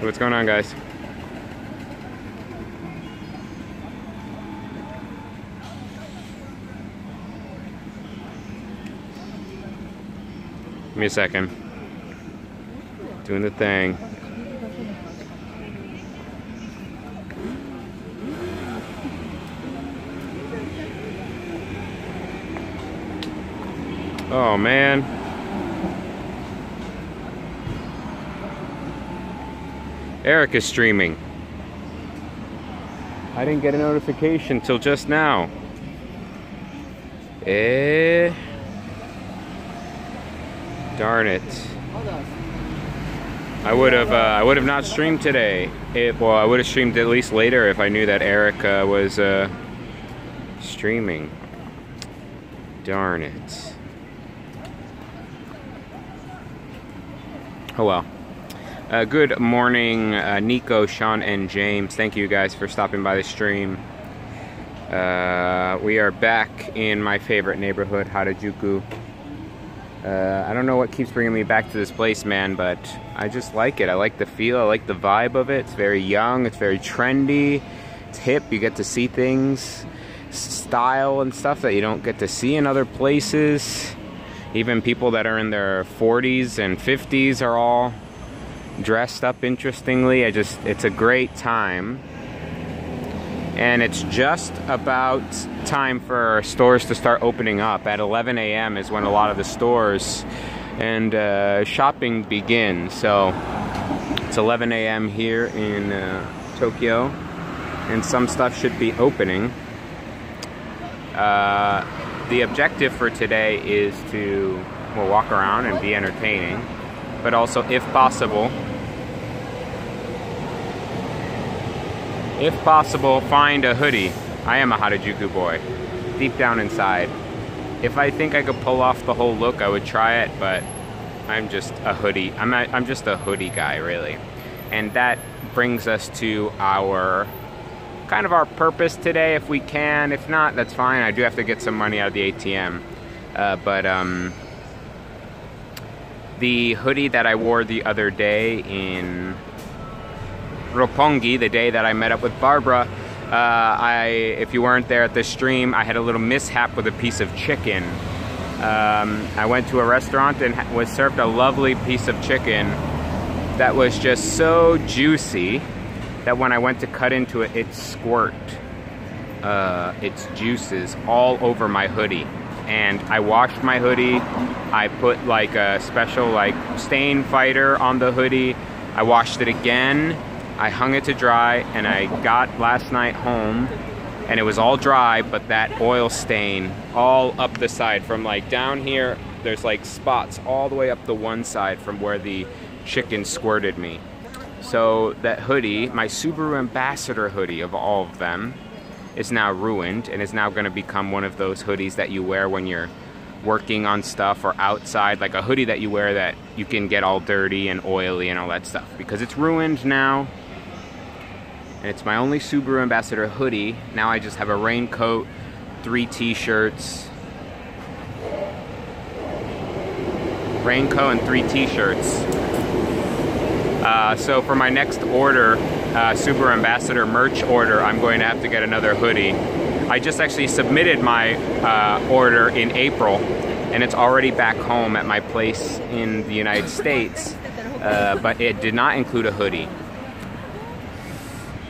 What's going on, guys? Give me a second. Doing the thing. Oh man. Eric is streaming. I didn't get a notification till just now. Darn it. I would have not streamed today. Well, I would have streamed at least later if I knew that Eric was streaming. Darn it. Oh well. Good morning, Nico, Sean, and James. Thank you guys for stopping by the stream. We are back in my favorite neighborhood, Harajuku. I don't know what keeps bringing me back to this place, man, but I just like it. I like the feel, I like the vibe of it. It's very young, it's very trendy, it's hip. You get to see things, style and stuff that you don't get to see in other places. Even people that are in their 40s and 50s are all dressed up interestingly. It's a great time. And it's just about time for stores to start opening up. At 11 a.m. is when a lot of the stores and shopping begins. So it's 11 a.m. here in Tokyo, and some stuff should be opening. The objective for today is to walk around and be entertaining, but also, if possible, find a hoodie. I am a Harajuku boy, deep down inside. If I think I could pull off the whole look, I would try it, but I'm just a hoodie. I'm just a hoodie guy, really. And that brings us to our purpose today, if we can. If not, that's fine. I do have to get some money out of the ATM. The hoodie that I wore the other day in Roppongi, the day that I met up with Barbara, if you weren't there at the stream, I had a little mishap with a piece of chicken. I went to a restaurant and was served a lovely piece of chicken that was just so juicy that when I went to cut into it, it squirted its juices all over my hoodie. And I washed my hoodie. I put like a special stain fighter on the hoodie. I washed it again. I hung it to dry, and I got last night home, and it was all dry, but that oil stain all up the side from down here. There's spots all the way up the one side from where the chicken squirted me. So that hoodie, my Subaru Ambassador hoodie of all of them, is now ruined and is now going to become one of those hoodies that you wear when you're working on stuff or outside, like a hoodie that you wear that you can get all dirty and oily and all that stuff, because it's ruined now. And it's my only Subaru Ambassador hoodie. Now I just have a raincoat, 3 t-shirts. Raincoat and 3 t-shirts. So for my next order, Subaru Ambassador merch order, I'm going to have to get another hoodie. I just actually submitted my order in April, and it's already back home at my place in the United States, but it did not include a hoodie.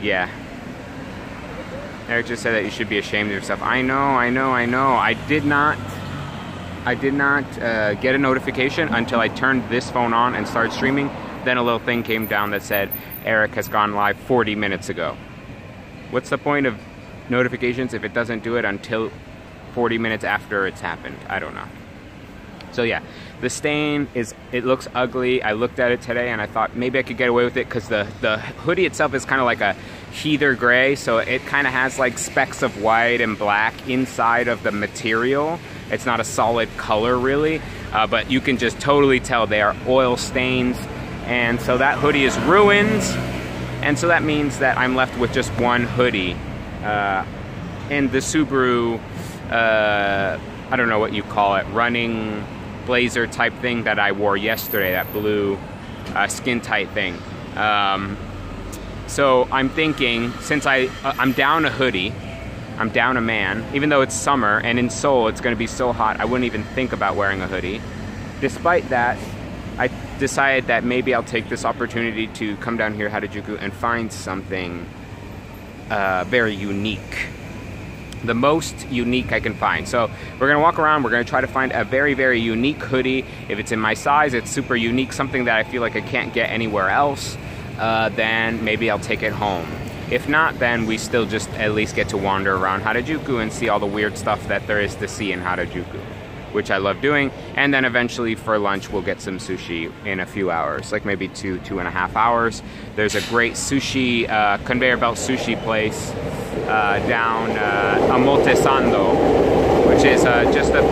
Yeah. Eric just said that you should be ashamed of yourself. I know. I did not get a notification until I turned this phone on and started streaming. Then a little thing came down that said, Eric has gone live 40 minutes ago. What's the point of notifications if it doesn't do it until 40 minutes after it's happened? I don't know. So yeah, the stain it looks ugly. I looked at it today and I thought maybe I could get away with it because the hoodie itself is kind of like a heather gray, so it kind of has specks of white and black inside of the material. It's not a solid color really, but you can just totally tell they are oil stains. And so that hoodie is ruined, and so that means that I'm left with just one hoodie. And the Subaru, I don't know what you call it, running blazer type thing that I wore yesterday, that blue skin tight thing. So I'm thinking, since I'm down a hoodie, I'm down a man, even though it's summer and in Seoul it's going to be so hot, I wouldn't even think about wearing a hoodie. Despite that, I decided that maybe I'll take this opportunity to come down here, Harajuku, and find something very unique. The most unique I can find. So we're gonna walk around, we're gonna try to find a very, very unique hoodie. If it's in my size, it's super unique, something that I feel like I can't get anywhere else, then maybe I'll take it home. If not, then we still just at least get to wander around Harajuku and see all the weird stuff that there is to see in Harajuku, which I love doing. And then eventually for lunch, we'll get some sushi in a few hours, like maybe 2.5 hours. There's a great sushi, conveyor belt sushi place down Omotesando, which is just a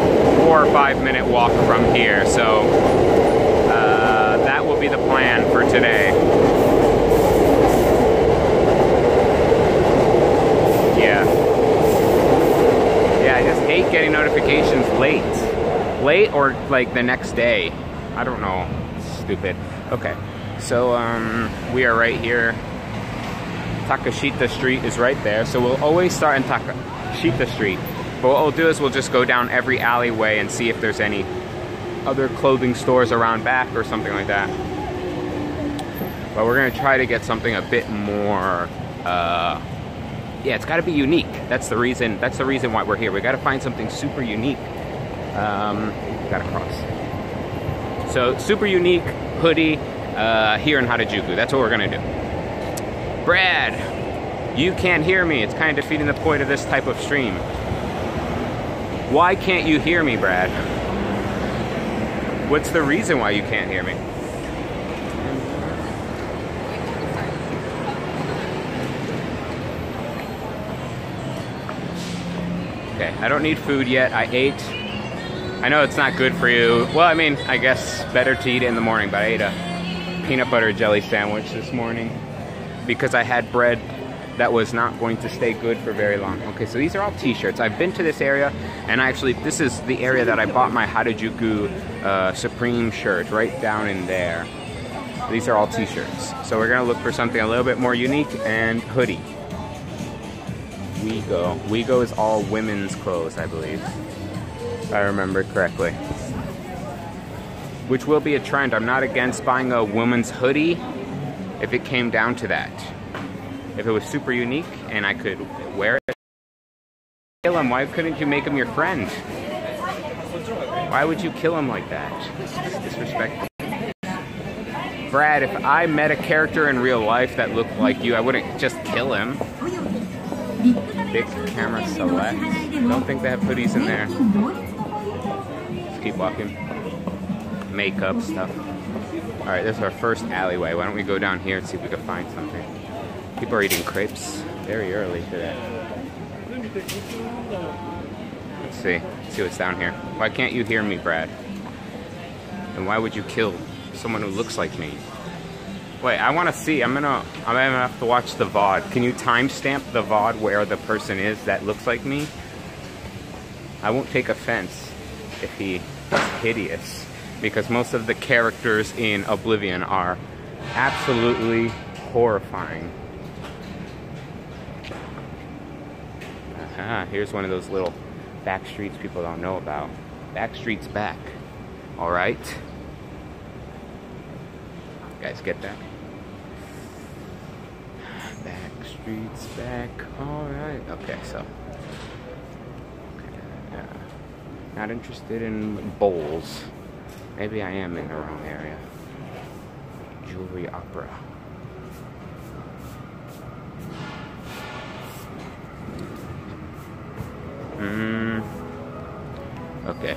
4 or 5 minute walk from here. So that will be the plan for today. Yeah, I just hate getting notifications late or like the next day. I don't know. It's stupid. Okay, so we are right here. Takashita Street is right there, so we'll always start in Takashita Street. But what we'll do is we'll just go down every alleyway and see if there's any other clothing stores around back or something like that. But we're gonna try to get something a bit more yeah, it's got to be unique. That's the reason why we're here. We got to find something super unique. Got to cross. So super unique hoodie here in Harajuku. That's what we're gonna do. Brad, you can't hear me. It's kind of defeating the point of this type of stream. Why can't you hear me, Brad? What's the reason why you can't hear me? Okay, I don't need food yet. I ate. I know it's not good for you. Well, I mean, I guess better to eat it in the morning, but I ate a peanut butter jelly sandwich this morning because I had bread that was not going to stay good for very long. Okay, so these are all t-shirts. I've been to this area, and actually this is the area that I bought my Harajuku Supreme shirt, right down in there. These are all t-shirts. So we're gonna look for something a little bit more unique, and hoodie. WeGo is all women's clothes, I believe, if I remember correctly. Which will be a trend. I'm not against buying a woman's hoodie if it came down to that. If it was super unique and I could wear it. Kill him. Why couldn't you make him your friend? Why would you kill him like that? It's disrespectful. Brad, if I met a character in real life that looked like you, I wouldn't just kill him. Big camera select. Don't think they have hoodies in there. Let's keep walking. Makeup stuff. Alright, this is our first alleyway. Why don't we go down here and see if we can find something. People are eating crepes very early today. Let's see what's down here. Why can't you hear me, Brad? And why would you kill someone who looks like me? Wait, I want to see. I'm gonna have to watch the VOD. Can you timestamp the VOD where the person is that looks like me? I won't take offense if he is hideous, because most of the characters in Oblivion are absolutely horrifying. Aha, here's one of those little back streets people don't know about. Back streets back. Alright. Guys, get that? Back streets back. Alright. Okay, so. Not interested in bowls. Maybe I am in the wrong area. Jewelry opera. Okay.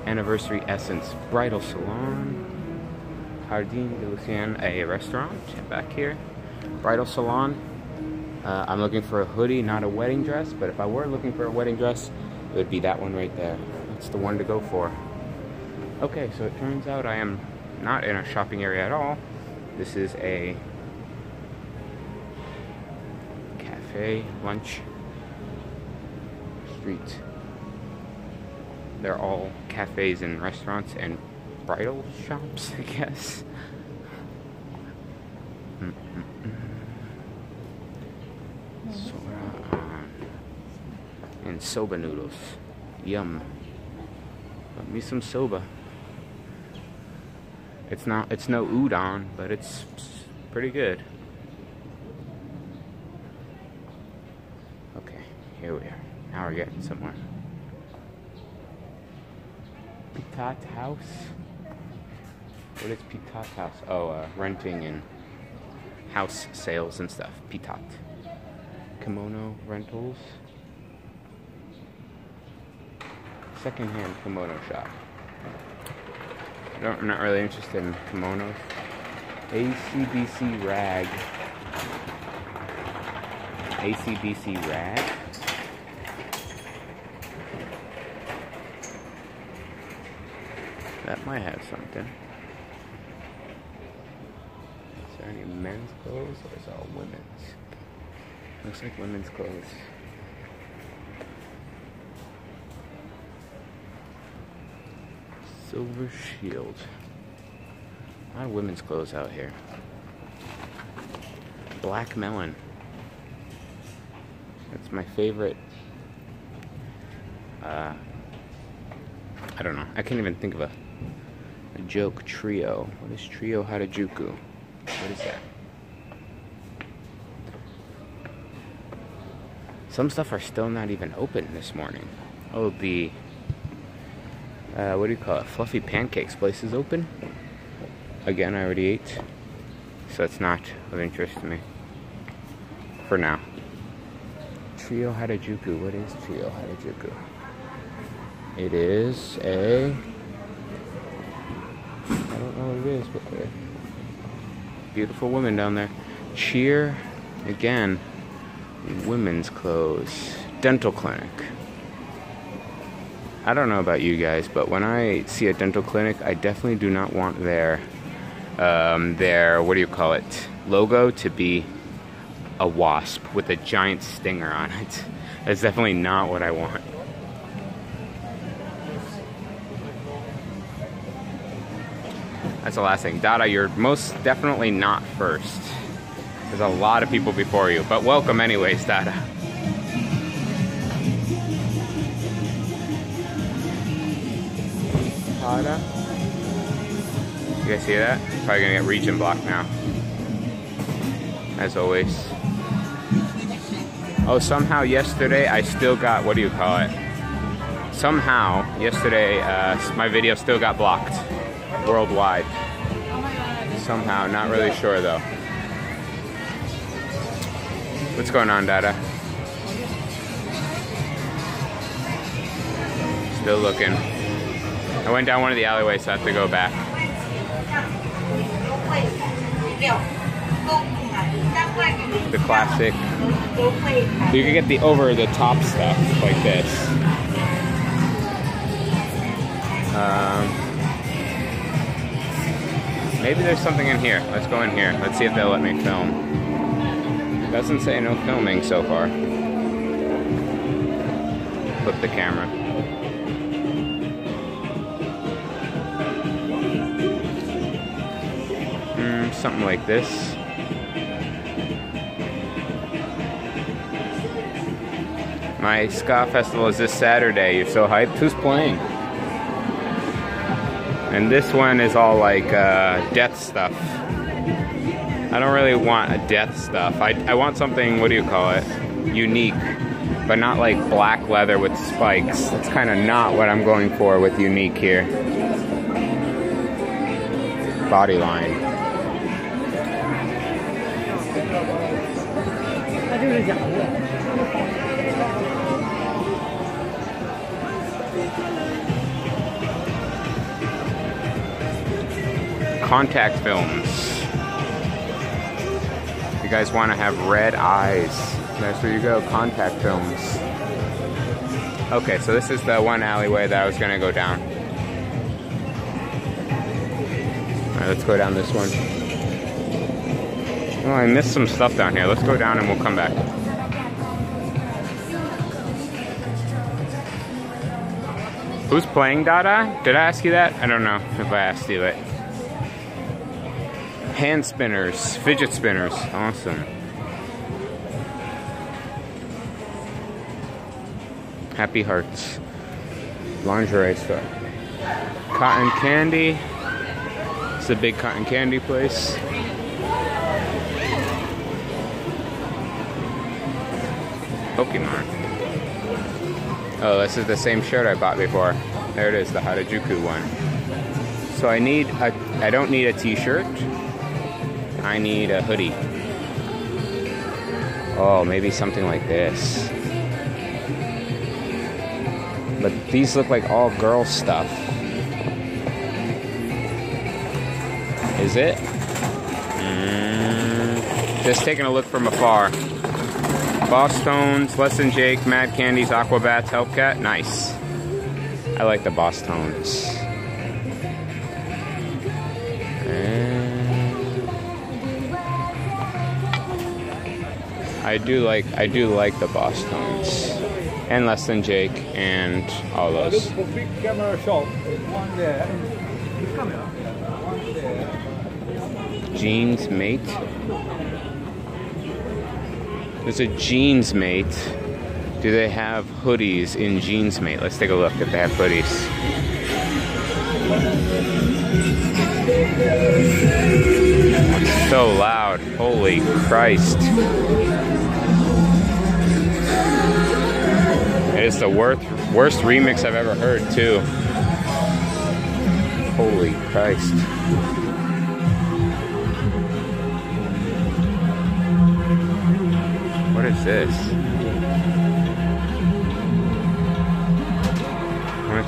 Anniversary Essence Bridal Salon. Jardin de Lucien, a restaurant back here. Bridal Salon. I'm looking for a hoodie, not a wedding dress, but if I were looking for a wedding dress, it would be that one right there. That's the one to go for. Okay, so it turns out I am not in a shopping area at all. This is a cafe, lunch, street. They're all cafes and restaurants and bridal shops, I guess. ramen soba noodles. Yum. Love me some soba. It's no udon, but it's pretty good. Okay, here we are. Now we're getting somewhere. Pitat House? What is Pitat House? Oh, renting and house sales and stuff. Pitat. Kimono rentals. Secondhand kimono shop. I'm not really interested in kimonos. ACDC rag. ACDC rag? That might have something. Is there any men's clothes or is it all women's? Looks like women's clothes. Silver Shield. A lot of women's clothes out here. Black melon. That's my favorite. I don't know. I can't even think of a joke. Trio. What is Trio Harajuku? What is that? Some stuff are still not even open this morning. Oh, the what do you call it? Fluffy Pancakes place is open. Again, I already ate, so it's not of interest to me for now. Trio Harajuku. What is Trio Harajuku? It is a... I don't know what it is, but a beautiful woman down there. Cheer, again, women's clothes. Dental clinic. I don't know about you guys, but when I see a dental clinic, I definitely do not want their what do you call it, logo to be a wasp with a giant stinger on it. That's definitely not what I want. That's the last thing. Dada, you're most definitely not first. There's a lot of people before you, but welcome anyways, Dada. Dada? You guys see that? Probably gonna get region blocked now. As always. Oh, somehow yesterday I still got, what do you call it? Somehow yesterday my video still got blocked. Worldwide. Somehow, not really sure though. What's going on, Dada? Still looking. I went down one of the alleyways, so I have to go back. The classic. You can get the over-the-top stuff like this. Maybe there's something in here. Let's go in here. Let's see if they'll let me film. Doesn't say no filming so far. Flip the camera. Something like this. My ska festival is this Saturday. You're so hyped. Who's playing? And this one is all like death stuff. I don't really want a death stuff. I want something, what do you call it? Unique. But not like black leather with spikes. That's kind of not what I'm going for with unique here. Bodyline. Contact films. You guys want to have red eyes. That's where you go, contact films. Okay, so this is the one alleyway that I was going to go down. Alright, let's go down this one. Oh, I missed some stuff down here. Let's go down and we'll come back. Who's playing, Dada? Did I ask you that? I don't know if I asked you it. Hand spinners, fidget spinners, awesome. Happy Hearts. Lingerie store. Cotton candy. It's a big cotton candy place. Pokemon. Oh, this is the same shirt I bought before. There it is, the Harajuku one. So I don't need a t-shirt. I need a hoodie. Oh, maybe something like this. But these look like all girl stuff. Is it? Just taking a look from afar. Boss Tones, Less Than Jake, Mad Candies, Aquabats, Hellcat. Nice. I like the Boss Tones. I do like the Boss Tones. And Less Than Jake and all those. Jeans Mate. There's a Jeans Mate. Do they have hoodies in Jeans Mate? Let's take a look if they have hoodies. It's so loud. Holy Christ. It is the worst remix I've ever heard, too. Holy Christ. What is this?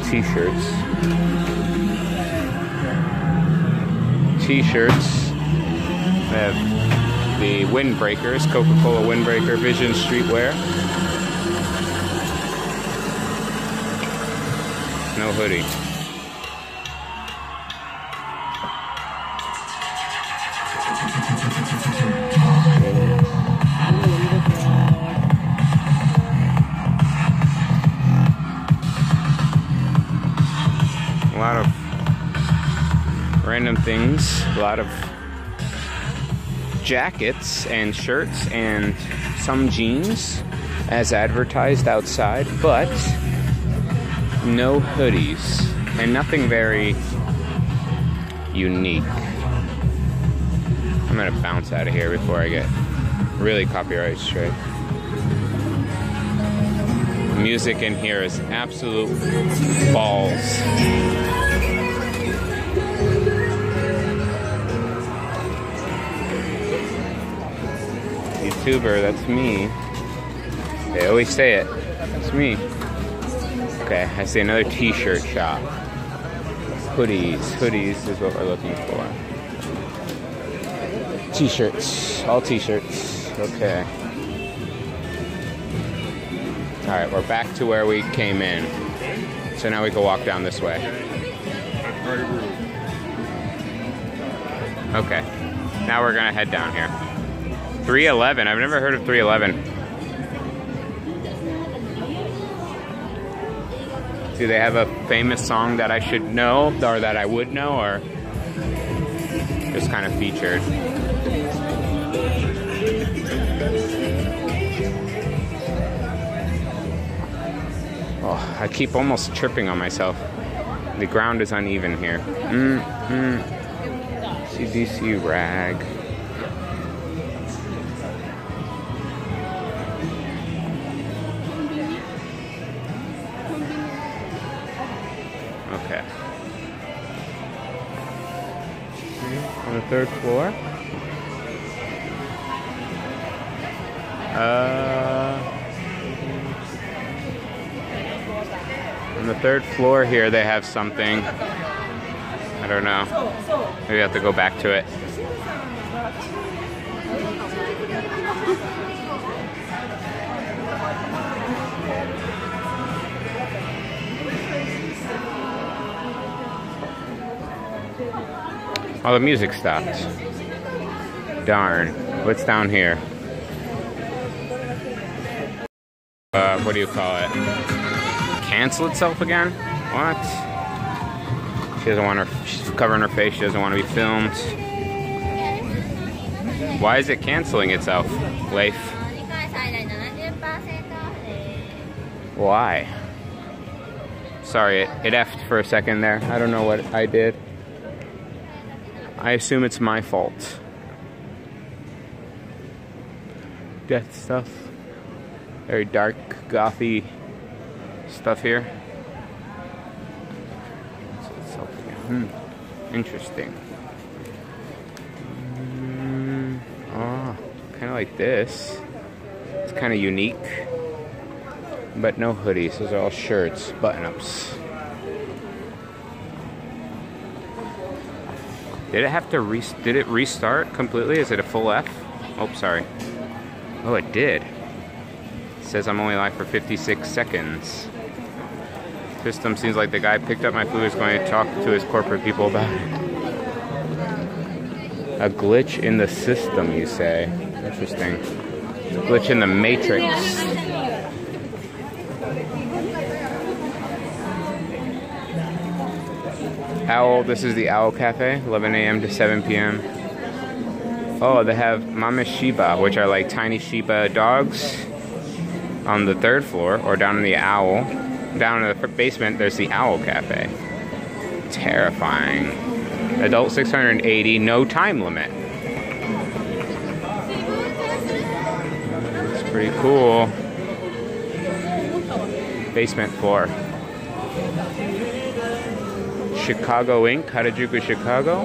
T-shirts. T-shirts. They have the Windbreakers, Coca-Cola Windbreaker, Vision Streetwear. No hoodie. A lot of random things, a lot of jackets and shirts and some jeans as advertised outside, but no hoodies and nothing very unique. I'm gonna bounce out of here before I get really copyright straight. Music in here is absolute balls. YouTuber, that's me. They always say it. It's me. Okay, I see another t-shirt shop. Hoodies. Hoodies is what we're looking for. T-shirts. All t-shirts. Okay. Alright, we're back to where we came in. So now we can walk down this way. Okay. Now we're gonna head down here. 311. I've never heard of 311. Do they have a famous song that I should know, or that I would know, or just kind of featured? Oh, I keep almost tripping on myself. The ground is uneven here. CDC rag. Okay. On the third floor. On the third floor here they have something. I don't know. Maybe I have to go back to it. Oh, the music stopped. Darn. What's down here? What do you call it? Cancel itself again? What? She doesn't want her, she's covering her face, she doesn't want to be filmed. Why is it canceling itself, Leif? Why? Sorry, it effed for a second there. I don't know what I did. I assume it's my fault. Death stuff. Very dark, gothy stuff here. Interesting. Oh, kind of like this. It's kind of unique. But no hoodies. Those are all shirts, button-ups. Did it have to did it restart completely? Is it a full F? Oh, sorry. Oh, it did. It says I'm only live for 56 seconds. System seems like the guy picked up my food is going to talk to his corporate people about it. A glitch in the system, you say? Interesting. A glitch in the matrix. Owl, this is the Owl Cafe, 11 a.m. to 7 p.m. Oh, they have Mama Shiba, which are like tiny Shiba dogs on the 3rd floor, or down in the Owl. Down in the basement, there's the Owl Cafe. Terrifying. Adult 680, no time limit. It's pretty cool. Basement floor. Chicago Inc., Harajuku, Chicago.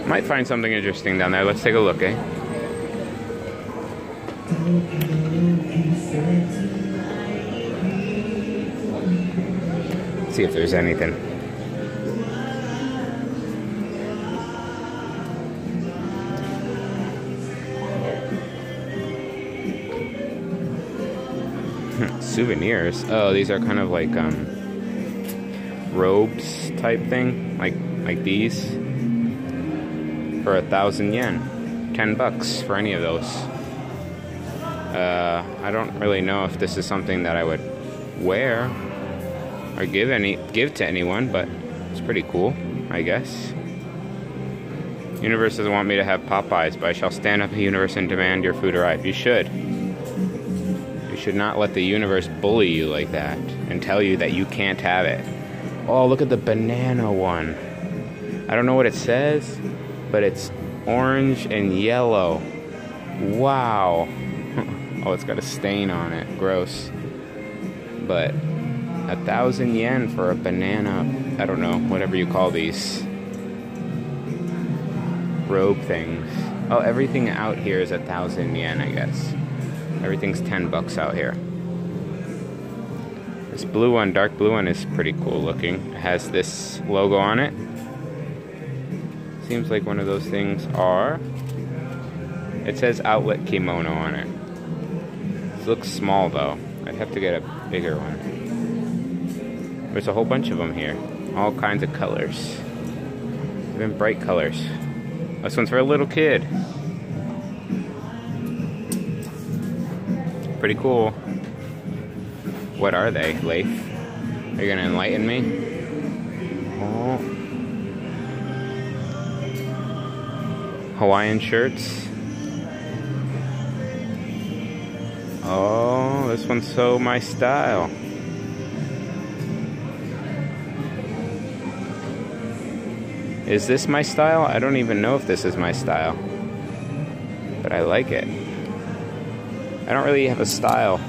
Might find something interesting down there. Let's take a look, eh? See if there's anything. Souvenirs. Oh, these are kind of like robes type thing, like these, for 1,000 yen, $10 for any of those. I don't really know if this is something that I would wear or give to anyone, but it's pretty cool, I guess. Universe doesn't want me to have Popeyes, but I shall stand up the universe and demand your food arrive. You should. You should not let the universe bully you like that and tell you that you can't have it. Oh, look at the banana one. I don't know what it says, but it's orange and yellow. Wow. Oh, it's got a stain on it. Gross. But 1,000 yen for a banana, I don't know, whatever you call these robe things. Oh, everything out here is 1,000 yen, I guess. Everything's $10 out here. This blue one, dark blue one, is pretty cool looking. It has this logo on it. Seems like one of those things are. It says outlet kimono on it. It looks small though. I'd have to get a bigger one. There's a whole bunch of them here. All kinds of colors. Even bright colors. This one's for a little kid. Pretty cool. What are they, Leif? Are you gonna enlighten me? Oh. Hawaiian shirts. Oh, this one's so my style. Is this my style? I don't even know if this is my style. But I like it. I don't really have a style.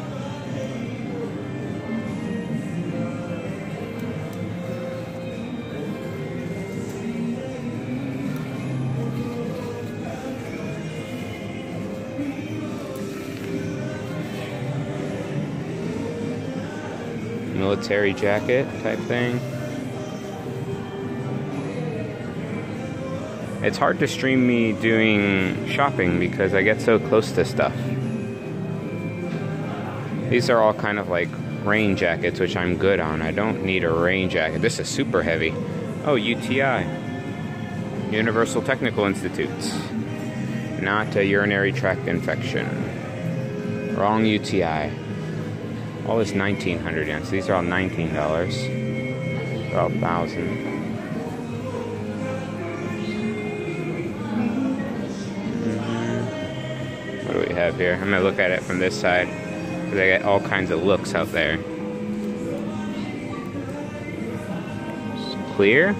Military jacket type thing. It's hard to stream me doing shopping because I get so close to stuff. These are all kind of like rain jackets, which I'm good on. I don't need a rain jacket. This is super heavy. Oh, UTI. Universal Technical Institutes. Not a urinary tract infection. Wrong UTI. All is 1,900 yen. So these are all $19. They're all 1,000. What do we have here? I'm gonna look at it from this side because I get all kinds of looks out there. clear.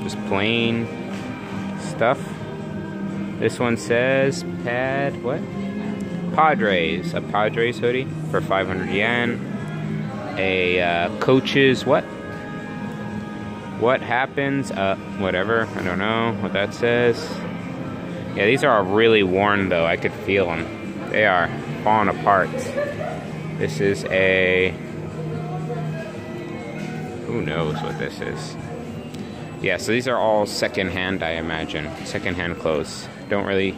Just plain stuff. This one says what? Padres. A Padres hoodie for 500 yen. A Coach's what? What happens? Whatever. I don't know what that says. Yeah, these are really worn though. I could feel them. They are falling apart. This is a... who knows what this is? Yeah, so these are all second-hand, I imagine. Second-hand clothes. Don't really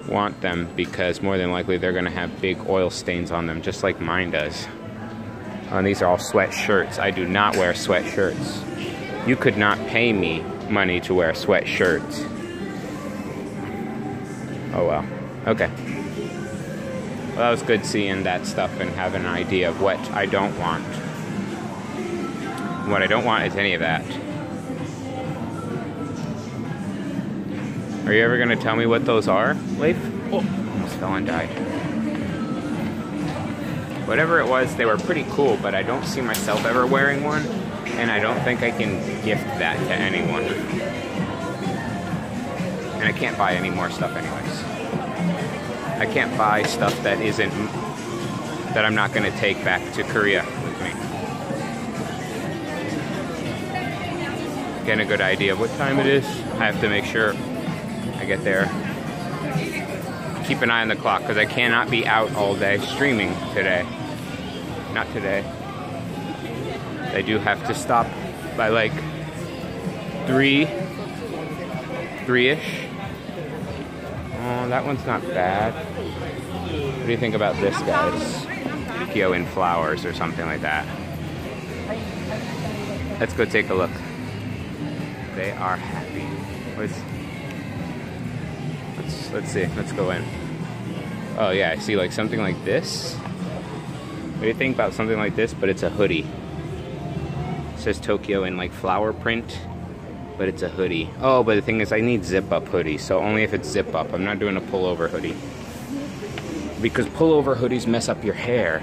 want them because more than likely they're going to have big oil stains on them, just like mine does. And these are all sweatshirts. I do not wear sweatshirts. You could not pay me money to wear sweatshirts. Oh well. Okay. Well, that was good seeing that stuff and having an idea of what I don't want. What I don't want is any of that. Are you ever going to tell me what those are, Leif? Oh, almost fell and died. Whatever it was, they were pretty cool, but I don't see myself ever wearing one, and I don't think I can gift that to anyone. And I can't buy any more stuff anyways. I can't buy stuff that that I'm not going to take back to Korea with me. Getting a good idea of what time it is. I have to make sure I get there. Keep an eye on the clock because I cannot be out all day streaming today. Not today. I do have to stop by like 3-ish. Oh, that one's not bad. What do you think about this, guys? Tokyo in flowers or something like that. Let's go take a look. They are happy. Let's see. Let's go in. Oh yeah, I see like something like this. What do you think about something like this, but it's a hoodie? It says Tokyo in like flower print, but it's a hoodie. Oh, but the thing is I need zip-up hoodies, so only if it's zip-up. I'm not doing a pullover hoodie. Because pullover hoodies mess up your hair.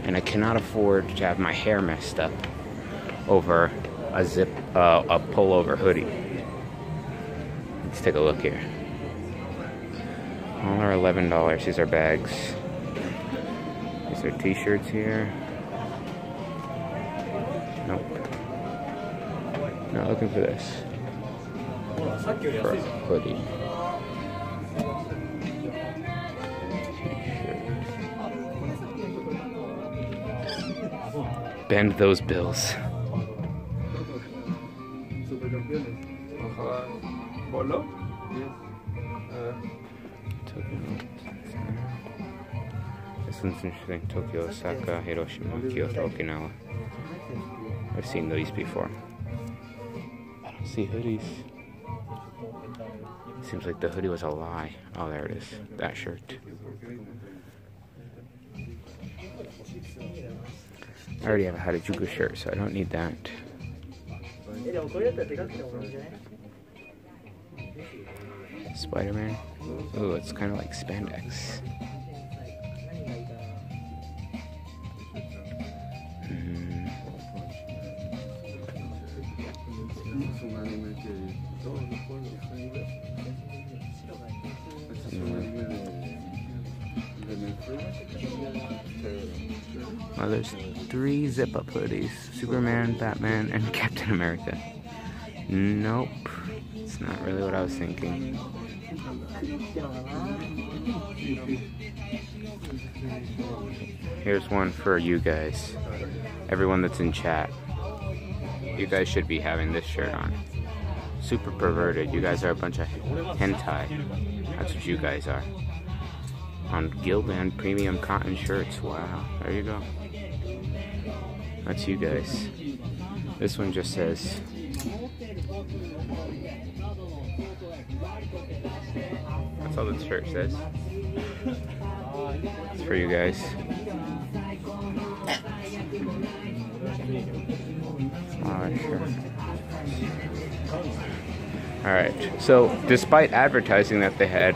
And I cannot afford to have my hair messed up over a pullover hoodie. Let's take a look here. All are $11. These are bags. These are t-shirts here. Nope. Not looking for this. For a hoodie. T-shirt. Bend those bills. This one's interesting. Tokyo, Osaka, Hiroshima, Kyoto, Okinawa. I've seen these before. I don't see hoodies. Seems like the hoodie was a lie. Oh, there it is. That shirt. I already have a Harajuku shirt, so I don't need that. Spider-Man. Ooh, it's kind of like spandex. Well, there's 3 zip-up hoodies. Superman, Batman, and Captain America. Nope. It's not really what I was thinking. Here's one for you guys. Everyone that's in chat. You guys should be having this shirt on. Super perverted. You guys are a bunch of hentai. That's what you guys are. On Gildan premium cotton shirts. Wow. There you go. That's you guys. This one just says... That's all the shirt says. It's for you guys. Sure. Alright, so despite advertising that they had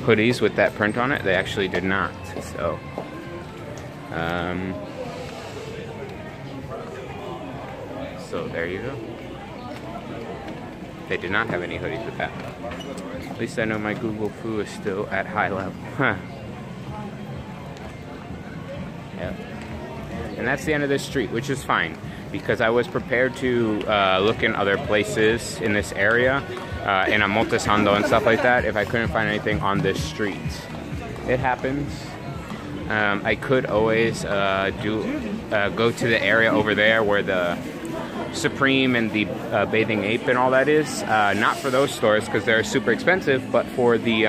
hoodies with that print on it, they actually did not. So there you go. They did not have any hoodies with that. At least I know my Google Foo is still at high level. Huh. Yep. And that's the end of this street, which is fine, because I was prepared to look in other places in this area, in Omotesando and stuff like that, if I couldn't find anything on this street. It happens. I could always go to the area over there where the Supreme and the Bathing Ape and all that is. Not for those stores because they're super expensive, but for the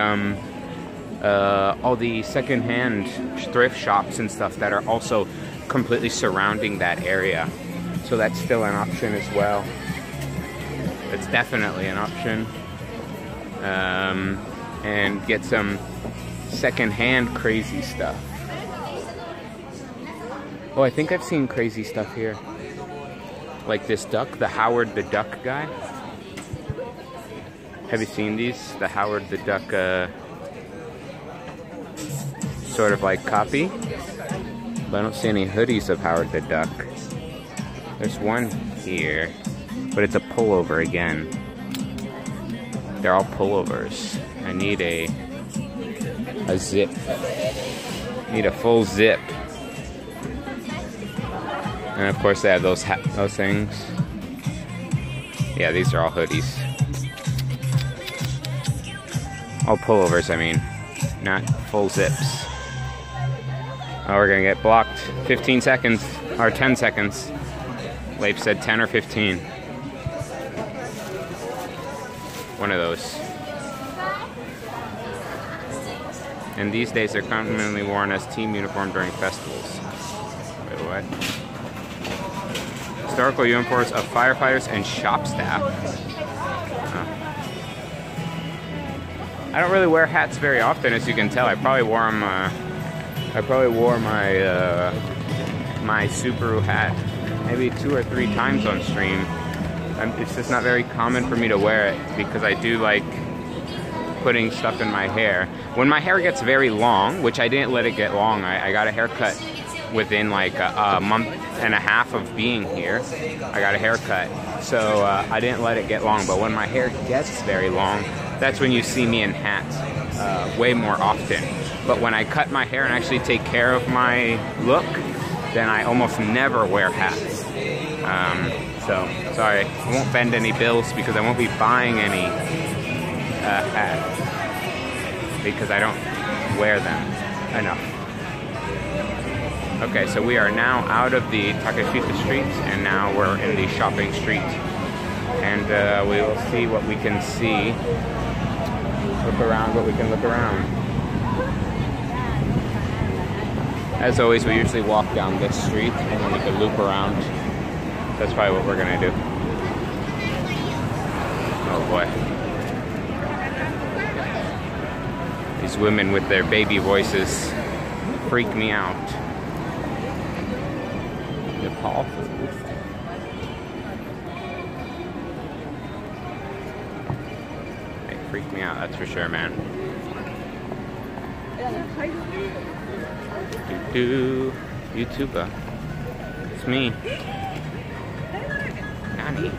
all the secondhand thrift shops and stuff that are also completely surrounding that area. So that's still an option as well. It's definitely an option. And get some secondhand crazy stuff. Oh, I think I've seen crazy stuff here. Like this duck, the Howard the Duck guy. Have you seen these? The Howard the Duck sort of like copy. But I don't see any hoodies of Howard the Duck. There's one here, but it's a pullover again. They're all pullovers. I need a zip. I need a full zip. And of course they have those things. Yeah, these are all hoodies. All pullovers, I mean. Not full zips. Oh, we're gonna get blocked. 15 seconds, or 10 seconds. Leif said 10 or 15. One of those. And these days they're commonly worn as team uniform during festivals. Wait, what? Historical uniforms of firefighters and shop staff. I don't really wear hats very often, as you can tell. I probably wore them. I probably wore my my Subaru hat maybe 2 or 3 times on stream. It's just not very common for me to wear it because I do like putting stuff in my hair. When my hair gets very long, which I didn't let it get long, I got a haircut within like a month and a half of being here. I got a haircut, so I didn't let it get long. But when my hair gets very long, that's when you see me in hats way more often. But when I cut my hair and actually take care of my look, then I almost never wear hats. So, sorry, I won't bend any bills because I won't be buying any hats because I don't wear them enough. Okay, so we are now out of the Takeshita streets and now we're in the shopping street. And we will see what we can see. Look around what we can look around. As always, we usually walk down this street and then we can loop around. That's probably what we're gonna do. Oh boy. These women with their baby voices freak me out. Nepal food. They freak me out, that's for sure, man. YouTuber. It's me. Nani?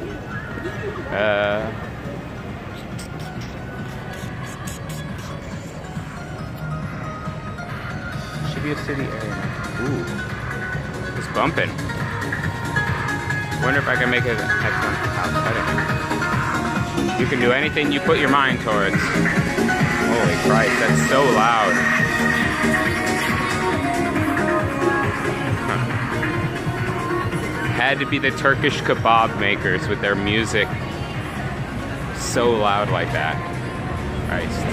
Should be a city area. Ooh. It's bumping. Wonder if I can make it excellent outside. You can do anything you put your mind towards. Holy Christ, that's so loud. Had to be the Turkish kebab makers with their music so loud like that. Christ.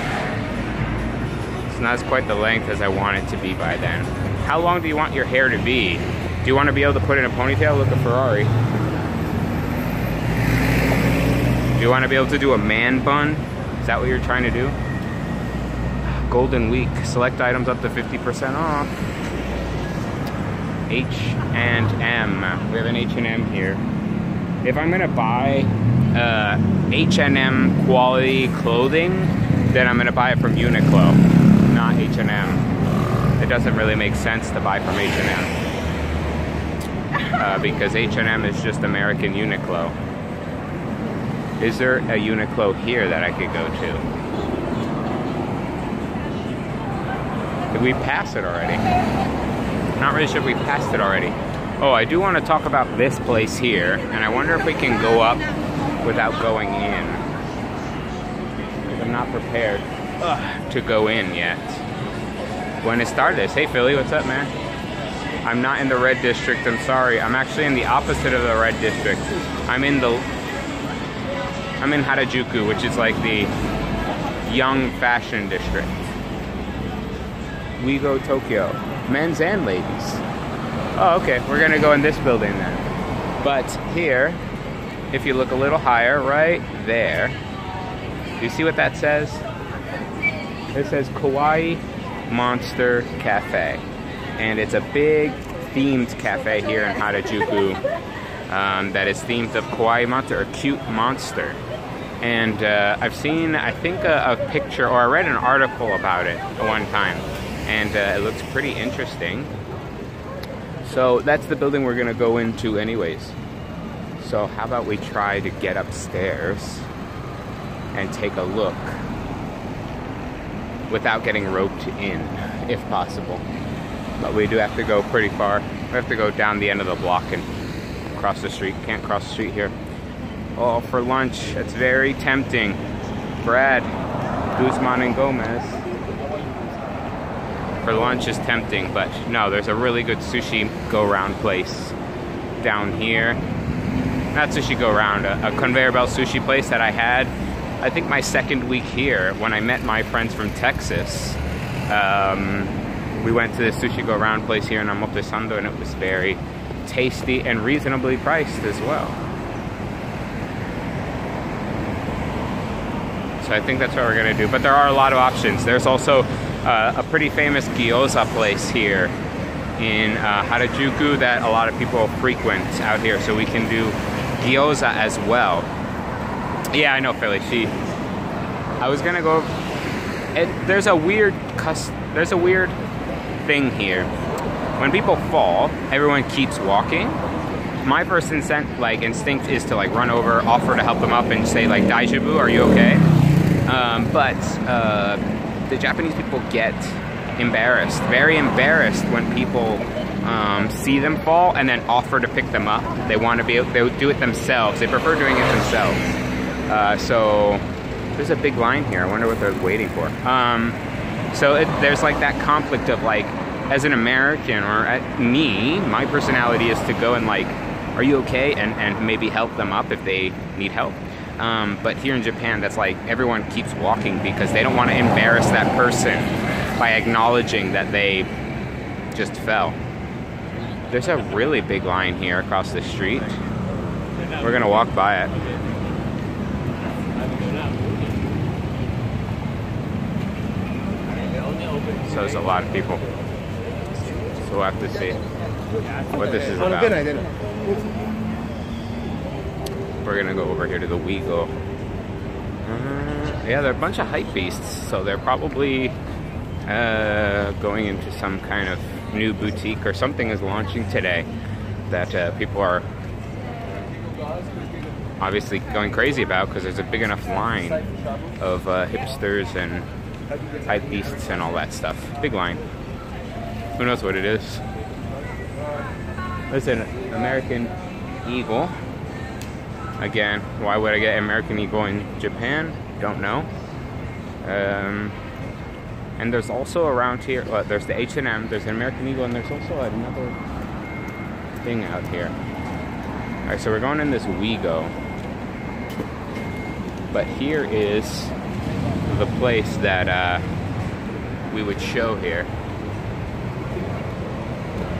It's not quite the length as I want it to be by then. How long do you want your hair to be? Do you want to be able to put in a ponytail? Look, a Ferrari. Do you want to be able to do a man bun? Is that what you're trying to do? Golden Week. Select items up to 50% off. H&M. We have an H&M here. If I'm gonna buy H&M quality clothing, then I'm gonna buy it from Uniqlo, not H&M. It doesn't really make sense to buy from H&M because H&M is just American Uniqlo. Is there a Uniqlo here that I could go to? Did we pass it already? Not really sure if we passed it already. Oh, I do want to talk about this place here, and I wonder if we can go up without going in. I'm not prepared to go in yet. Buenas tardes. Hey Philly, what's up, man? I'm not in the red district, I'm sorry. I'm actually in the opposite of the red district. I'm in Harajuku, which is like the young fashion district. We go Tokyo. Men's and ladies. Oh, okay, we're gonna go in this building then. But here, if you look a little higher, right there, do you see what that says? It says Kawaii Monster Cafe. And it's a big themed cafe here in Harajuku that is themed of Kawaii Monster, or cute monster. And I've seen, I think, a picture, or I read an article about it one time. And it looks pretty interesting. So that's the building we're gonna go into anyways. So how about we try to get upstairs and take a look without getting roped in, if possible. But we do have to go pretty far. We have to go down the end of the block and cross the street. Can't cross the street here. Oh, for lunch, it's very tempting. Brad, Guzman and Gomez. For lunch is tempting, but no, there's a really good sushi go-round place down here. Not sushi go-round, a conveyor belt sushi place that I had, I think, my second week here when I met my friends from Texas. We went to this sushi go-round place here in Omotesando, and it was very tasty and reasonably priced as well. So I think that's what we're gonna do. But there are a lot of options. There's also a pretty famous gyoza place here in Harajuku that a lot of people frequent out here, so we can do gyoza as well. Yeah, I know, Philly. I was gonna go. There's a weird thing here. When people fall, everyone keeps walking. My first instinct is to like run over, offer to help them up, and say like "Daijoubu, are you okay?" But the Japanese people get embarrassed, very embarrassed, when people see them fall and then offer to pick them up. They want to be able, they do it themselves. They prefer doing it themselves. So there's a big line here. I wonder what they're waiting for. So there's like that conflict of like, as an American, or my personality is to go and like, are you okay? And maybe help them up if they need help. But here in Japan, that's like, everyone keeps walking because they don't want to embarrass that person by acknowledging that they just fell. There's a really big line here across the street. We're gonna walk by it. So there's a lot of people. So we'll have to see what this is about. We're gonna go over here to the Wego. Yeah, they're a bunch of hype beasts, so they're probably going into some kind of new boutique, or something is launching today that people are obviously going crazy about, because there's a big enough line of hipsters and hype beasts and all that stuff. Big line. Who knows what it is? There's an American Eagle. Again, why would I get American Eagle in Japan? Don't know. And there's also around here, well, there's the H&M, there's an American Eagle, and there's also another thing out here. Alright, so we're going in this Wego. But here is the place that we would show here.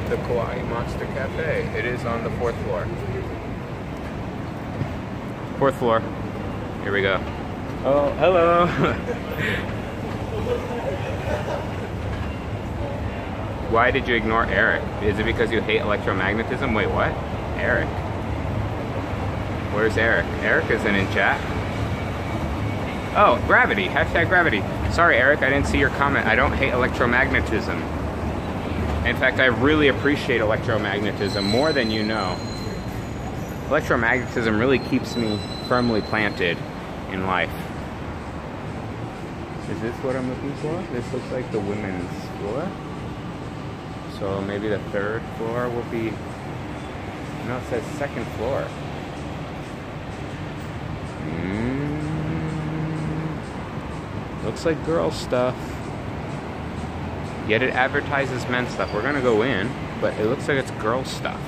The Kawaii Monster Cafe. It is on the 4th floor. 4th floor. Here we go. Oh, hello. Why did you ignore Eric? Is it because you hate electromagnetism? Wait, what? Eric? Where's Eric? Eric isn't in chat. Oh, gravity. Hashtag gravity. Sorry, Eric, I didn't see your comment. I don't hate electromagnetism. In fact, I really appreciate electromagnetism more than you know. Electromagnetism really keeps me firmly planted in life. Is this what I'm looking for? This looks like the women's floor. So maybe the 3rd floor will be... No, it says 2nd floor. Looks like girl stuff. Yet it advertises men's stuff. We're gonna go in, but it looks like it's girl stuff.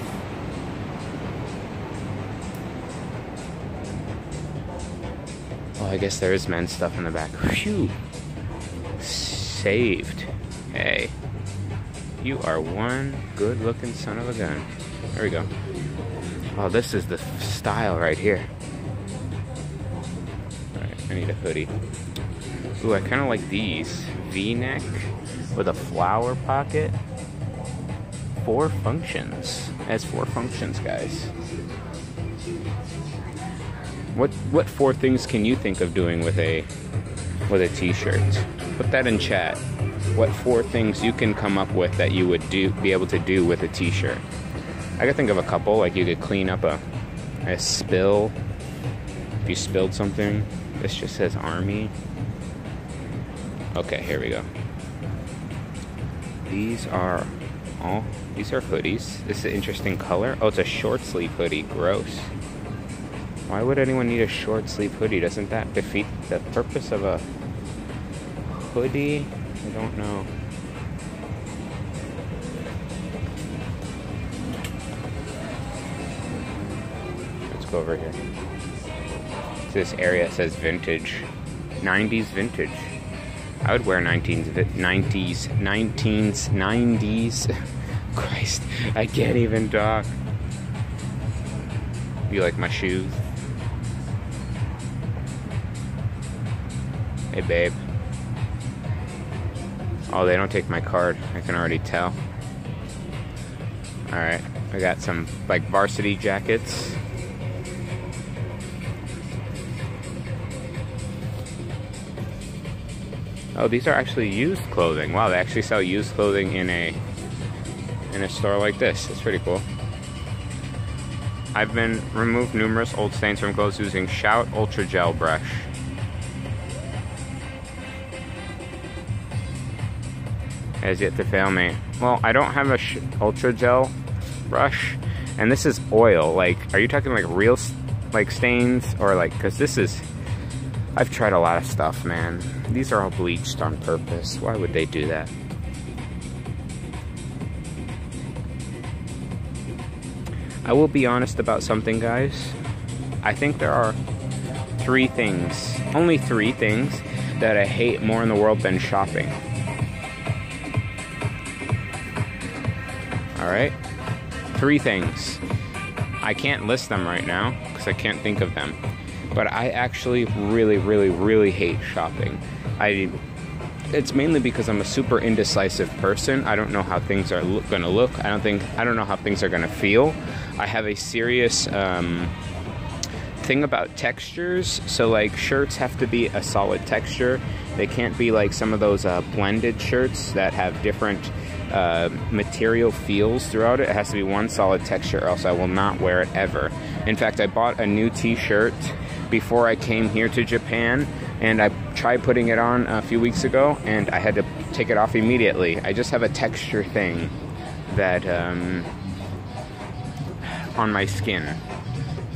Oh, I guess there is men's stuff in the back. Phew. Saved. Hey. You are one good-looking son of a gun. There we go. Oh, this is the style right here. Alright, I need a hoodie. Ooh, I kind of like these. V-neck with a flower pocket. 4 functions. It has 4 functions, guys. What 4 things can you think of doing with a t-shirt? Put that in chat. What 4 things you can come up with that you would be able to do with a t-shirt? I could think of a couple. Like you could clean up a spill. If you spilled something. This just says Army. Okay, here we go. These are hoodies. This is an interesting color. Oh, it's a short sleeve hoodie. Gross. Why would anyone need a short sleeve hoodie? Doesn't that defeat the purpose of a hoodie? I don't know. Let's go over here. This area says vintage. 90s vintage. I would wear 90s. Christ, I can't even talk. You like my shoes? Hey, babe. Oh, they don't take my card. I can already tell. Alright, I got some, like, varsity jackets. Oh, these are actually used clothing. Wow, they actually sell used clothing in a store like this. That's pretty cool. I've been removed numerous old stains from clothes using Shout Ultra Gel Brush. Has yet to fail me. Well, I don't have a Ultra Gel brush, and this is oil. Like, are you talking like real like stains, or like, because this is, I've tried a lot of stuff, man. These are all bleached on purpose. Why would they do that? I will be honest about something, guys. I think there are 3 things, only 3 things, that I hate more in the world than shopping. Alright? 3 things. I can't list them right now, because I can't think of them. But I actually really hate shopping. It's mainly because I'm a super indecisive person. I don't know how things are gonna look. I don't know how things are gonna feel. I have a serious thing about textures. So like shirts have to be a solid texture. They can't be like some of those blended shirts that have different material feels throughout it. It has to be one solid texture, or else I will not wear it ever. In fact, I bought a new t-shirt before I came here to Japan, and I tried putting it on a few weeks ago, and I had to take it off immediately. I just have a texture thing that on my skin,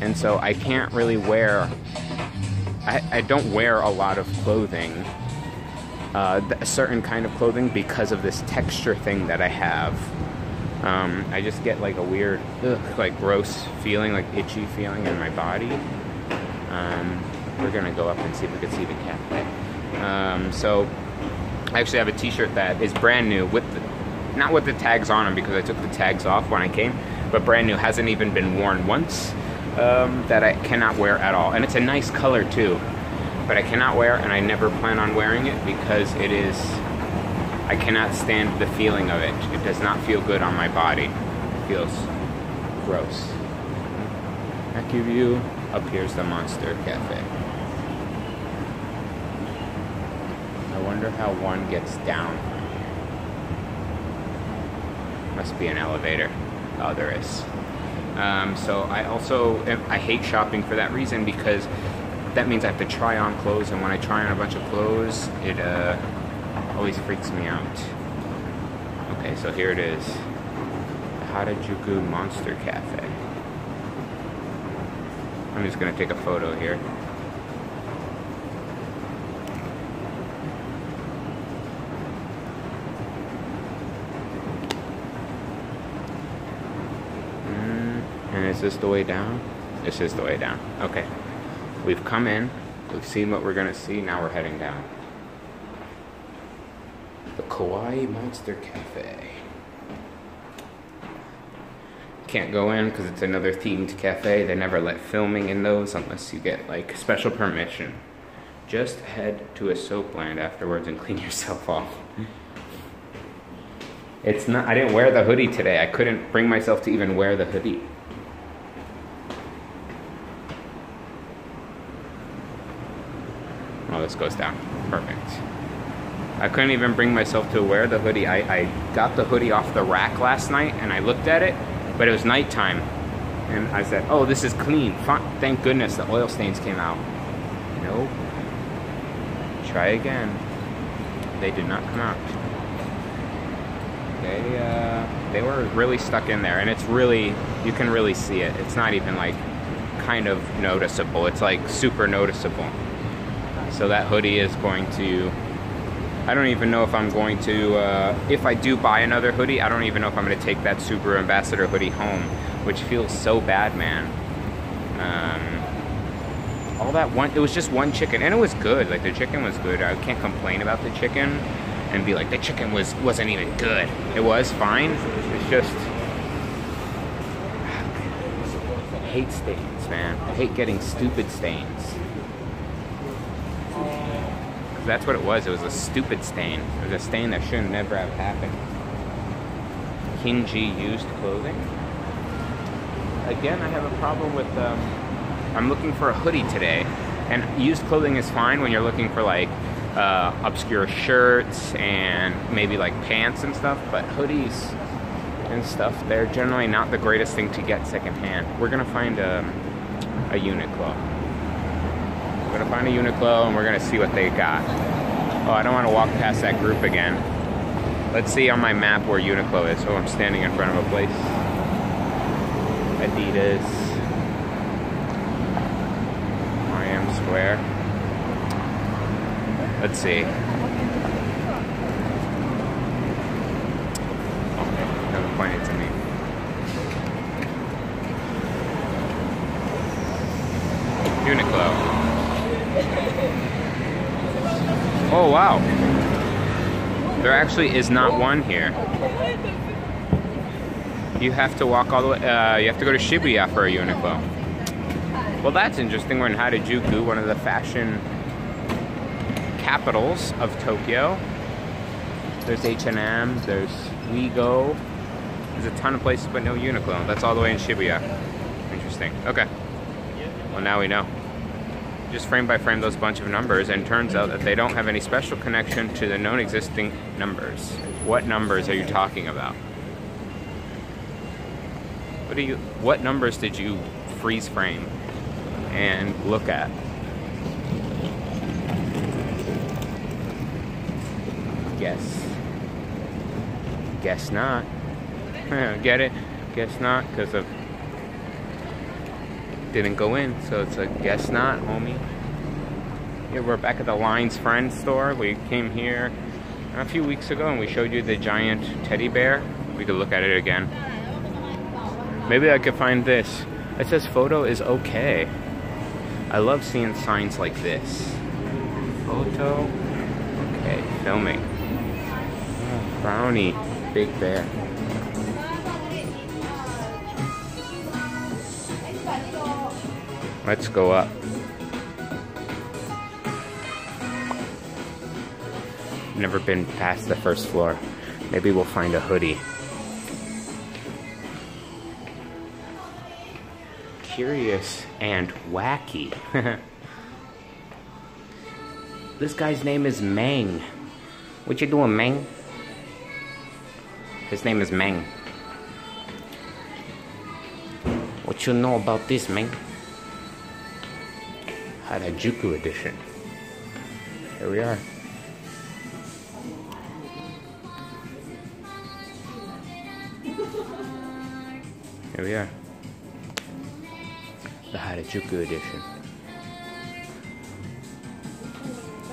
and so I can't really wear, I don't wear a lot of clothing, a certain kind of clothing, because of this texture thing that I have. I just get like a weird, like gross feeling, like itchy feeling in my body. We're gonna go up and see if we can see the cafe. So I actually have a t-shirt that is brand new, with not with the tags on them, because I took the tags off when I came, but brand new, hasn't even been worn once, that I cannot wear at all. And it's a nice color too, but I cannot wear, and I never plan on wearing it, because it is, I cannot stand the feeling of it. It does not feel good on my body. It feels gross. Back of you. Up here's the Monster Cafe. I wonder how one gets down. Must be an elevator. Oh, there is. So I hate shopping for that reason, because that means I have to try on clothes, and when I try on a bunch of clothes, it always freaks me out. Okay, so here it is. The Harajuku Monster Cafe. I'm just gonna take a photo here. And is this the way down? This is the way down. Okay. We've come in. We've seen what we're gonna see. Now we're heading down. The Kawaii Monster Cafe. Can't go in because it's another themed cafe. They never let filming in those unless you get like special permission. Just head to a soap land afterwards and clean yourself off. It's not, I didn't wear the hoodie today. I couldn't bring myself to even wear the hoodie. Oh, this goes down. Perfect. I couldn't even bring myself to wear the hoodie. I got the hoodie off the rack last night and I looked at it, but it was nighttime. And I said, oh, this is clean. Thank goodness the oil stains came out. Nope. Try again. They did not come out. They were really stuck in there, and it's really, you can really see it. It's not even like kind of noticeable. It's like super noticeable. So that hoodie is going to, I don't even know if I'm going to, if I do buy another hoodie, I don't even know if I'm going to take that Subaru Ambassador hoodie home, which feels so bad, man. All that one, it was just one chicken, and it was good. Like, the chicken was good. I can't complain about the chicken and be like, the chicken wasn't even good. It was fine. It's just, I hate stains, man. I hate getting stupid stains. That's what it was. It was a stupid stain. It was a stain that should never have happened. Kinji used clothing. Again, I have a problem with, I'm looking for a hoodie today. And used clothing is fine when you're looking for like obscure shirts and maybe like pants and stuff. But hoodies and stuff, they're generally not the greatest thing to get secondhand. We're gonna find a Uniqlo. We're gonna find a Uniqlo and we're gonna see what they got. Oh, I don't want to walk past that group again. Let's see on my map where Uniqlo is. Oh, I'm standing in front of a place. Adidas. I.M. Square. Let's see. Oh, never pointed to me. Uniqlo. Oh, wow. There actually is not one here. You have to walk all the way, you have to go to Shibuya for a Uniqlo. Well, that's interesting. We're in Harajuku, one of the fashion capitals of Tokyo. There's H&M, there's WeGo. There's a ton of places, but no Uniqlo. That's all the way in Shibuya. Interesting. Okay. Well, now we know. Just frame by frame those bunch of numbers, and turns out that they don't have any special connection to the known existing numbers. What numbers are you talking about? What numbers did you freeze frame and look at? Guess not. Get it? Guess not, because of didn't go in, so it's a guess not, homie. Here we're back at the Lines Friends store. We came here a few weeks ago and we showed you the giant teddy bear. We could look at it again. Maybe I could find this. It says photo is okay. I love seeing signs like this. Photo. Okay, filming. Oh, brownie. Big bear. Let's go up. Never been past the first floor. Maybe we'll find a hoodie. Curious and wacky. This guy's name is Meng. What you doing, Meng? His name is Meng. What you know about this, man? Harajuku edition. Here we are. Here we are. The Harajuku edition.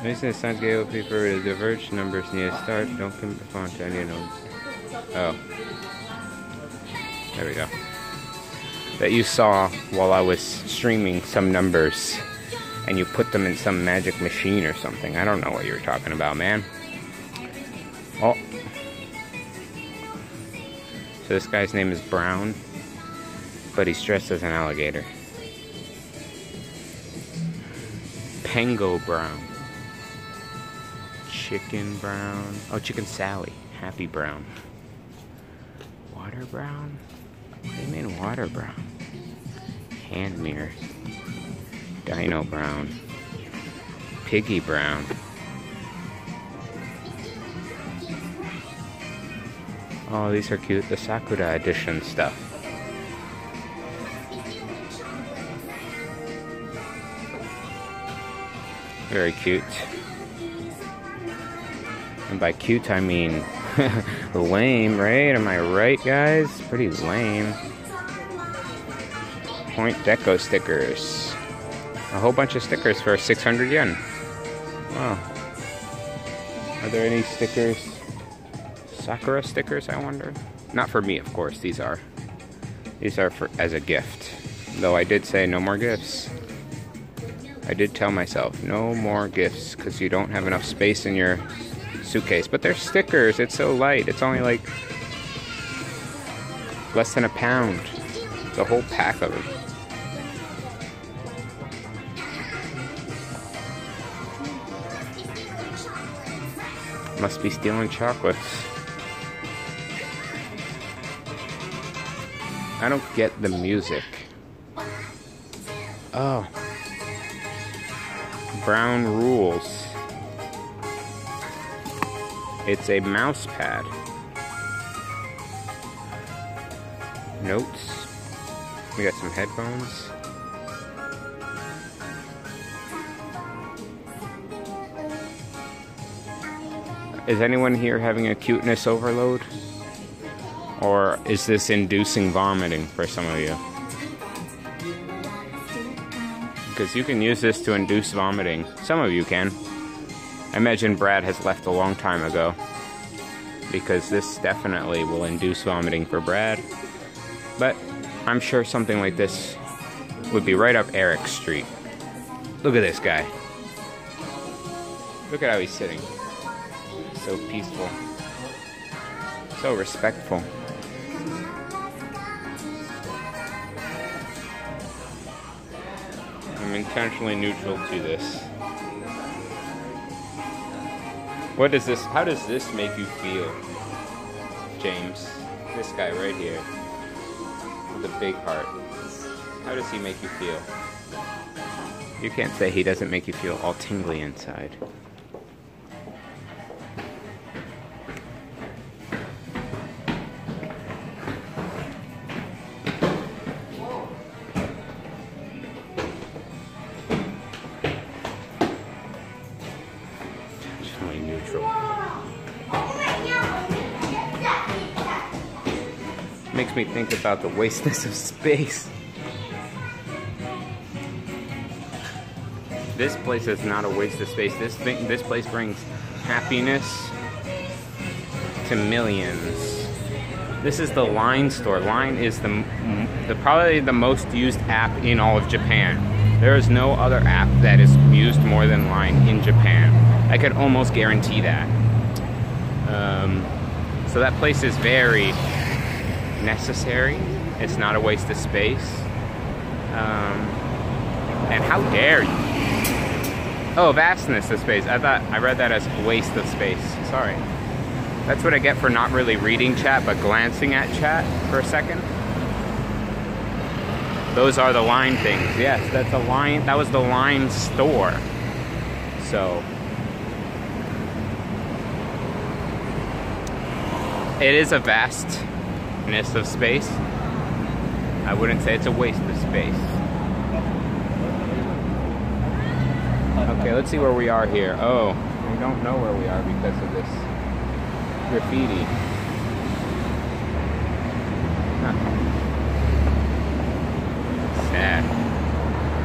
Mason is Science Gale paper to diverge numbers near start. Don't commit the font to any notes. Oh. There we go. That you saw while I was streaming some numbers and you put them in some magic machine or something. I don't know what you're talking about, man. Oh. So this guy's name is Brown, but he's dressed as an alligator. Pango Brown. Chicken Brown. Oh, Chicken Sally. Happy Brown. Water Brown? What do you mean Water Brown? Hand mirrors. Dino Brown. Piggy Brown. Oh, these are cute. The Sakura edition stuff. Very cute. And by cute, I mean lame, right? Am I right, guys? Pretty lame. Point Deco stickers. A whole bunch of stickers for 600 yen. Wow. Are there any stickers? Sakura stickers, I wonder? Not for me, of course. These are for as a gift. Though I did say no more gifts. I did tell myself no more gifts because you don't have enough space in your suitcase. But they're stickers. It's so light. It's only like less than a pound. The whole pack of it. Must be stealing chocolates. I don't get the music. Oh. Brown rules. It's a mouse pad. Notes. We got some headphones. Is anyone here having a cuteness overload? Or is this inducing vomiting for some of you? Because you can use this to induce vomiting. Some of you can. I imagine Brad has left a long time ago. Because this definitely will induce vomiting for Brad. But I'm sure something like this would be right up Eric's street. Look at this guy. Look at how he's sitting. So peaceful. So respectful. I'm intentionally neutral to this. What is this? How does this make you feel, James? This guy right here. With a big heart. How does he make you feel? You can't say he doesn't make you feel all tingly inside. Makes me think about the wasteness of space. This place is not a waste of space. This place brings happiness to millions. This is the Line store. Line is the probably the most used app in all of Japan. There is no other app that is used more than Line in Japan. I could almost guarantee that. So that place is very necessary. It's not a waste of space. And how dare you? Oh, vastness of space. I read that as waste of space. Sorry. That's what I get for not really reading chat, but glancing at chat for a second. Those are the Line things. Yes, that's a Line. That was the Line store. So it is a vastness of space. I wouldn't say it's a waste of space. Okay, let's see where we are here. Oh, we don't know where we are because of this graffiti. Huh. Sad.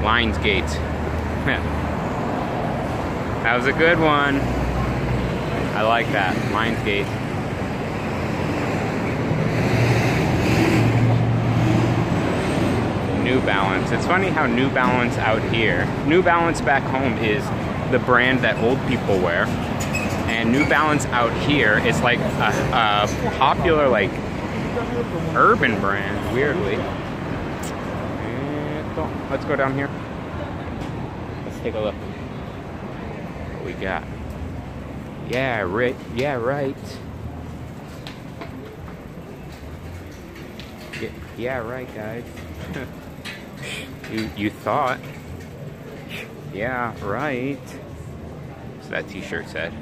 Lionsgate. That was a good one. I like that. Lionsgate. New Balance. It's funny how New Balance out here, New Balance back home is the brand that old people wear, and New Balance out here is like a popular like urban brand, weirdly. And, let's go down here. Let's take a look. What we got? Yeah, right. Yeah, right. Yeah, right, guys. You thought. Yeah, right. So that t-shirt said.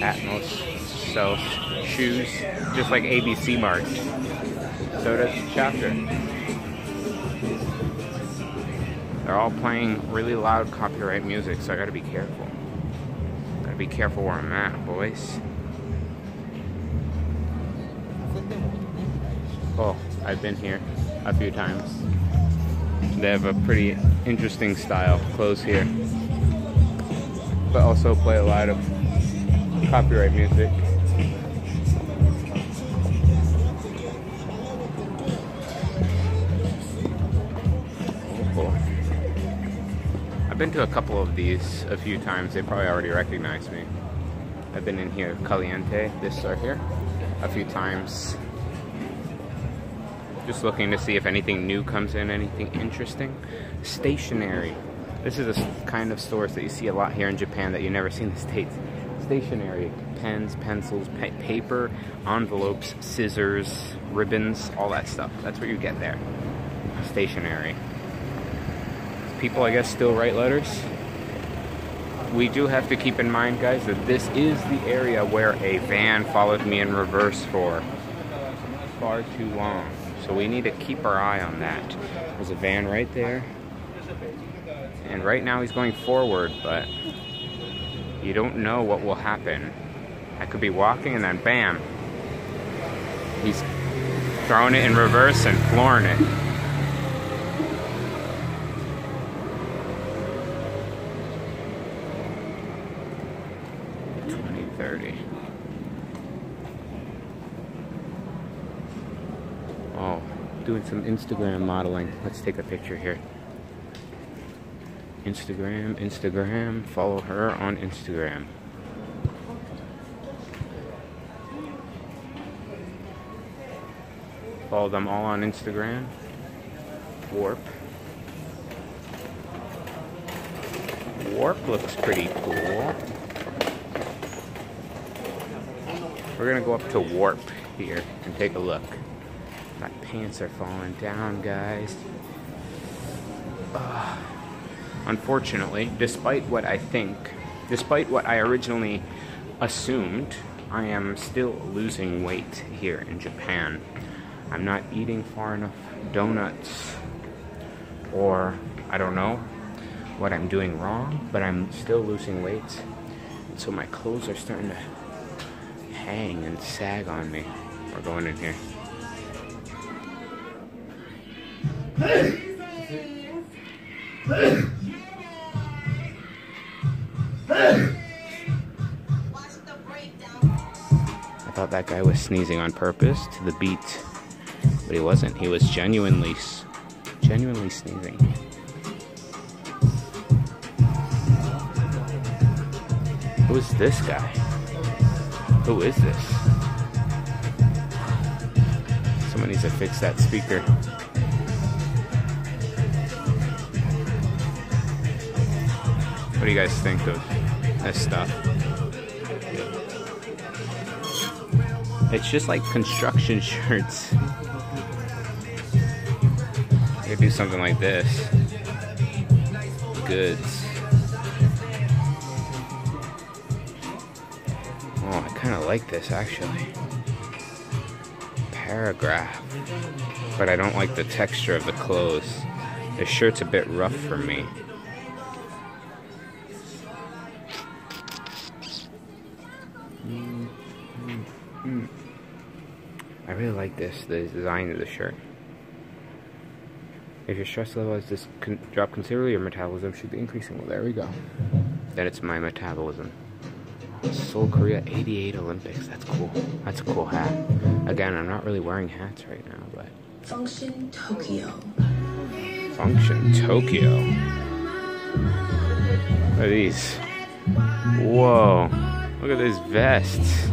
Atmos sells shoes just like ABC Mart. So does Chapter. They're all playing really loud copyright music, so I gotta be careful. Gotta be careful where I'm at, boys. Oh, I've been here a few times. They have a pretty interesting style clothes here, but also play a lot of copyright music. Oh. I've been to a couple of these a few times. They probably already recognize me. I've been in here, Caliente, this store here, a few times. Just looking to see if anything new comes in, anything interesting. Stationery. This is a kind of stores that you see a lot here in Japan that you never see in the States. Stationery. Pens, pencils, paper, envelopes, scissors, ribbons, all that stuff. That's what you get there. Stationery. People, I guess, still write letters. We do have to keep in mind, guys, that this is the area where a van followed me in reverse for far too long. So we need to keep our eye on that. There's a van right there. And right now he's going forward, but you don't know what will happen. I could be walking and then bam. He's throwing it in reverse and flooring it. Oh, doing some Instagram modeling. Let's take a picture here. Instagram, follow her on Instagram. Follow them all on Instagram. Warp. Warp looks pretty cool. We're gonna go up to Warp here and take a look. My pants are falling down, guys. Unfortunately, despite what I originally assumed, I am still losing weight here in Japan. I'm not eating far enough donuts, or I don't know what I'm doing wrong, but I'm still losing weight. And so my clothes are starting to hang and sag on me. We're going in here. I thought that guy was sneezing on purpose to the beat, but he wasn't. He was genuinely sneezing. Who is this guy? Who is this? Someone needs to fix that speaker. What do you guys think of this stuff? It's just like construction shirts. I could do something like this. Goods. Oh, I kind of like this actually. paragraph, but I don't like the texture of the clothes. The shirt's a bit rough for me. I really like the design of the shirt. If your stress level has dropped considerably, your metabolism should be increasing. Well, there we go. Then it's my metabolism. Seoul, Korea, 88 Olympics. That's cool. That's a cool hat. Again, I'm not really wearing hats right now, but... Function Tokyo. Function Tokyo. Look at these. Whoa. Look at these vests.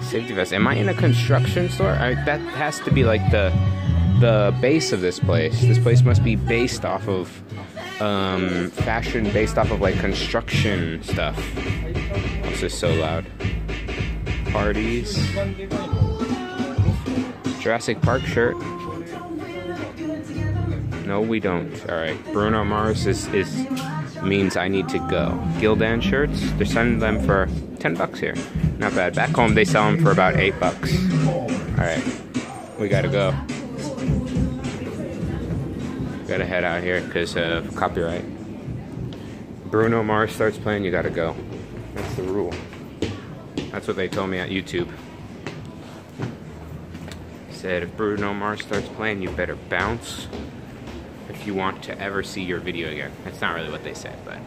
Safety vest. Am I in a construction store? That has to be like the base of this place. This place must be based off of fashion, based off of like construction stuff. This is so loud. Parties. Jurassic Park shirt. No, we don't. Alright. Bruno Mars means I need to go. Gildan shirts. They're selling them for $10 here. Not bad. Back home they sell them for about $8. Alright. We gotta go. Gotta head out here because of copyright. Bruno Mars starts playing, you gotta go. That's the rule. That's what they told me at YouTube. Said if Bruno Mars starts playing, you better bounce if you want to ever see your video again. That's not really what they said, but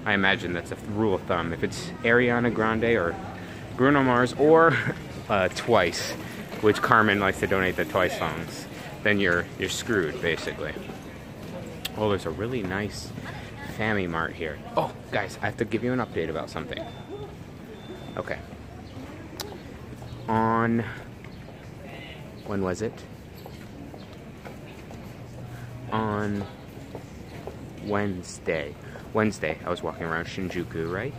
I imagine that's a rule of thumb. If it's Ariana Grande or Bruno Mars or Twice, which Carmen likes to donate the Twice songs, then you're screwed, basically. Oh, there's a really nice Family Mart here. Oh, guys, I have to give you an update about something. Okay. On... when was it? On Wednesday, I was walking around Shinjuku, right?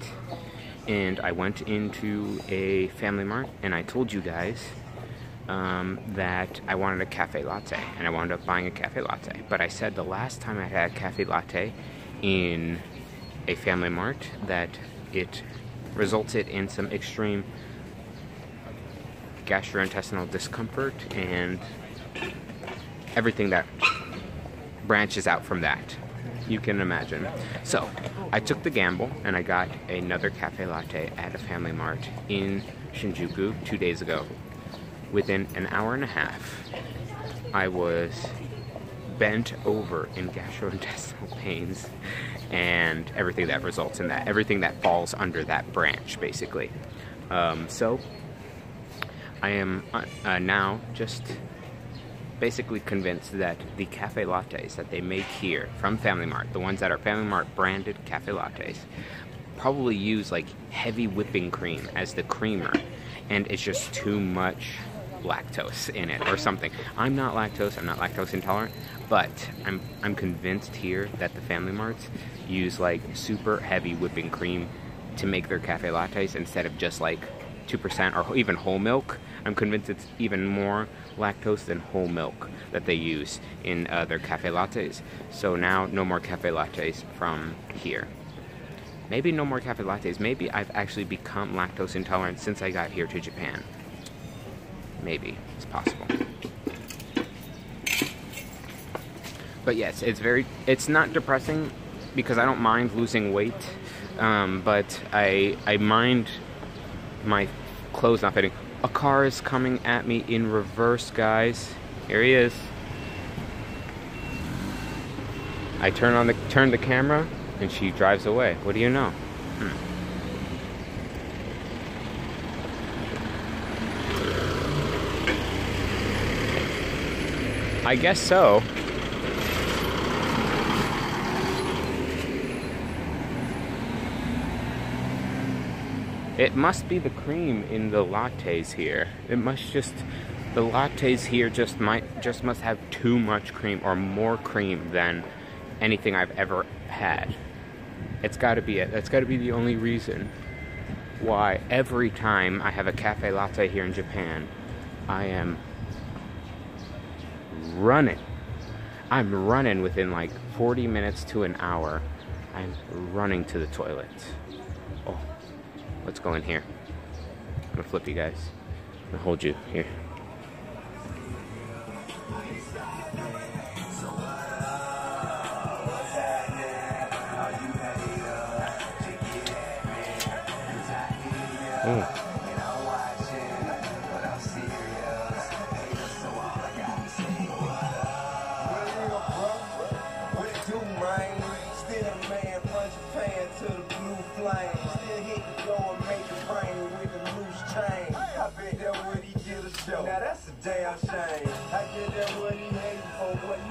And I went into a Family Mart, and I told you guys that I wanted a cafe latte, and I wound up buying a cafe latte. But I said the last time I had a cafe latte in a Family Mart that it resulted in some extreme gastrointestinal discomfort and everything that branches out from that. You can imagine. So, I took the gamble and I got another cafe latte at a Family Mart in Shinjuku 2 days ago. Within an hour and a half, I was bent over in gastrointestinal pains and everything that results in that. Everything that falls under that branch, basically. So, I am now just basically convinced that the cafe lattes that they make here from Family Mart, the ones that are Family Mart branded cafe lattes, probably use like heavy whipping cream as the creamer, and it's just too much lactose in it or something. I'm not lactose intolerant, but I'm convinced here that the Family Marts use like super heavy whipping cream to make their cafe lattes instead of just like 2% or even whole milk. I'm convinced it's even more lactose than whole milk that they use in their cafe lattes. So now, no more cafe lattes from here. Maybe no more cafe lattes. Maybe I've actually become lactose intolerant since I got here to Japan. Maybe. It's possible. But yes, it's not depressing because I don't mind losing weight. But I mind my clothes not fitting. A car is coming at me in reverse, guys. Here he is. I turn the camera, and she drives away. What do you know? I guess so. It must be the cream in the lattes here. It must just, the lattes here just must have too much cream or more cream than anything I've ever had. It's gotta be it. That's gotta be the only reason why every time I have a cafe latte here in Japan, I am running. I'm running within like 40 minutes to an hour. I'm running to the toilet. Oh. Let's go in here. I'm gonna flip you guys. I'm gonna hold you here. Oh.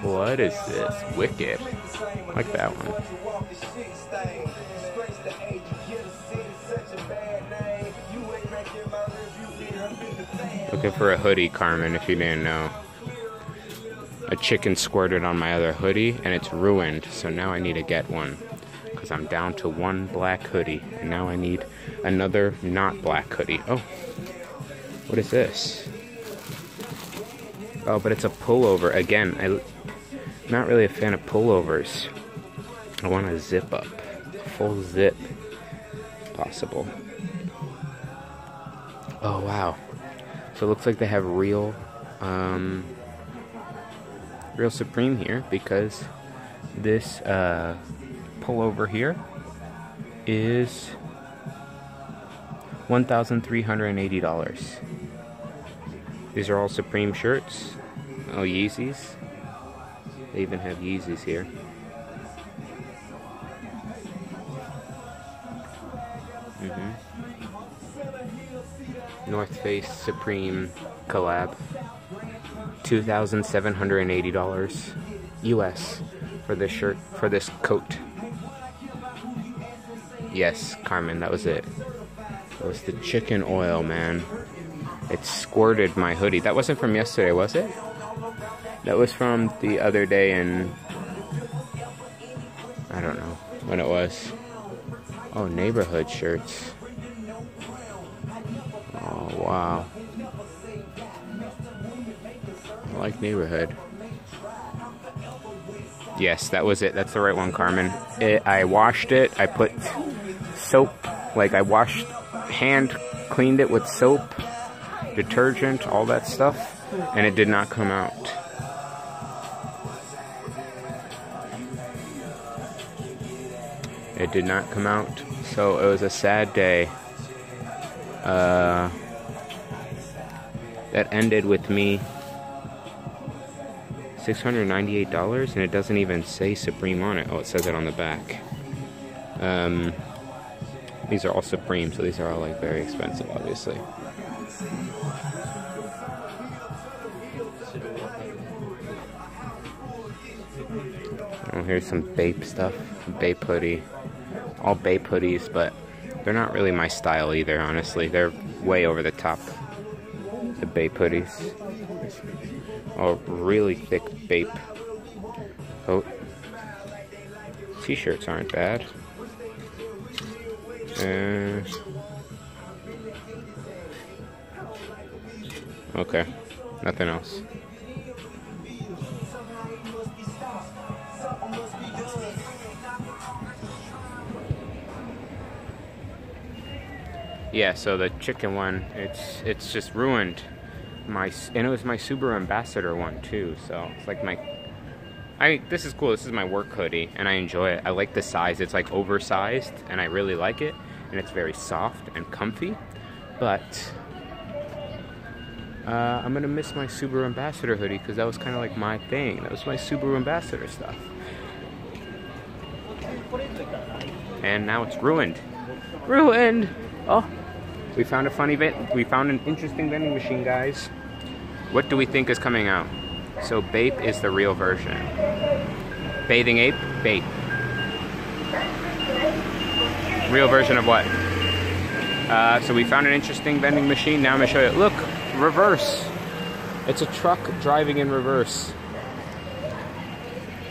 What is this? Wicked. I like that one. Looking for a hoodie, Carmen, if you didn't know. A chicken squirted on my other hoodie, and it's ruined, so now I need to get one. Because I'm down to one black hoodie, and now I need another not black hoodie. Oh, what is this? Oh, but it's a pullover. Again, I'm not really a fan of pullovers. I want a zip up. Full zip, if possible. Oh, wow. So it looks like they have real Supreme here, because this pullover here is $1,380. These are all Supreme shirts. Oh, Yeezys. They even have Yeezys here. North Face Supreme collab. $2,780 US for this shirt, for this coat. Yes, Carmen, that was it. It was the chicken oil, man. It squirted my hoodie. That wasn't from yesterday, was it? That was from the other day, and I don't know when it was. Oh, neighborhood shirts. Oh, wow. I like neighborhood. Yes, that was it. That's the right one, Carmen. I washed it. I put soap, like I hand cleaned it with soap, detergent, all that stuff, and it did not come out. It did not come out, so it was a sad day. That ended with me $698, and it doesn't even say Supreme on it. Oh, it says it on the back. These are all Supreme, so these are all like very expensive, obviously. Oh, here's some Bape stuff. Bape hoodie. All Bape hoodies, but they're not really my style either, honestly. They're way over the top. The Bape hoodies. Oh, really thick Bape coat. T-shirts aren't bad. Okay, nothing else. Yeah, so the chicken one, it's just ruined. And it was my Subaru Ambassador one too, so it's like this is cool. This is my work hoodie, and I enjoy it. I like the size. It's like oversized, and I really like it, and it's very soft and comfy. But I'm gonna miss my Subaru Ambassador hoodie, because that was kind of like my thing. That was my Subaru Ambassador stuff, and now it's ruined. Ruined. Oh, we found a funny we found an interesting vending machine, guys. What do we think is coming out? So Bape is the real version. Bathing Ape, Bape. Real version of what? So we found an interesting vending machine. Now I'm gonna show you. Look, reverse. It's a truck driving in reverse.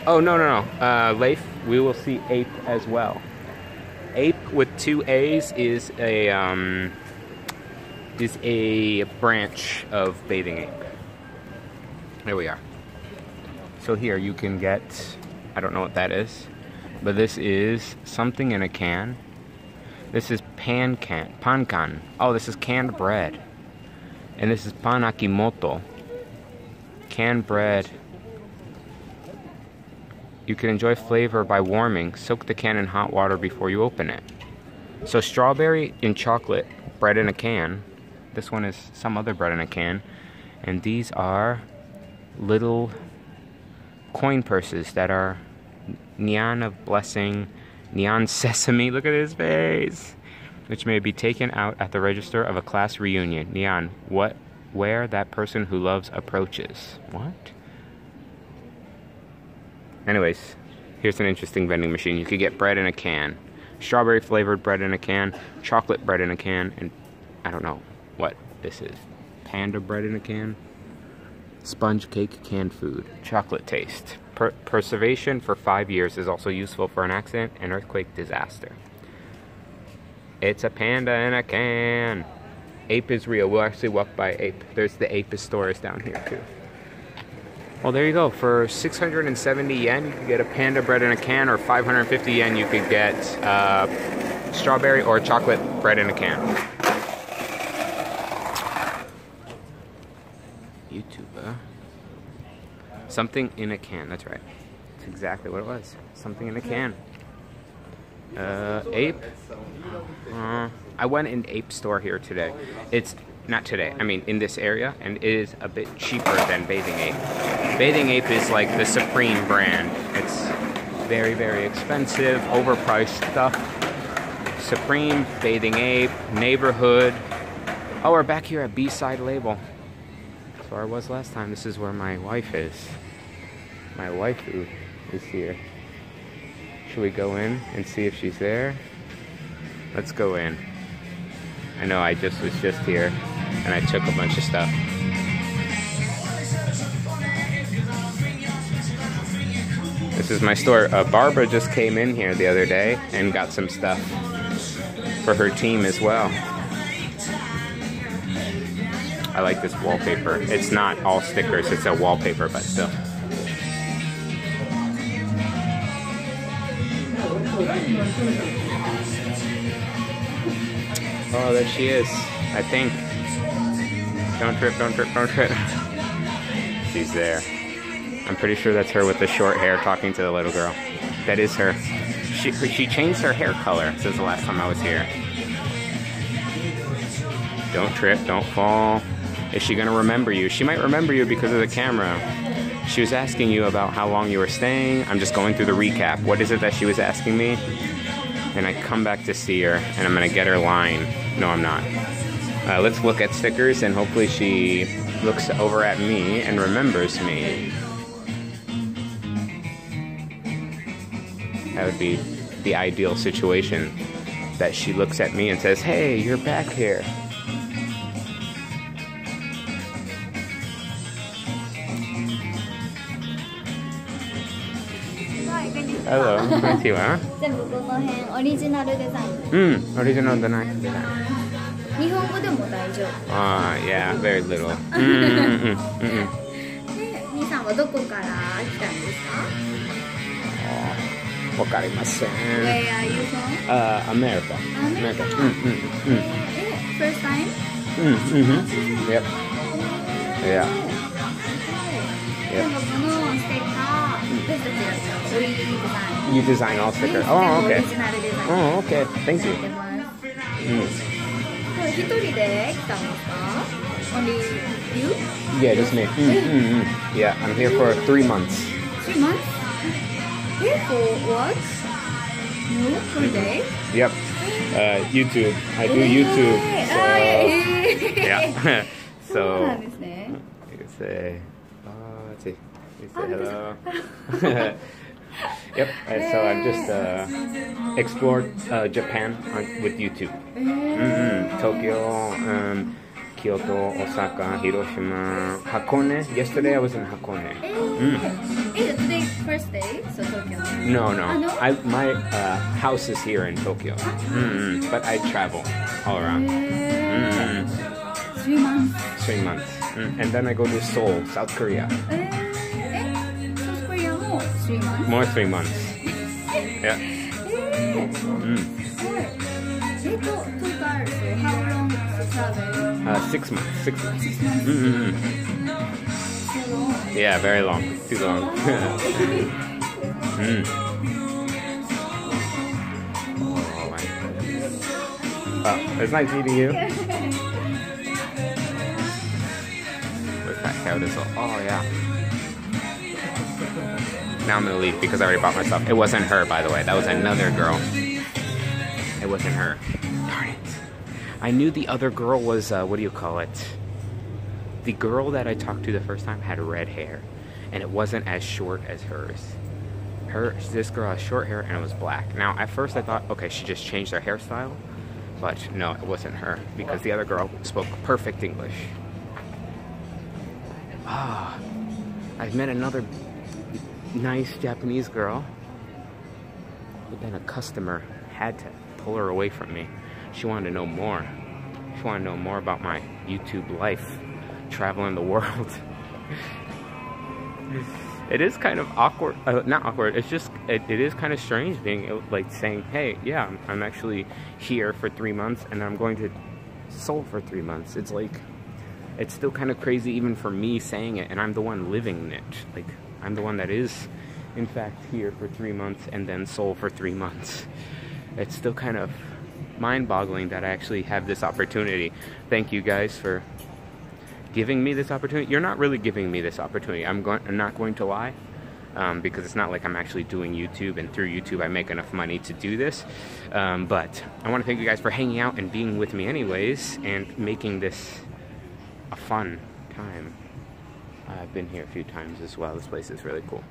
Oh, no. Leif, we will see Ape as well. Ape with 2 A's is a branch of Bathing Ape. There we are. So here you can get, I don't know what that is, but this is something in a can. This is pankan. Oh, this is canned bread. And this is pan akimoto. Canned bread You can enjoy flavor by warming. Soak the can in hot water before you open it. So strawberry and chocolate, bread in a can. This one is some other bread in a can. And these are little coin purses that are neon of blessing, neon sesame, look at his face, which may be taken out at the register of a class reunion. Neon, where that person who loves approaches. What? Anyways, here's an interesting vending machine. You could get bread in a can. Strawberry flavored bread in a can, chocolate bread in a can, and I don't know what this is. Panda bread in a can. Sponge cake, canned food. Chocolate taste. Preservation for 5 years is also useful for an accident and earthquake disaster. It's a panda in a can. Ape is real. We'll actually walk by Ape. There's the Ape stores down here too. Well, there you go. For 670 yen, you could get a panda bread in a can, or 550 yen, you could get strawberry or chocolate bread in a can. YouTuber. Something in a can, that's right. That's exactly what it was. Something in a can. Ape. I went in Ape store here today. It's not today, I mean in this area, and it is a bit cheaper than Bathing Ape. Bathing Ape is like the supreme brand. It's very, very expensive, overpriced stuff. Supreme, Bathing Ape, Neighborhood. Oh, we're back here at B-Side Label. That's where I was last time. This is where my wife is. My waifu is here. Should we go in and see if she's there? Let's go in. I know I was just here and I took a bunch of stuff. This is my store. Barbara just came in here the other day and got some stuff for her team as well. I like this wallpaper. It's not all stickers, it's a wallpaper, but still. Oh, there she is, I think. Don't trip, don't trip, don't trip. She's there. I'm pretty sure that's her with the short hair talking to the little girl. That is her. She changed her hair color since the last time I was here. Don't trip, don't fall. Is she gonna remember you? She might remember you because of the camera. She was asking you about how long you were staying. I'm just going through the recap. What is it that she was asking me? And I come back to see her, and I'm gonna get her line. No, I'm not. Let's look at stickers, and hopefully she looks over at me and remembers me. That would be the ideal situation. That she looks at me and says, "Hey, you're back here." Hello, konnichiwa. 全部この辺オリジナルデザイン。オリジナルデザイン。日本語でも大丈夫。Yeah, very little. で、兄さんはどこから来たんですか？わかりません。Where are you from? America. America. First time? Yep. Yeah. でもこのステッカー、私たちがオリジナルデザイン。You design all stickers. Oh, オリ okay. ジナルデザイン。 Oh, okay. Thank や you. ってます。これ一人で来たんですか？ Only you? Yeah, just me. Yeah, I'm here for 3 months. 3 months? For what? No, holiday? Yep. YouTube. I do YouTube. So, yeah. そうなん So, ですね。 you say, let's see. You say hello. Yep. So I've just explored Japan with YouTube. Tokyo, Kyoto, Osaka, Hiroshima, Hakone. Yesterday I was in Hakone. Today first day, so Tokyo. No. No? My house is here in Tokyo. But I travel all around. 3 months. 3 months. And then I go to Seoul, South Korea. South Korea more 3 months. More 3 months. Yeah. Total, so how long to travel? 6 months. 6 months. 6 months. So long. Yeah, very long. Too long. Mm. Oh, it's nice meeting you. With that cow this. Oh yeah. Now I'm gonna leave because I already bought my stuff. It wasn't her, by the way. That was another girl. It wasn't her. Darn it. I knew the other girl was, what do you call it? The girl that I talked to the first time had red hair. And it wasn't as short as hers. This girl has short hair and it was black. Now, at first I thought, okay, she just changed her hairstyle. But no, it wasn't her. Because the other girl spoke perfect English. Ah, I've met another nice Japanese girl, but then a customer had to pull her away from me. She wanted to know more. She wanted to know more about my YouTube life, traveling the world. It is kind of awkward, not awkward, it's just, it is kind of strange being like saying, hey, yeah, I'm actually here for 3 months and I'm going to Seoul for 3 months. It's like, it's still kind of crazy even for me saying it, and I'm the one living it. Like, I'm the one that is, in fact, here for 3 months and then Seoul for 3 months. It's still kind of mind-boggling that I actually have this opportunity. Thank you guys for giving me this opportunity. You're not really giving me this opportunity. I'm not going to lie, because it's not like I'm actually doing YouTube, and through YouTube I make enough money to do this. But I want to thank you guys for hanging out and being with me anyways, and making this a fun time. I've been here a few times as well. This place is really cool.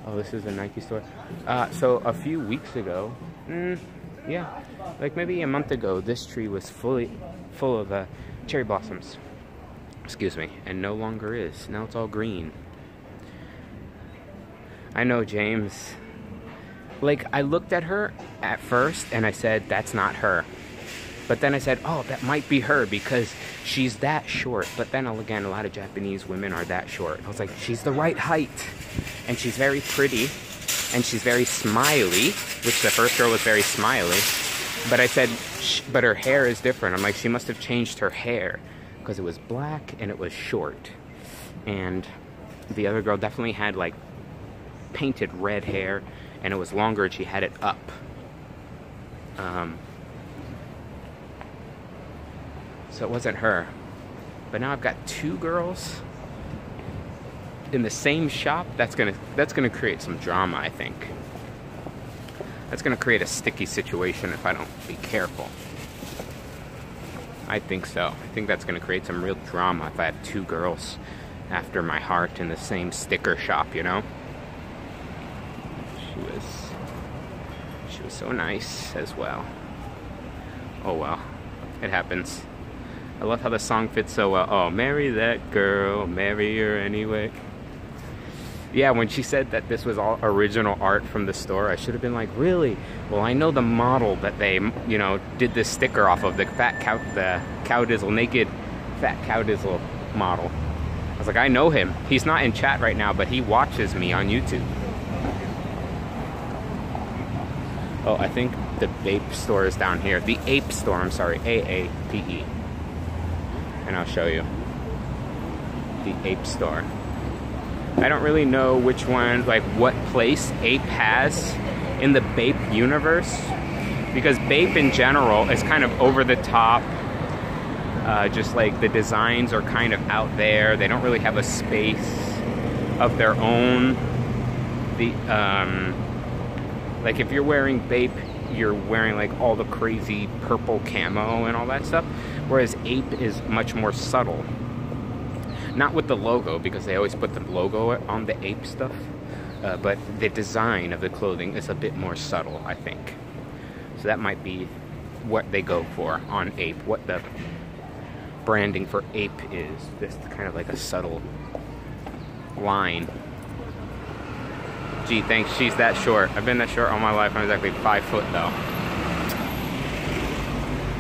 Oh, this is a Nike store. So a few weeks ago, yeah, like maybe a month ago, this tree was full of cherry blossoms. Excuse me, and no longer is. Now it's all green. I know, James. Like, I looked at her at first and I said, that's not her. But then I said, oh, that might be her because she's that short. But then again, a lot of Japanese women are that short. I was like, she's the right height. And she's very pretty. And she's very smiley, which the first girl was very smiley. But I said, but her hair is different. I'm like, she must have changed her hair because it was black and it was short. And the other girl definitely had like painted red hair and it was longer and she had it up. So it wasn't her. But now I've got two girls in the same shop. That's gonna create some drama, I think. That's gonna create a sticky situation if I don't be careful. I think so. I think that's gonna create some real drama if I have two girls after my heart in the same sticker shop, you know? She was so nice as well. Oh well, it happens. I love how the song fits so well. Oh, marry that girl, marry her anyway. Yeah, when she said that this was all original art from the store, I should have been like, really? Well, I know the model that they, you know, did this sticker off of, the Cow Dizzle, naked fat Cow Dizzle model. I was like, I know him. He's not in chat right now, but he watches me on YouTube. Oh, I think the Bape store is down here. The Ape store, I'm sorry, A-A-P-E. And I'll show you. The Ape store. I don't really know which one, like what place Ape has in the Bape universe, because Bape in general is kind of over the top. Just like the designs are kind of out there. They don't really have a space of their own. Like if you're wearing Bape, you're wearing like all the crazy purple camo and all that stuff, whereas Ape is much more subtle. Not with the logo, because they always put the logo on the Ape stuff, but the design of the clothing is a bit more subtle, I think. So that might be what they go for on Ape, what the branding for Ape is. Just kind of like a subtle line. Gee, thanks, she's that short. I've been that short all my life. I'm exactly 5 foot though.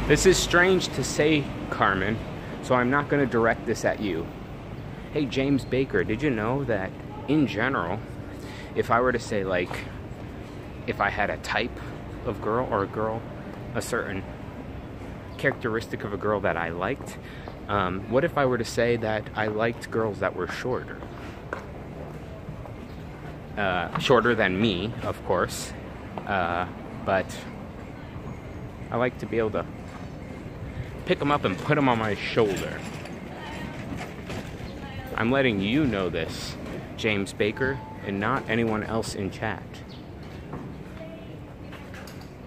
This is strange to say, Carmen, so I'm not going to direct this at you. Hey, James Baker, did you know that in general, if I were to say like, if I had a type of girl or a girl, a certain characteristic of a girl that I liked, what if I were to say that I liked girls that were shorter? Shorter than me, of course. But I like to be able to pick them up and put them on my shoulder. I'm letting you know this, James Baker, and not anyone else in chat.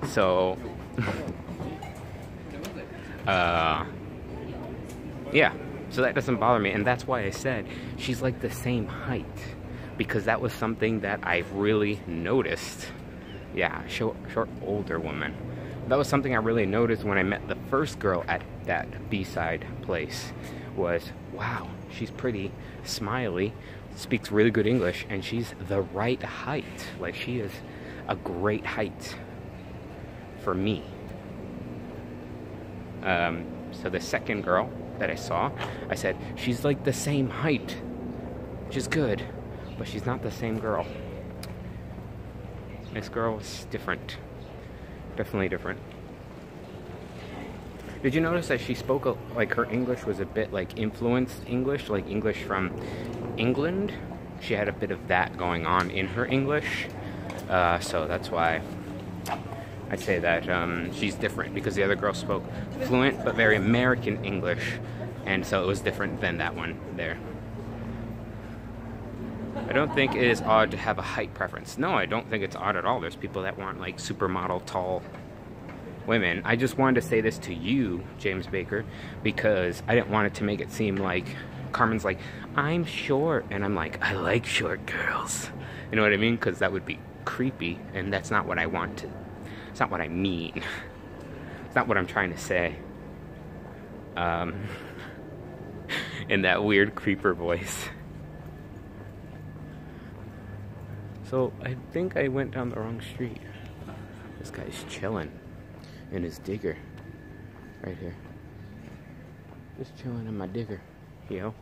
So, yeah, so that doesn't bother me, and that's why I said she's like the same height, because that was something that I really noticed. Yeah, short older woman. That was something I really noticed when I met the first girl at that B-side place, was, wow, she's pretty, smiley, speaks really good English, and she's the right height. Like, she is a great height for me. So the second girl that I saw, I said, she's like the same height, which is good, but she's not the same girl. This girl is different. Definitely different. Did you notice that she spoke, like, her English was a bit like influenced English, like English from England? She had a bit of that going on in her English. So that's why I say that she's different, because the other girl spoke fluent but very American English, and so it was different than that one there. I don't think it is odd to have a height preference. No, I don't think it's odd at all. There's people that want, like, supermodel tall women. I just wanted to say this to you, James Baker, because I didn't want it to make it seem like Carmen's like, I'm short, and I'm like, I like short girls. You know what I mean? Because that would be creepy, and that's not what I want to. It's not what I mean. It's not what I'm trying to say. In that weird creeper voice. So, I think I went down the wrong street. This guy's chilling in his digger. Right here. Just chilling in my digger. Yo.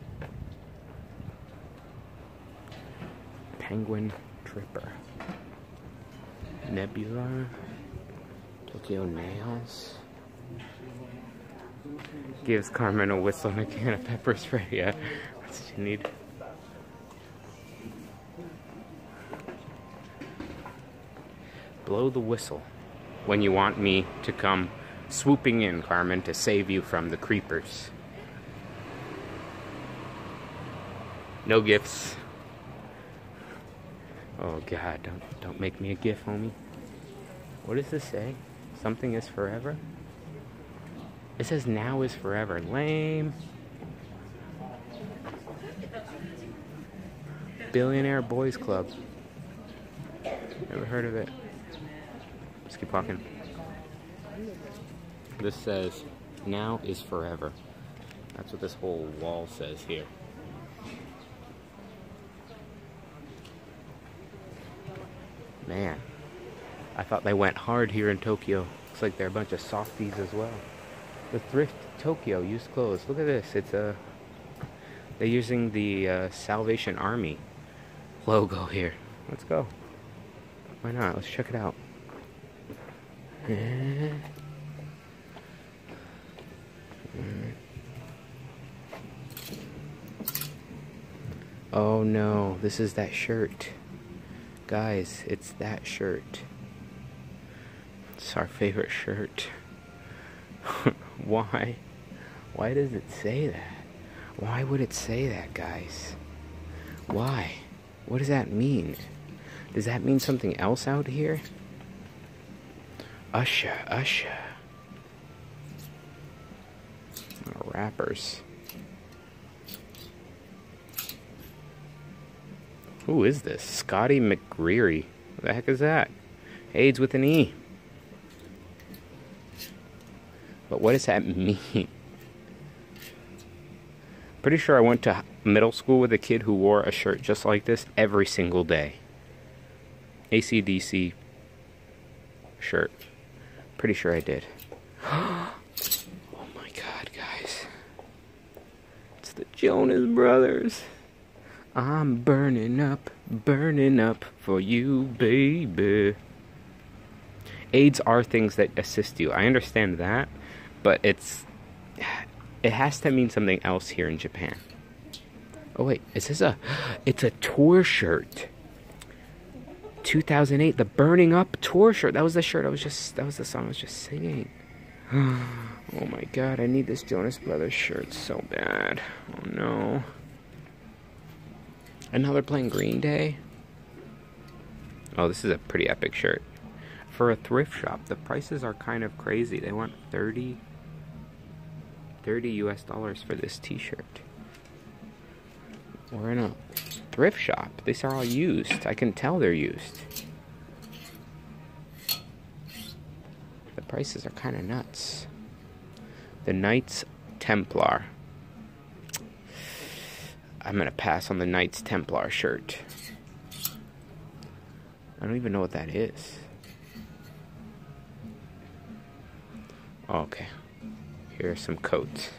Penguin Tripper. Nebula. Tokyo Nails. Gives Carmen a whistle and a can of pepper spray. Yeah, that's what you need. Blow the whistle when you want me to come swooping in, Carmen, to save you from the creepers. No gifts. Oh God, don't make me a gif, homie. What does this say? Something is forever? It says now is forever. Lame. Billionaire Boys Club. Never heard of it. Let's keep walking. This says, now is forever. That's what this whole wall says here. Man, I thought they went hard here in Tokyo. Looks like they're a bunch of softies as well. The Thrift Tokyo used clothes. Look at this. It's a. They're using the Salvation Army logo here. Let's go. Why not? Let's check it out. Oh no, this is that shirt. Guys, it's that shirt. It's our favorite shirt. Why? Why does it say that? Why would it say that, guys? Why? What does that mean? Does that mean something else out here? Usher. Oh, rappers. Who is this? Scotty McGreery. What the heck is that? AIDS with an E. But what does that mean? Pretty sure I went to middle school with a kid who wore a shirt just like this every single day. AC/DC shirt. Pretty sure I did. Oh my God, guys. It's the Jonas Brothers. I'm burning up for you, baby. AIDS are things that assist you. I understand that, but it has to mean something else here in Japan. Oh wait, is this it's a tour shirt. 2008, the Burning Up tour shirt. That was the shirt that was the song I was just singing. Oh my god, I need this Jonas Brothers shirt so bad. Oh no. And now they're playing Green Day. Oh, this is a pretty epic shirt. For a thrift shop, the prices are kind of crazy. They want $30 US for this t-shirt. We're in a thrift shop. These are all used. I can tell they're used. The prices are kind of nuts. The Knights Templar. I'm gonna pass on the Knights Templar shirt. I don't even know what that is. Okay. Here are some coats.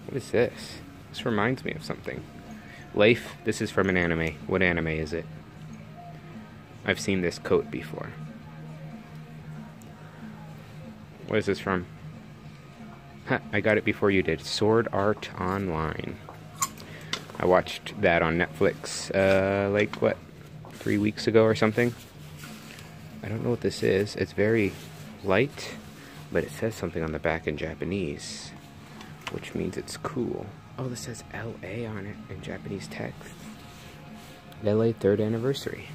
What is this? This reminds me of something. Leif, this is from an anime. What anime is it? I've seen this coat before. What is this from? Ha, I got it before you did. Sword Art Online. I watched that on Netflix, like, what, 3 weeks ago or something? I don't know what this is. It's very light, but it says something on the back in Japanese, which means it's cool. Oh, this says LA on it in Japanese text. LA 3rd anniversary.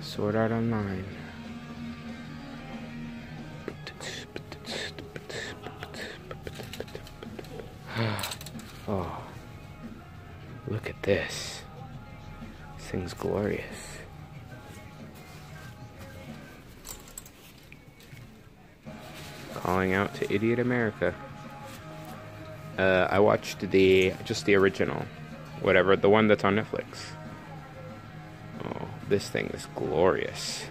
Sword Art Online. Oh, look at this. This thing's glorious. Calling out to Idiot America. I watched just the original, whatever, the one that's on Netflix. Oh, this thing is glorious.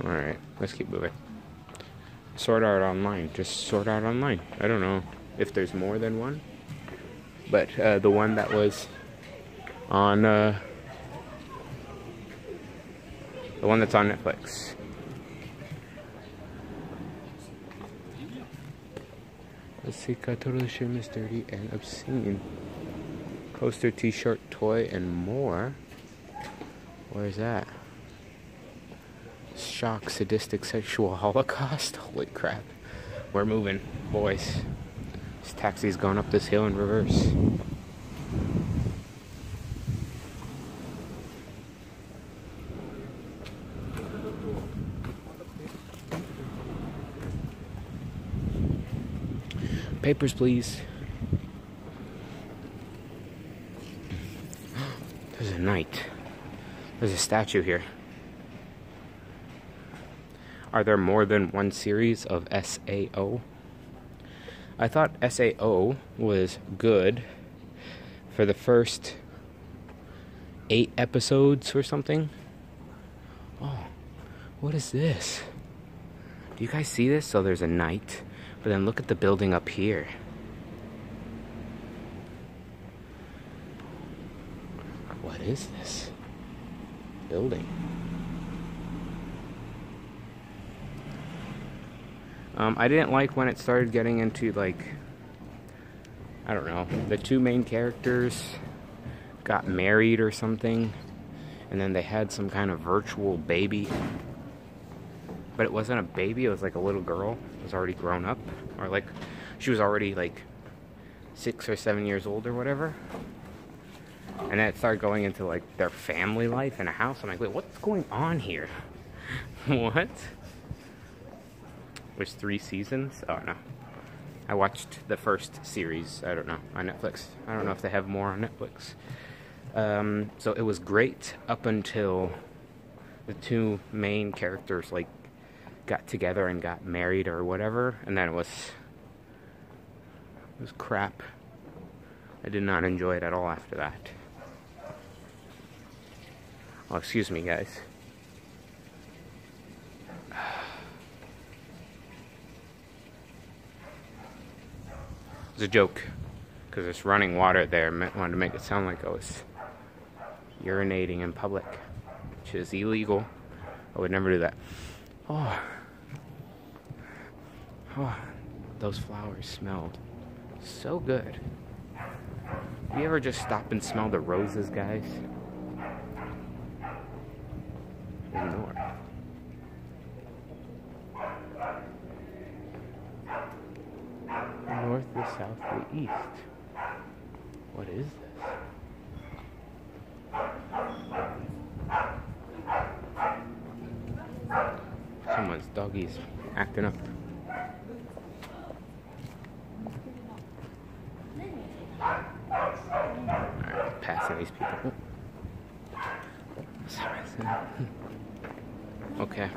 Alright, let's keep moving. Sword Art Online. Just Sword Art Online. I don't know if there's more than one. But the one that was on... the one that's on Netflix. Let's see, totally shame is dirty and obscene. Poster, t-shirt, toy, and more. Where's that? Shock, sadistic, sexual holocaust. Holy crap. We're moving, boys. This taxi's going up this hill in reverse. Papers, please. There's a knight. There's a statue here. Are there more than one series of SAO? I thought SAO was good for the first 8 episodes or something. Oh, what is this? Do you guys see this? So there's a knight, but then look at the building up here. What is this building? I didn't like when it started getting into, like, I don't know, the 2 main characters got married or something, and then they had some kind of virtual baby. But it wasn't a baby, it was like a little girl. It was already grown up, or like, she was already like 6 or 7 years old or whatever. And then it started going into like their family life in a house. I'm like, wait, what's going on here? What? There's 3 seasons? Oh, no. I watched the first series, I don't know, on Netflix. I don't know if they have more on Netflix. So it was great up until the 2 main characters, like, got together and got married or whatever. And then it was crap. I did not enjoy it at all after that. Oh, excuse me, guys. It's a joke. because there's running water there. Wanted to make it sound like I was urinating in public, which is illegal. I would never do that. Oh, those flowers smelled so good. You ever just stop and smell the roses, guys? North. North, the south, the east. What is this? Someone's doggy's acting up. Alright, passing these people. Okay.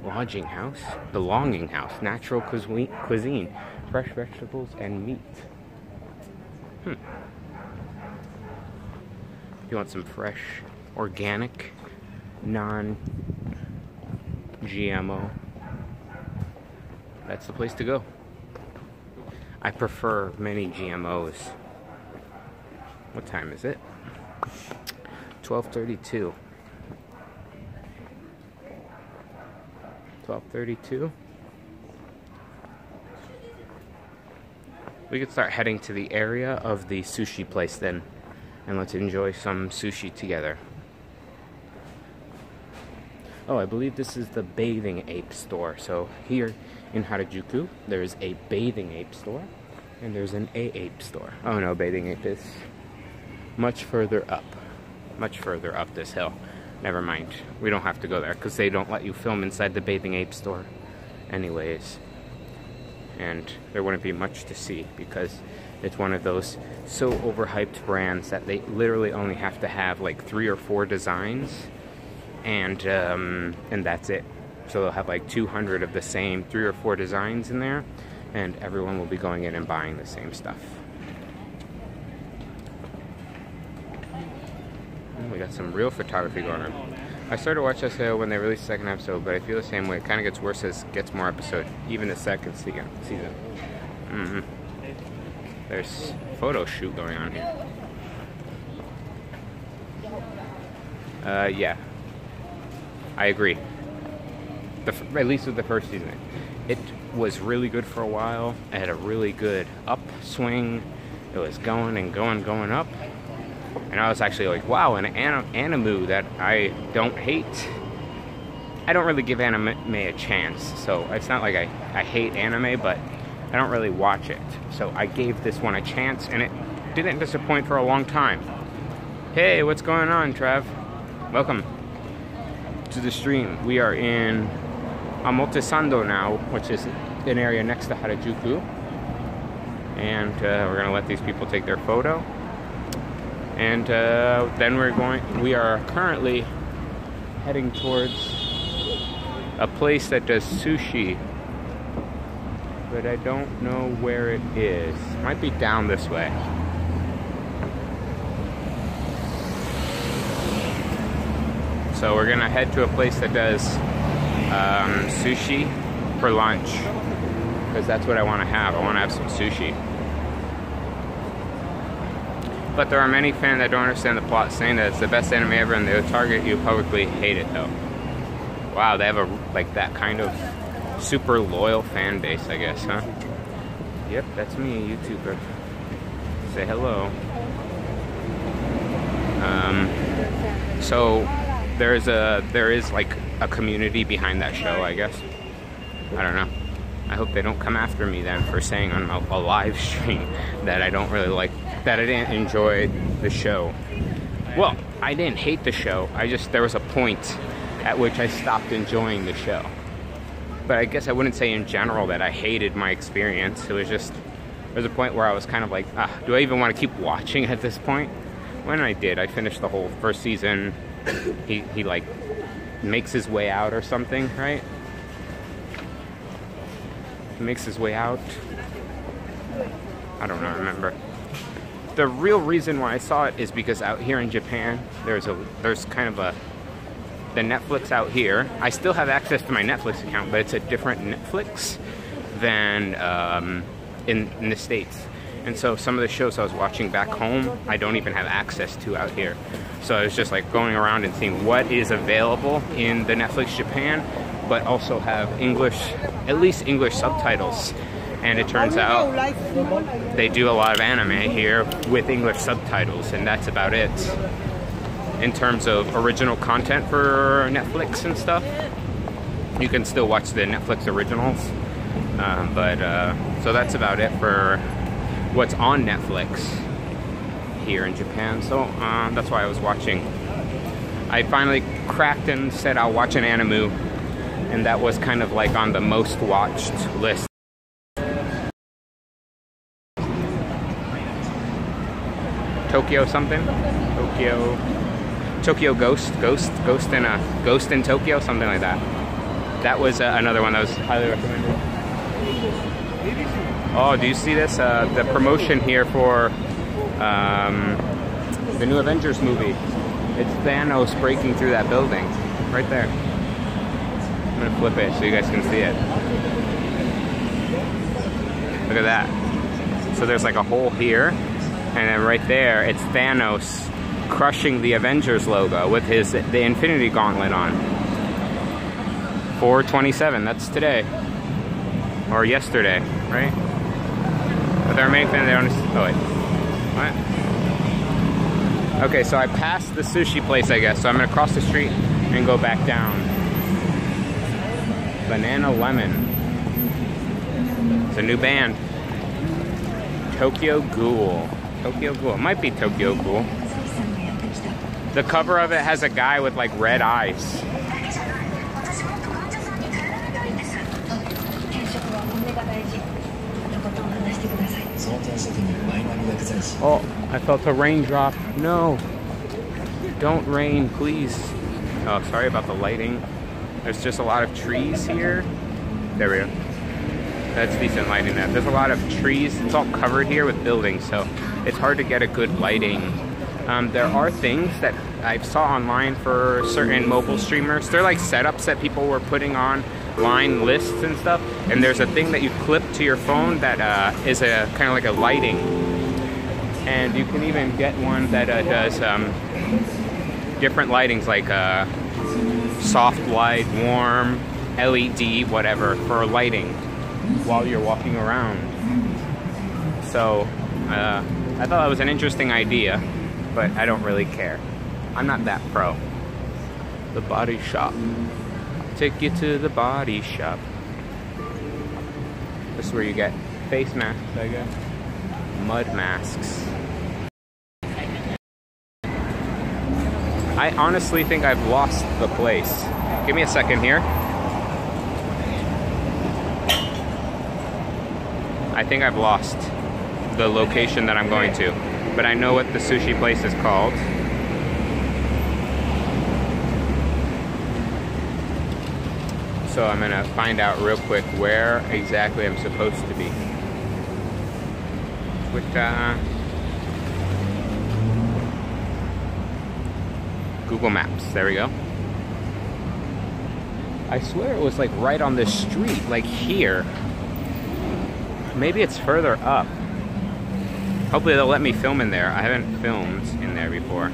Lodging house, belonging house, natural cuisine, fresh vegetables and meat. If you want some fresh, organic, non-GMO, that's the place to go. I prefer many GMOs. What time is it? 12:32. 12:32. We could start heading to the area of the sushi place then, and let's enjoy some sushi together. Oh, I believe this is the Bathing Ape store. So here in Harajuku, there's a Bathing Ape store, and there's an A-Ape store. Oh no, Bathing Ape is much further up this hill. Never mind. We don't have to go there because they don't let you film inside the Bathing Ape store anyways. And there wouldn't be much to see because it's one of those so overhyped brands that they literally only have to have like 3 or 4 designs and that's it. So they'll have like 200 of the same 3 or 4 designs in there, and everyone will be going in and buying the same stuff. We got some real photography going on. I started watching this show when they released the second episode, but I feel the same way. It kind of gets worse as it gets more episodes, even the second season. There's a photo shoot going on here. Yeah. I agree. At least with the first season. It was really good for a while. It had a really good upswing. It was going and going up. And I was actually like, wow, an anime that I don't hate. I don't really give anime a chance. So it's not like I hate anime, but I don't really watch it. So I gave this one a chance, and it didn't disappoint for a long time. Hey, what's going on, Trav? Welcome to the stream. We are in Omotesando now, which is an area next to Harajuku. And we're going to let these people take their photo. And then we are currently heading towards a place that does sushi, but I don't know where it is. Might be down this way. So we're gonna head to a place that does sushi for lunch, because that's what I want to have. I want to have some sushi. But there are many fans that don't understand the plot, saying that it's the best anime ever and they'll target you publicly. Hate it though. Wow, they have that kind of super loyal fan base, I guess, huh? Yep, that's me, YouTuber. Say hello. So there is like a community behind that show, I guess. I don't know. I hope they don't come after me then for saying on a live stream that I don't really like, that I didn't enjoy the show. Well, I didn't hate the show. There was a point at which I stopped enjoying the show. But I guess I wouldn't say in general that I hated my experience. It was just, there was a point where I was kind of like, do I even want to keep watching at this point? When I did, I finished the whole first season. He like makes his way out or something, right? He makes his way out. I don't know, remember. The real reason why I saw it is because out here in Japan, there's kind of the Netflix out here. I still have access to my Netflix account, but it's a different Netflix than in the States. And so some of the shows I was watching back home, I don't even have access to out here. So I was just like going around and seeing what is available in the Netflix Japan, but also have English, at least English subtitles. And it turns out they do a lot of anime here with English subtitles, and that's about it. In terms of original content for Netflix and stuff, you can still watch the Netflix originals. So that's about it for what's on Netflix here in Japan. So that's why I was watching. I finally cracked and said I'll watch an anime, and that was kind of like on the most watched list. Tokyo something? Tokyo Ghost in Tokyo, something like that. That was another one that was highly recommended. Oh, do you see this? The promotion here for the new Avengers movie. It's Thanos breaking through that building. Right there. I'm gonna flip it so you guys can see it. Look at that. So there's like a hole here, and then right there, it's Thanos crushing the Avengers logo with the Infinity Gauntlet on. 4/27, that's today. Or yesterday, right? But there are many fans that don't... Oh wait. What? Okay, so I passed the sushi place, I guess. So I'm gonna cross the street and go back down. Banana Lemon. It's a new band. Tokyo Ghoul. Tokyo Ghoul. It might be Tokyo Ghoul. The cover of it has a guy with like red eyes. Oh, I felt a raindrop. No. Don't rain, please. Oh, sorry about the lighting. There's just a lot of trees here. There we go. That's decent lighting there. There's a lot of trees. It's all covered here with buildings, so it's hard to get a good lighting. There are things that I saw online for certain mobile streamers. They're like setups that people were putting on line lists and stuff. And there's a thing that you clip to your phone that is a kind of like a lighting. And you can even get one that does different lightings, like soft light, warm, LED, whatever, for lighting while you're walking around. So I thought that was an interesting idea, but I don't really care. I'm not that pro. The body shop. Take you to the body shop. This is where you get face masks, I guess. Mud masks. I honestly think I've lost the place. Give me a second here. I think I've lost the location that I'm going to, but I know what the sushi place is called. So I'm gonna find out real quick where exactly I'm supposed to be. Google Maps, there we go. I swear it was like right on this street, like here. Maybe it's further up. Hopefully they'll let me film in there. I haven't filmed in there before.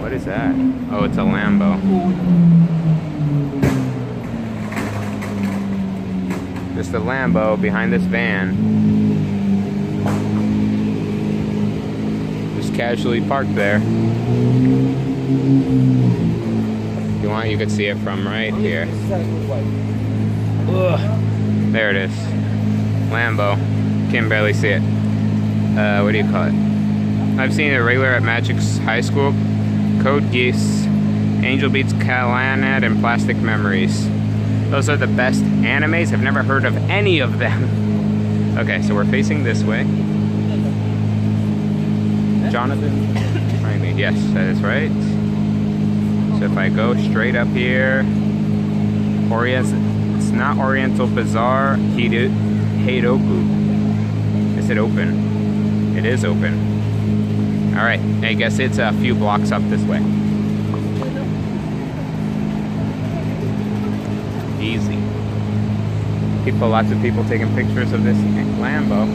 What is that? Oh, it's a Lambo. Just a Lambo behind this van. Just casually parked there. If you want, you could see it from right here. Ugh. There it is. Lambo. Can barely see it. What do you call it? I've seen it regular at Magic's high school. Code Geass, Angel Beats Calanad, and Plastic Memories. Those are the best animes. I've never heard of any of them. Okay, so we're facing this way. Jonathan? Behind me. Yes, that is right. So if I go straight up here, it's not Oriental Bazaar, Heidoku. Is it open? It is open. Alright, I guess it's a few blocks up this way. Easy. Lots of people taking pictures of this Lambo.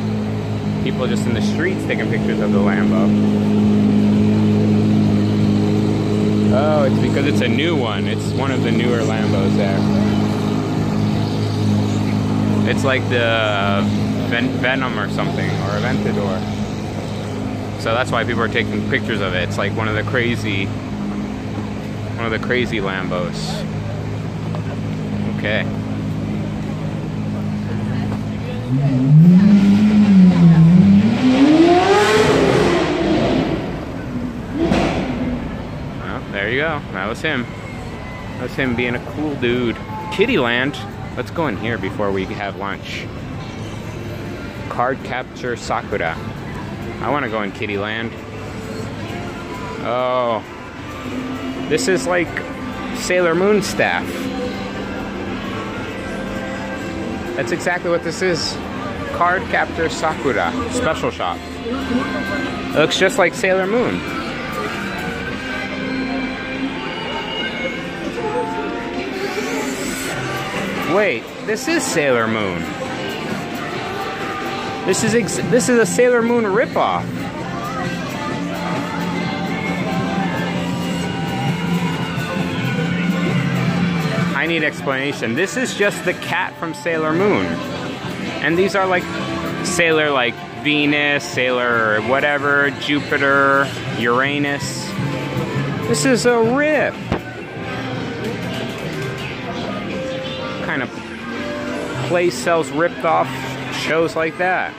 People just in the streets taking pictures of the Lambo. Oh, it's because it's a new one. It's one of the newer Lambos there. It's like the Venom or something, or Aventador. So that's why people are taking pictures of it. It's like one of the crazy Lambos. Okay. Well, there you go. That was him. That was him being a cool dude. Kittyland. Let's go in here before we have lunch. Card Capture Sakura. I want to go in Kittyland. Oh. This is like Sailor Moon staff. That's exactly what this is. Card Capture Sakura. Special shop. It looks just like Sailor Moon. Wait, this is Sailor Moon. This is a Sailor Moon ripoff. I need explanation. This is just the cat from Sailor Moon. And these are like Sailor like Venus, Sailor whatever, Jupiter, Uranus. This is a rip. What kind of place sells ripped off shows like that?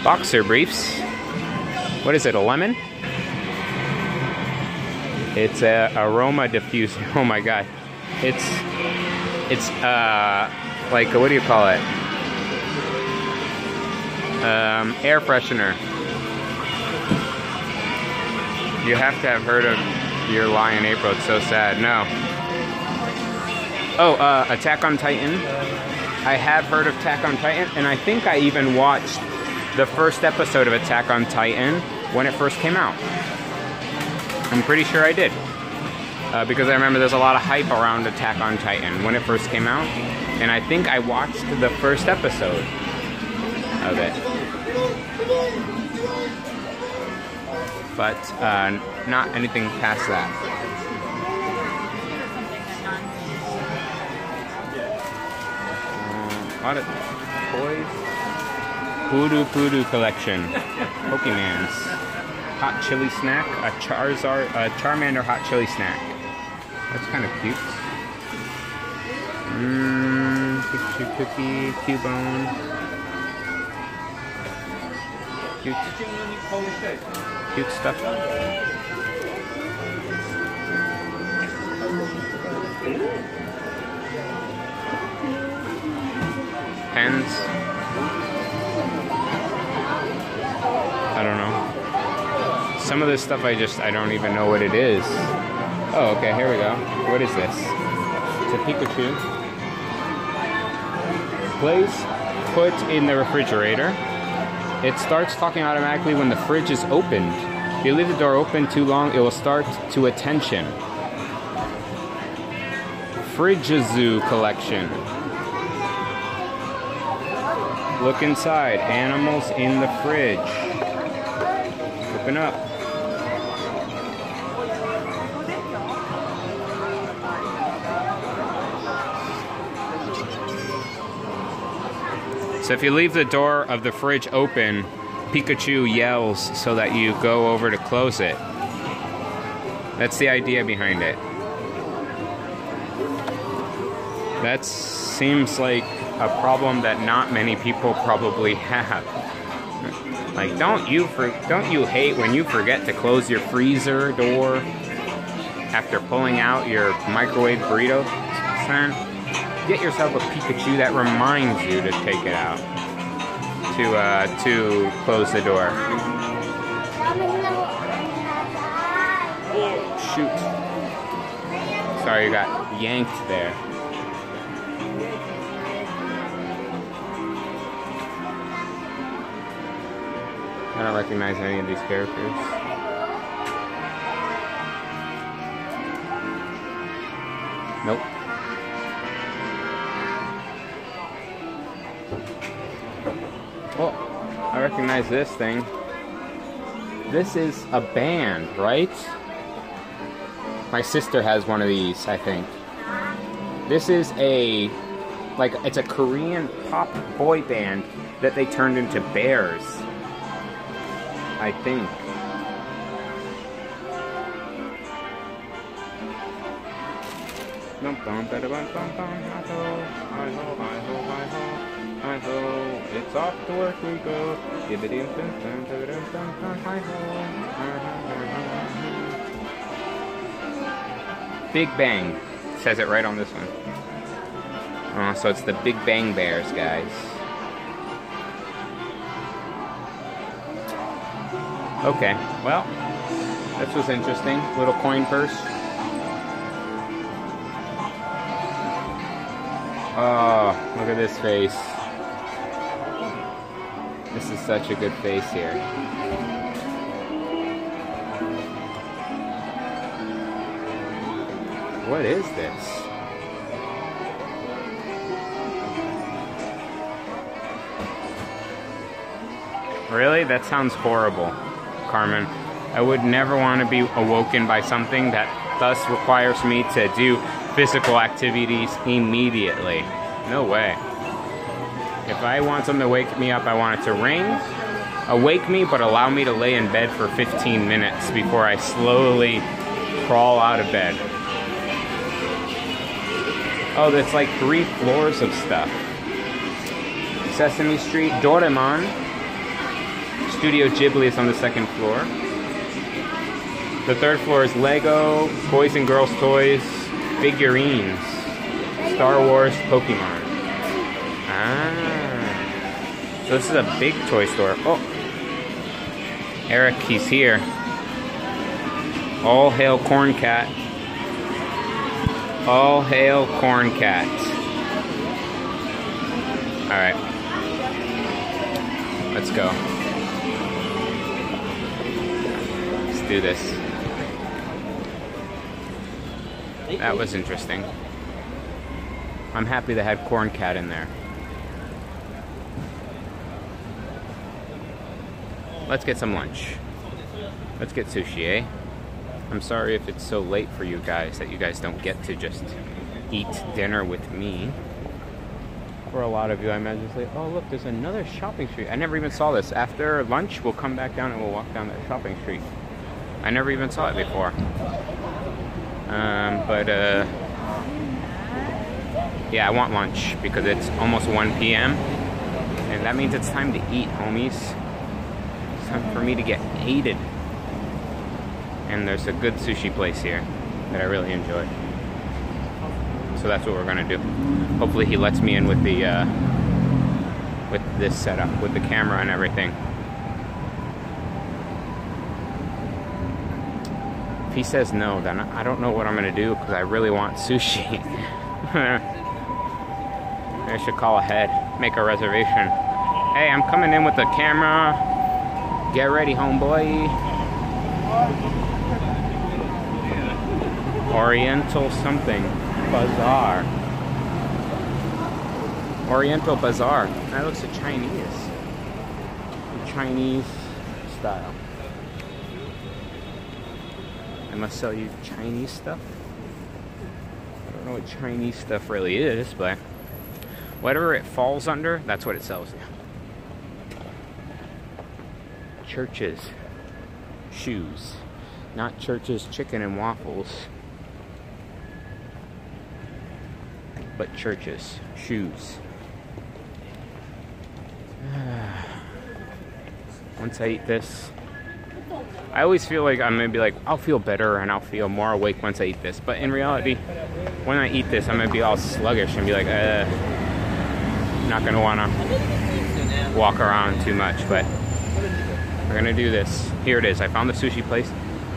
Boxer briefs. What is it, a lemon? It's a aroma diffuser. Oh my god. It's like, what do you call it? Air freshener. You have to have heard of Your Lie in April. It's so sad. No. Oh, Attack on Titan. I have heard of Attack on Titan, and I think I even watched the first episode of Attack on Titan when it first came out. I'm pretty sure I did. Because I remember there's a lot of hype around Attack on Titan when it first came out. And I think I watched the first episode of it. But not anything past that. A lot of toys. Hoodie collection. Pokemans. Hot chili snack. A Charmander hot chili snack. That's kind of cute. Pikachu cookie, Cubone. Cute stuff. Pens. I don't know. Some of this stuff I don't even know what it is. Oh, okay, here we go. What is this? It's a Pikachu. Place put in the refrigerator. It starts talking automatically when the fridge is opened. If you leave the door open too long, it will start to attention. Fridge-Zoo collection. Look inside. Animals in the fridge. Open up. So if you leave the door of the fridge open, Pikachu yells so that you go over to close it. That's the idea behind it. That seems like a problem that not many people probably have. Like, don't you hate when you forget to close your freezer door after pulling out your microwave burrito? Son, get yourself a Pikachu that reminds you to take it out to close the door. Shoot. Sorry, you got yanked there. I don't recognize any of these characters. Nope. Oh, I recognize this thing. This is a band, right? My sister has one of these, I think. This is a, like, it's a Korean pop boy band that they turned into bears, I think. It's off to work we go. Big Bang says it right on this one. So it's the Big Bang Bears, guys. Okay, well, this was interesting. Little coin purse. Oh, look at this face. This is such a good face here. What is this? Really? That sounds horrible, Carmen. I would never want to be awoken by something that thus requires me to do physical activities immediately. No way. If I want something to wake me up, I want it to ring, awake me, but allow me to lay in bed for 15 minutes before I slowly crawl out of bed. Oh, there's like 3 floors of stuff. Sesame Street, Doraemon. Studio Ghibli is on the 2nd floor. The 3rd floor is Lego, Boys and Girls Toys, figurines, Star Wars, Pokemon. Ah. So this is a big toy store. Oh. Eric, he's here. All hail Corn Cat. All hail Corn Cat. Alright. Let's go. Let's do this. That was interesting. I'm happy they had Corn Cat in there. Let's get some lunch. Let's get sushi, eh? I'm sorry if it's so late for you guys that you guys don't get to just eat dinner with me. For a lot of you, I imagine it's like, oh look, there's another shopping street. I never even saw this. After lunch, we'll come back down and we'll walk down that shopping street. I never even saw it before. Yeah, I want lunch because it's almost 1 p.m. and that means it's time to eat, homies. It's time for me to get aided. And there's a good sushi place here that I really enjoy. So that's what we're gonna do. Hopefully he lets me in with the with this setup, with the camera and everything. If he says no, then I don't know what I'm gonna do because I really want sushi. I should call ahead, make a reservation. Hey, I'm coming in with the camera. Get ready, homeboy. Oriental something. Bazaar. Oriental Bazaar. That looks like Chinese. Chinese style. I must sell you Chinese stuff. I don't know what Chinese stuff really is, but whatever it falls under, that's what it sells you. Churches. Shoes. Not Church's Chicken and Waffles. But Church's shoes. Once I eat this, I always feel like I'm gonna be like, I'll feel better and I'll feel more awake once I eat this. But in reality, when I eat this, I'm gonna be all sluggish and be like, not gonna wanna walk around too much. But we're gonna do this. Here it is. I found the sushi place.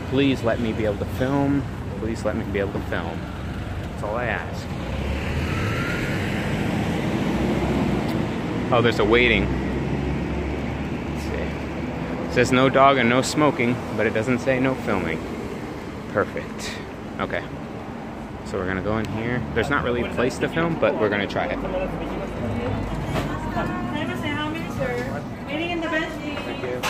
Please let me be able to film. Please let me be able to film. That's all I ask. Oh, there's a waiting. Let's see. It says no dog and no smoking, but it doesn't say no filming. Perfect. Okay. So we're gonna go in here. There's not really a place to film, but we're gonna try it. How many, sir? Waiting in the bench. Thank you.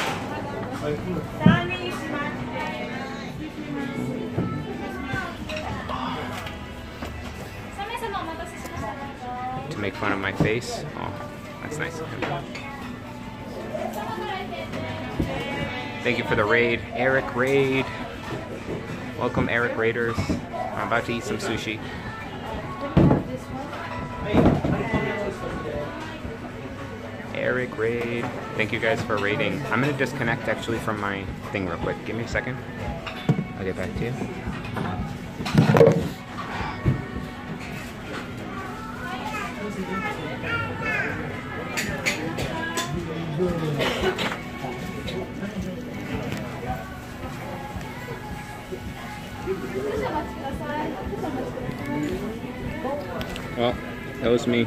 To make fun of my face? Oh, that's nice of him. Thank you for the raid, Eric Raid. Welcome, Eric Raiders. I'm about to eat some sushi. Eric Raid. Thank you guys for raiding. I'm gonna disconnect actually from my thing real quick. Give me a second. I'll get back to you. Well, that was me.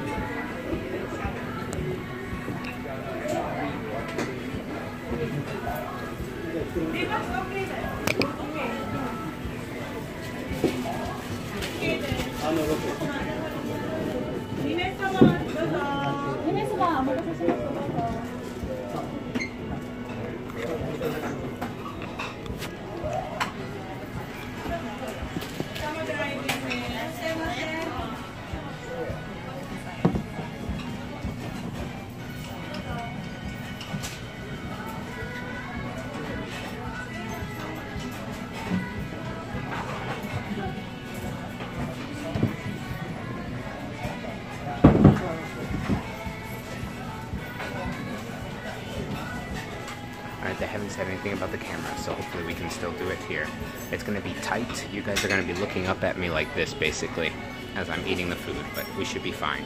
They haven't said anything about the camera, so hopefully we can still do it here. It's going to be tight. You guys are going to be looking up at me like this, basically, as I'm eating the food, but we should be fine.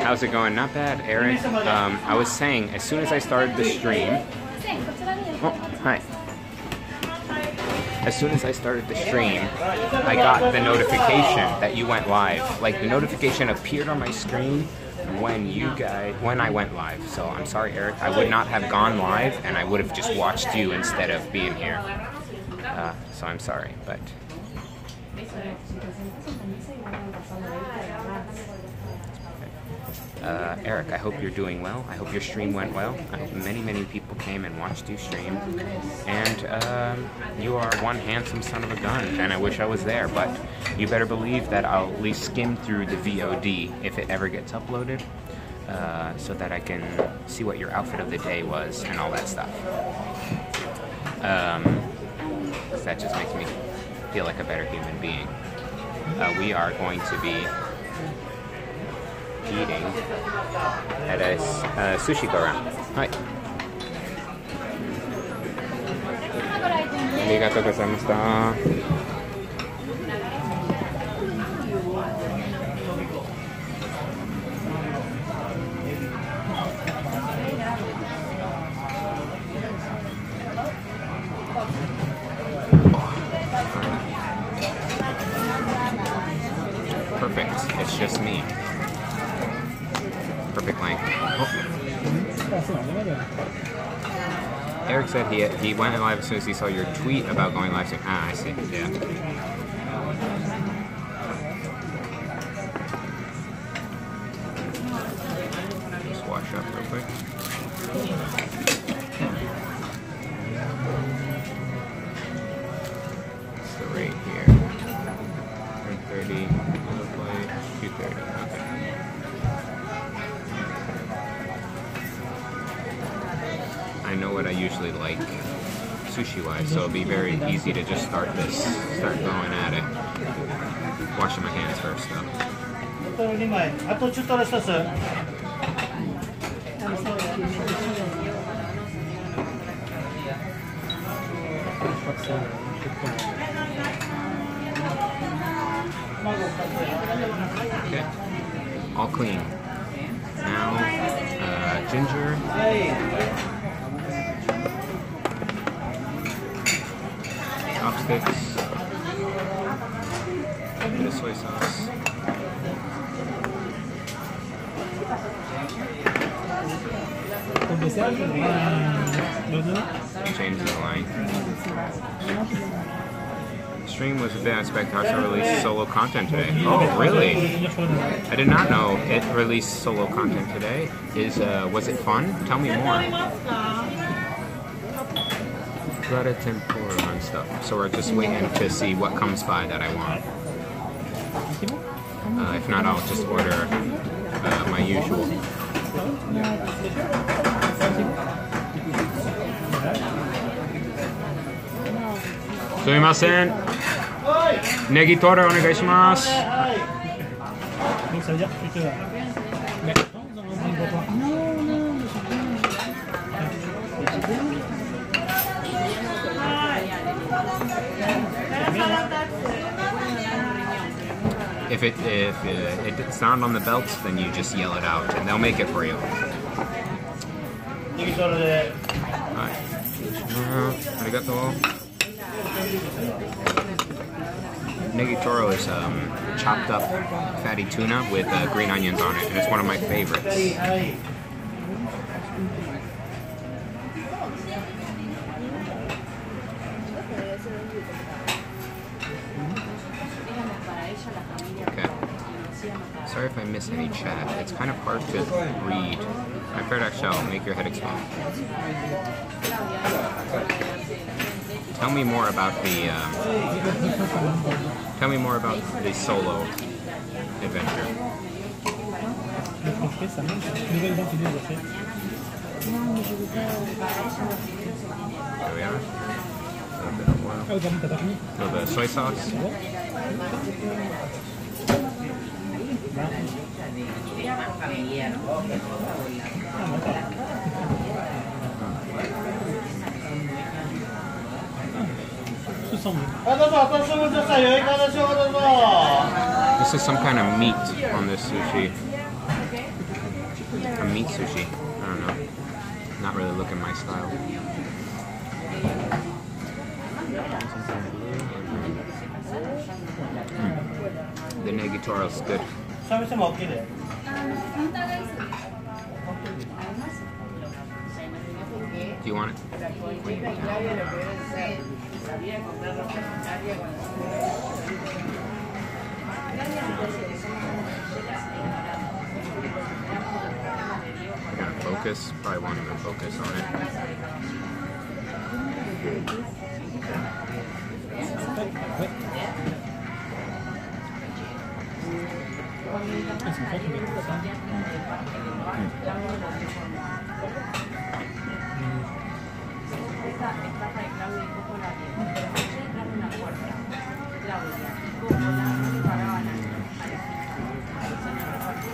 How's it going? Not bad, Eric. I was saying, as soon as I started the stream... Oh, hi. As soon as I started the stream, I got the notification that you went live. Like, the notification appeared on my screen when I went live. So I'm sorry, Eric. I would not have gone live, and I would have just watched you instead of being here. So I'm sorry, but... Eric, I hope you're doing well. I hope your stream went well. I hope many people came and watched you stream. And you are one handsome son of a gun, and I wish I was there, but you better believe that I'll at least skim through the VOD if it ever gets uploaded, so that I can see what your outfit of the day was and all that stuff. That just makes me feel like a better human being. We are going to be eating at a sushi go-round. Hi. Arigatou gozaimashita. Perfect. It's just me. Perfect length. Oh. Eric said he went live as soon as he saw your tweet about going live soon. Ah, I see. Yeah. Just wash up real quick. What's the rate here? 130. Looks like 230. Okay. I know what I usually like sushi-wise, so it'll be very easy to just start going at it. Washing my hands first, though. Okay, all clean. Now, ginger. Chopsticks, a bit of soy sauce, change the line. Stream was a bit unexpected. Also released solo content today. Oh, really? I did not know it released solo content today. Was it fun? Tell me more. Greta tempura and stuff. So we're just waiting to see what comes by that I want. If not, I'll just order my usual. Sumimasen. Negi toro onegaishimasu. Donc ça veut dire que tu te... If it's not on the belts, then you just yell it out, and they'll make it for you. Arigato. Negitoro is chopped up fatty tuna with green onions on it, and it's one of my favorites. Sorry if I miss any chat. It's kind of hard to read. My favorite shall make your head explode. Tell me more about the solo adventure. There we are. A little bit of oil. A little bit of soy sauce. This is some kind of meat on this sushi. A meat sushi. I don't know. Not really looking my style. The negitoro is good. Do you want it? Gonna focus? Probably won't even focus on it.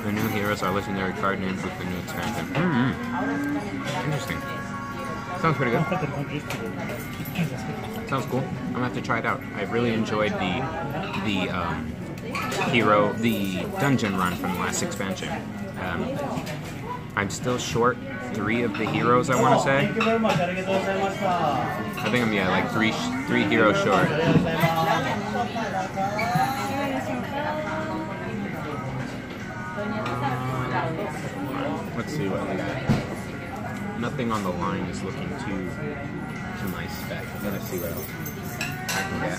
The new heroes are legendary card names with the new expansion. Interesting. Sounds pretty good. Sounds cool. I'm gonna have to try it out. I've really enjoyed the dungeon run from the last expansion. I'm still short 3 of the heroes, I want to say. I think I'm like three heroes short. Let's see what we got. Nothing on the line is looking to my spec. Let's see what else I can get.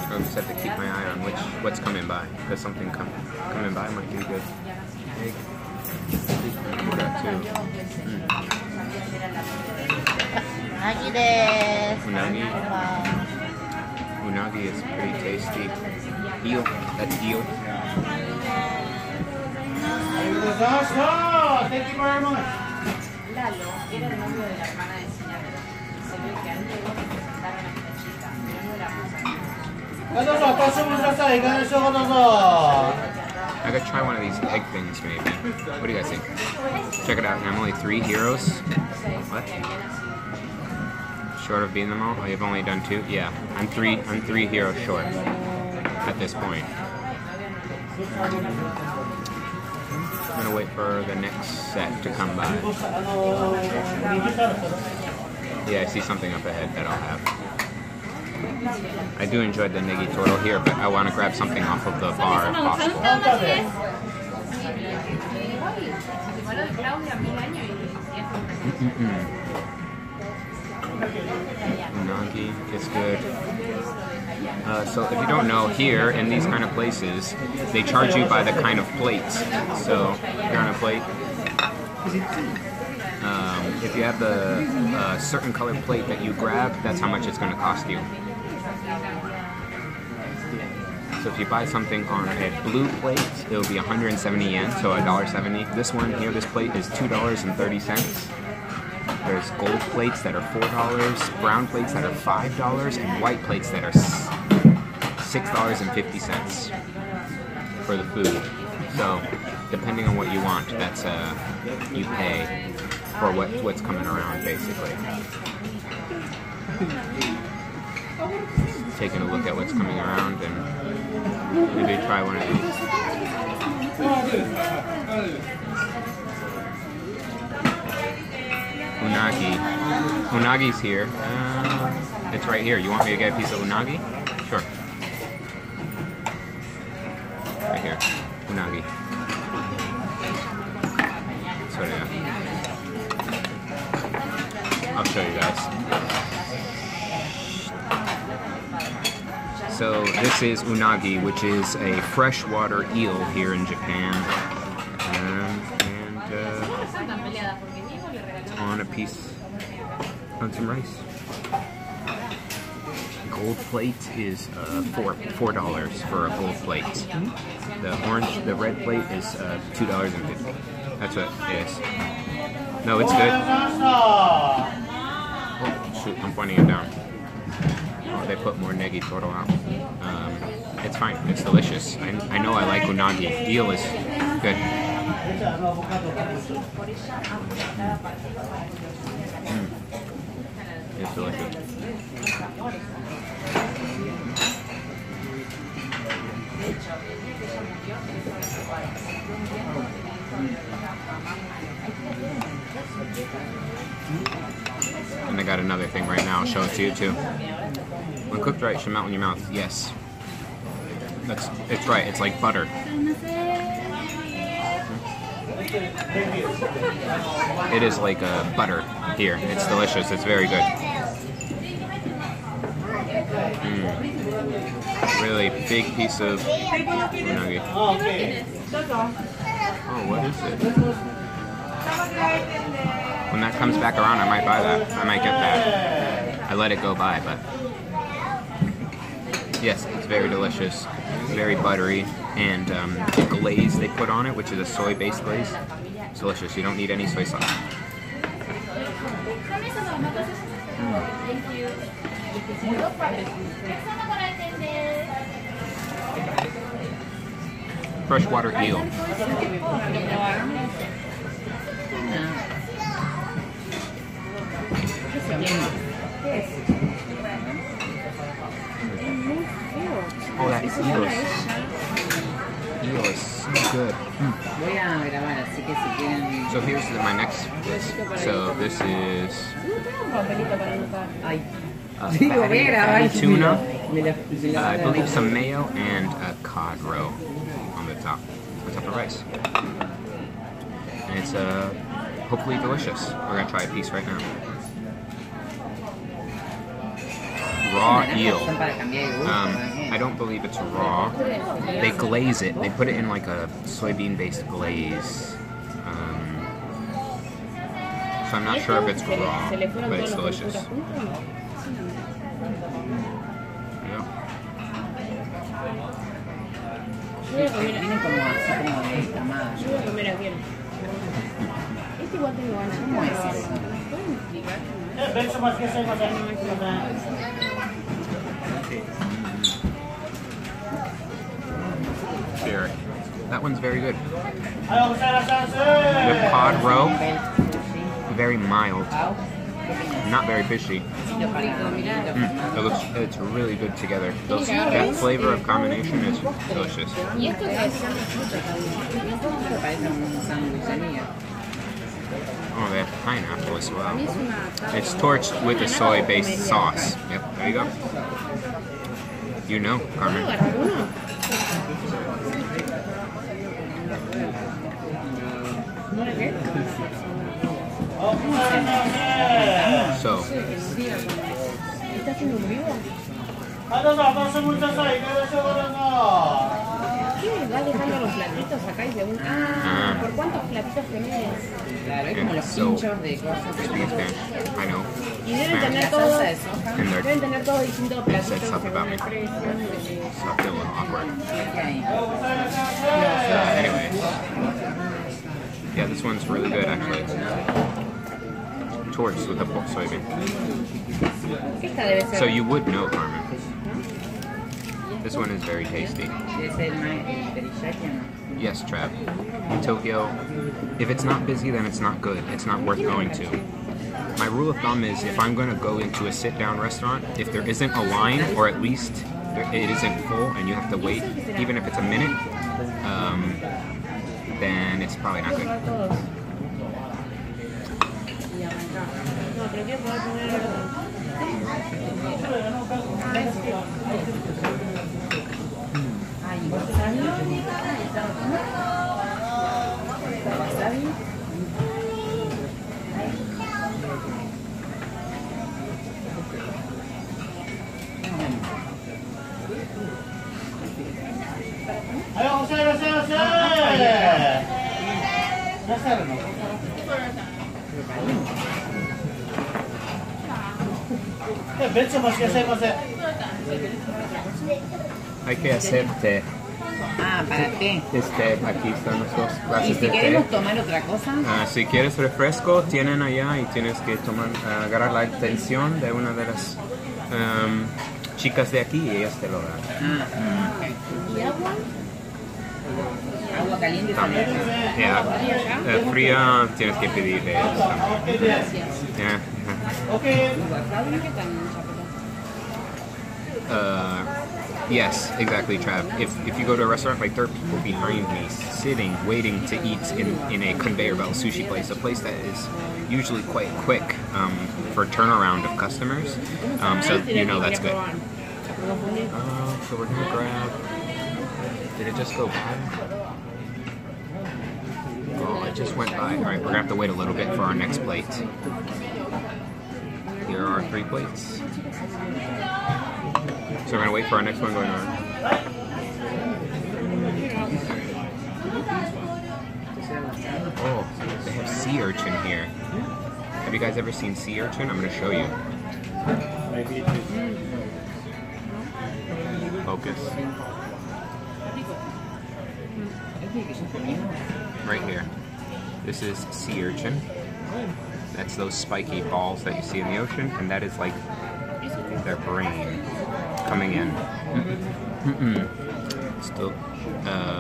I just have to keep my eye on what's coming by, because something coming by might be good. Egg. That too. Unagi. Unagi is pretty tasty. Eel. That's eel. Thank you very much. I gotta try one of these egg things, maybe. What do you guys think? Check it out. And I'm only 3 heroes. What? Short of beating them all? Oh, you've only done 2? Yeah, I'm three heroes short at this point. I'm gonna wait for the next set to come by. Yeah, I see something up ahead that I'll have. I do enjoy the negitoro here, but I want to grab something off of the bar if possible. Unagi is good. So if you don't know, here in these kind of places, they charge you by the kind of plates. So you're on a plate. If you have the certain colored plate that you grab, that's how much it's going to cost you. So if you buy something on a blue plate, it'll be 170 yen, so $1.70. This one here, this plate is $2.30. There's gold plates that are $4, brown plates that are $5, and white plates that are $6.50 for the food. So depending on what you want, that's you pay for what's coming around, basically. Taking a look at what's coming around and maybe try one of these. Unagi. Unagi's here. It's right here. You want me to get a piece of unagi? Sure. Right here. Unagi. So yeah. I'll show you guys. So this is unagi, which is a freshwater eel here in Japan. On a piece, on some rice. Gold plate is $4 for a gold plate. The red plate is $2.50. That's what it is. No, it's good. Oh shoot, I'm pointing it down. Oh, they put more negitoro out. It's fine. It's delicious. I know I like unagi. Eel is good. It's delicious. And I got another thing right now. I'll show it to you too. When cooked right, it should melt in your mouth. Yes. It's right. It's like butter. It is like butter here. It's delicious. It's very good. Really big piece of unagi. Oh, what is it? When that comes back around, I might buy that. I might get that. I let it go by, but yes, it's very delicious. Very buttery, and the glaze they put on it, which is a soy-based glaze, it's delicious. You don't need any soy sauce. Freshwater eel. Oh, that eel is so good. So here's my next list. So this is fatty tuna, I believe some mayo, and a cod roe on top of rice. And it's hopefully delicious. We're gonna try a piece right now. Raw eel. I don't believe it's raw. They glaze it. They put it in like a soybean-based glaze. So I'm not sure if it's raw, but it's delicious. Yeah. Here. That one's very good. The cod roe, very mild, not very fishy. It's really good together. That flavor of combination is delicious. Oh, they have pineapple as well. Es una tarta. It's torched with a soy-based sauce. Yep, there you go. You know, ¿Puedo Carmen. agarrar uno? So, ¿Está haciendo un vivo? ¿Qué? ¿Va dejando los platitos acá y de un... Ah, ¿por cuántos platitos tenés? Claro, es como los so, pinchos de cosas. speaking Spanish, I know. Y deben Spanish. tener todos... salsa de soja. And they're Deben tener todos distintos platitos Said something según about me. el precio. So I feel a little awkward. Okay. Anyway. Yeah, this one's really good actually. Torched with a soybean. Esta debe ser... So you would know, Carmen. This one is very tasty. Debe ser más teriyaki, ¿no? Yes, Trav. In Tokyo, if it's not busy, then it's not good. It's not worth going to. My rule of thumb is if I'm going to go into a sit-down restaurant, if there isn't a line, or at least it isn't full and you have to wait, even if it's a minute, then it's probably not good. todos. Y arrancar. No, pero quiero poder poner... Ay, wasabi. Wasabi. Hay que hacer té. Ah, para té. Aquí están las dos Y clases si de té. queremos tomar otra cosa, Si quieres refresco, tienen allá y tienes que agarrar la atención de una de las chicas de aquí y ellas te lo dan. ¿Y agua? agua caliente también. Yeah. Fría tienes que pedir de ellos también. Gracias. Yeah. ¿Qué tan Yes, exactly, Trav. If you go to a restaurant, like there are people behind me sitting, waiting to eat in a conveyor belt sushi place, a place that is usually quite quick for turnaround of customers. So you know that's good. So we're gonna grab. Did it just go by? Oh, it just went by. All right, we're gonna have to wait a little bit for our next plate. Here are our 3 plates. So we're gonna wait for our next one going on. Oh, they have sea urchin here. Have you guys ever seen sea urchin? I'm gonna show you. Focus. Right here. This is sea urchin. That's those spiky balls that you see in the ocean, and that is like their brain coming in. Still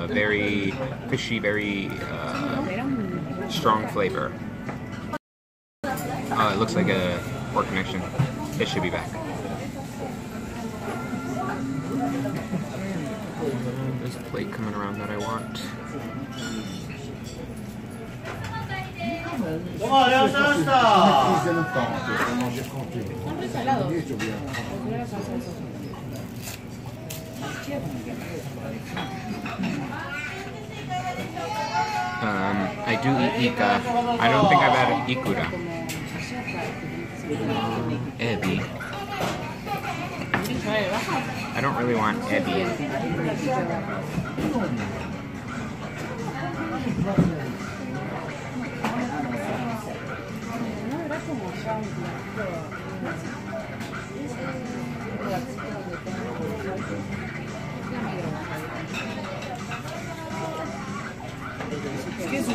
very fishy, very strong flavor. Oh, it looks like a poor connection. It should be back. There's a plate coming around that I want. I do eat ika. I don't think I've had ikura. Ebi. I don't really want ebi. Excuse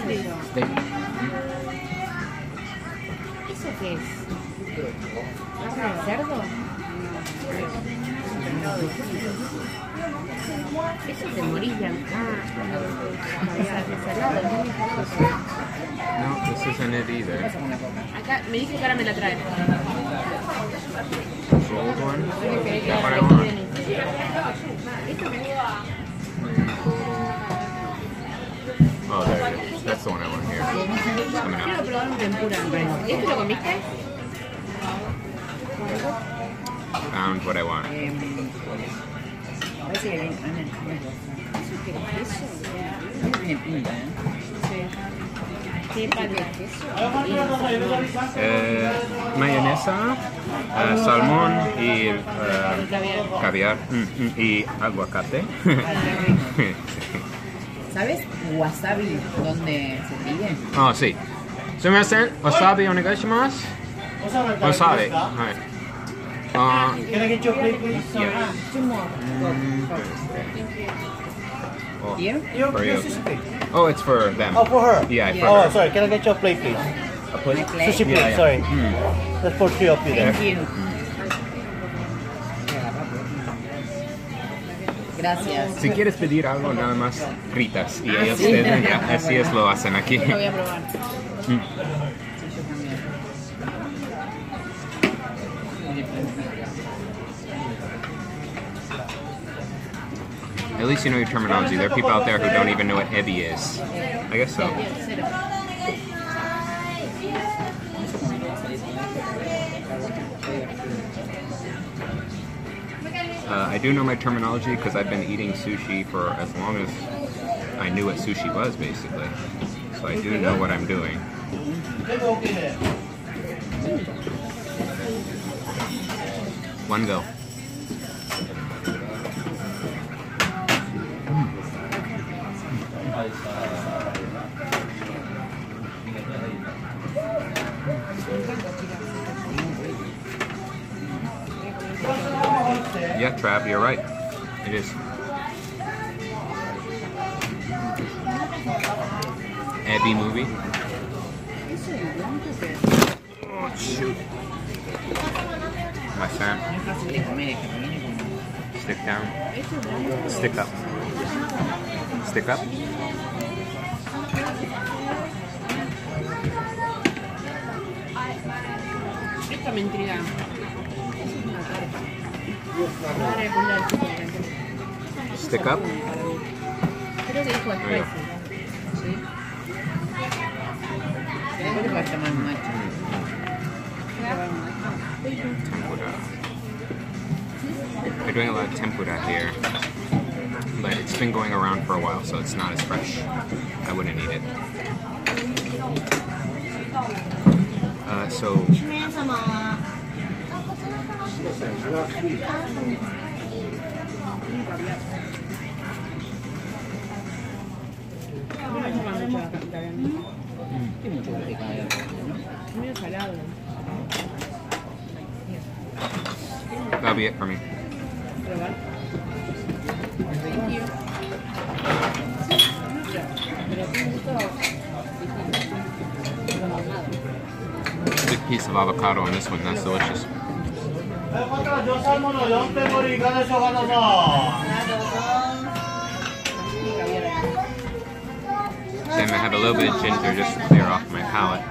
me. ¿Eso qué es? ¿Carne de cerdo? Eso te morís de salado, No, this this isn't it either. Acá me dijo que ahora me la trae. Gold one? Is that what I want? Oh, there it is. That's the one I want here. It's coming Quiero out. probar un tempura. ¿Este lo comiste? Found what I want. Parece que viene. ¿Eso tiene pinta, ¿eh? Sí. ¿Qué palta? Mayonesa, salmón y caviar y aguacate. ¿Sabes wasabi dónde se pide? Oh, sí. Sumimasen, wasabi onegaishimasu. Wasabi. Right. Can I get your plate, please? Yeah. Oh, Here? for you. Sushi plate. Oh, it's for them. Oh, for her? Yeah, for Oh, her. sorry. Can I get your plate, please? A plate? Sushi plate, Yeah, yeah. sorry. That's for 3 of you there. Thank you. Gracias. Si quieres pedir algo, nada más gritas y ellos sí. te dan, ya, así es lo hacen aquí. Lo voy a probar. Sí, yo también. At least you know your terminology. There are people out there who don't even know what ebi is. I guess so. I do know my terminology because I've been eating sushi for as long as I knew what sushi was, basically. So I do know what I'm doing. One go. Yeah, Trav, you're right. It is. Abby movie. Oh, shoot. My son. Stick down. Stick up. Stick up. Esta me intriga. Stick up. Creo que dijo There you go. ¿Sí? Creo que va a llamar macho. Tempura. They're doing a lot of tempura here, but it's been going around for a while, so it's not as fresh. I wouldn't eat it. So that'll be it for me. Big piece of avocado on this one, that's delicious. Then I have a little bit of ginger just to clear off my palate.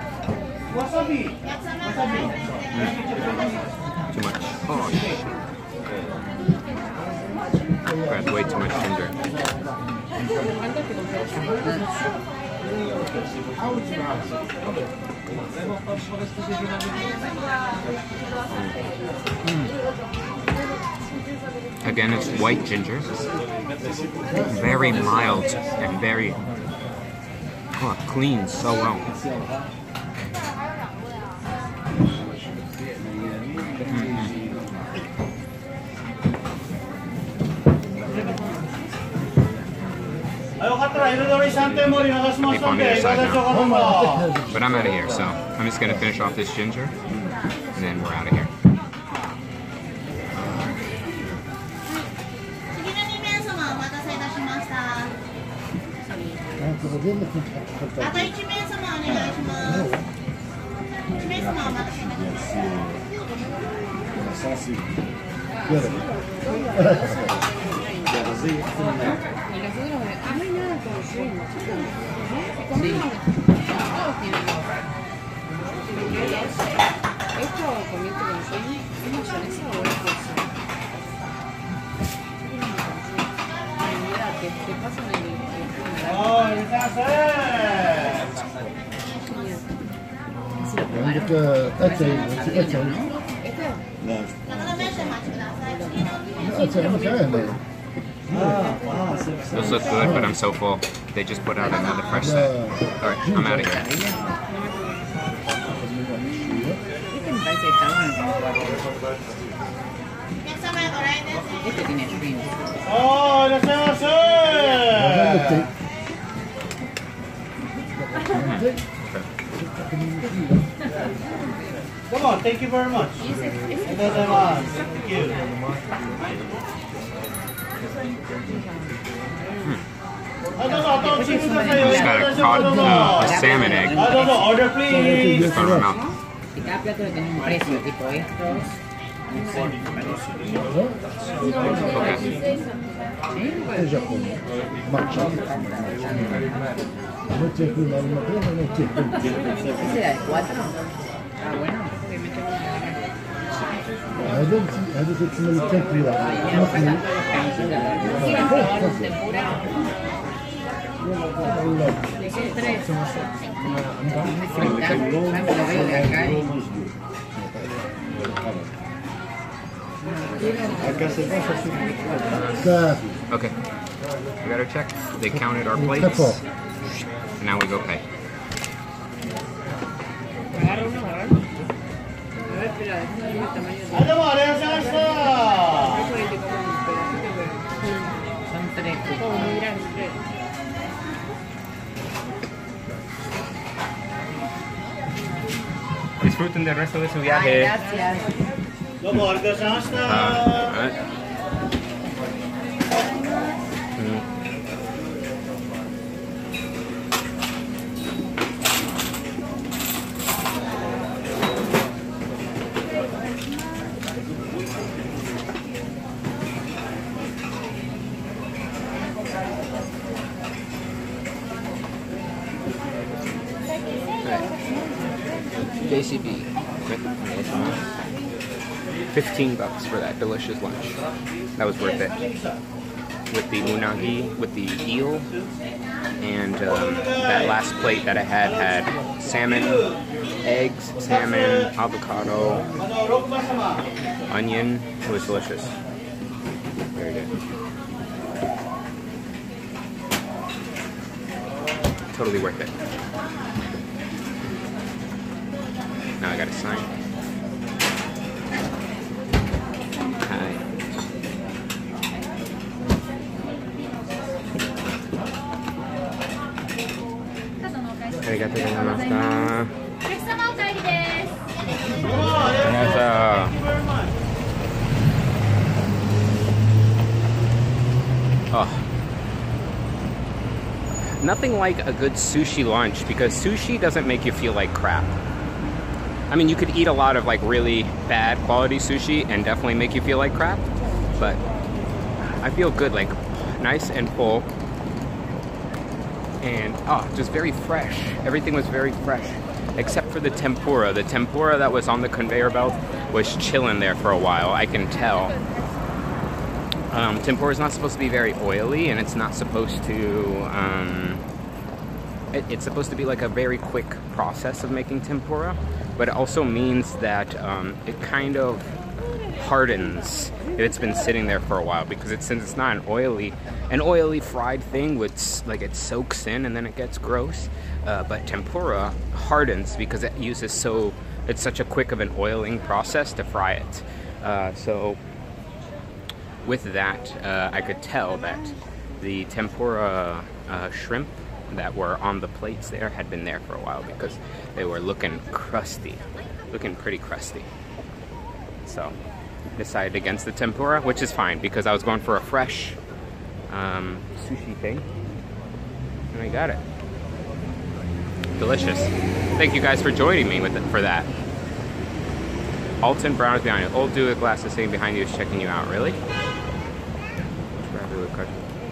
Too much. Oh shit. Grabbed way too much ginger. Again, it's white ginger. Very mild and very clean so well. Keep on the other side now. But I'm out of here, so I'm just gonna finish off this ginger, and then we're out of here. 次の2名様お待たせいたしました。あと1名様お願いします。1名様お待たせいたしました。Esto comienza con sueño. ¿Es mayonesa o es queso? Ay, mira, te pasan el... Oh, it's not Those look good, but I'm so full. They just put out another fresh set. Alright, I'm out of here. Este me parece que está bueno. Este tiene shrimp. Oh, that's awesome! Come on, thank you very much. Thank you. Just got a cod, a salmon egg. Order please. Just on our mouth. Y cada plato tiene un precio, tipo estos. ¿Ese era el 4? Ah, bueno. Okay, we got our check. They counted our plates. And now we go pay. Son 3. Muy grandes. Disfruten del resto de su viaje. Gracias. Alright. JCB. $15 for that delicious lunch. That was worth it. With the unagi, with the eel, and that last plate that I had salmon, eggs, salmon, avocado, onion. It was delicious. Very good. Totally worth it. Now I gotta sign. Hi. Arigatou gozaimashita. Oh. Nothing like a good sushi lunch, because sushi doesn't make you feel like crap. I mean, you could eat a lot of like really bad quality sushi and definitely make you feel like crap, but I feel good, like nice and full, and just very fresh. Everything was very fresh, except for the tempura. The tempura that was on the conveyor belt was chilling there for a while, I can tell. Tempura is not supposed to be very oily, and it's not supposed to, it's supposed to be like a very quick process of making tempura, but it also means that it kind of hardens if it's been sitting there for a while, because since it's not an oily fried thing, which like it soaks in and then it gets gross. But tempura hardens because it uses it's such a quick of an oiling process to fry it. So with that, I could tell that the tempura shrimp that were on the plates there had been there for a while, because they were looking crusty, looking pretty crusty. So decided against the tempura, which is fine because I was going for a fresh sushi thing, and I got it. Delicious. Thank you guys for joining me for that. Alton Brown is behind you. Old dude with glasses sitting behind you is checking you out. Really?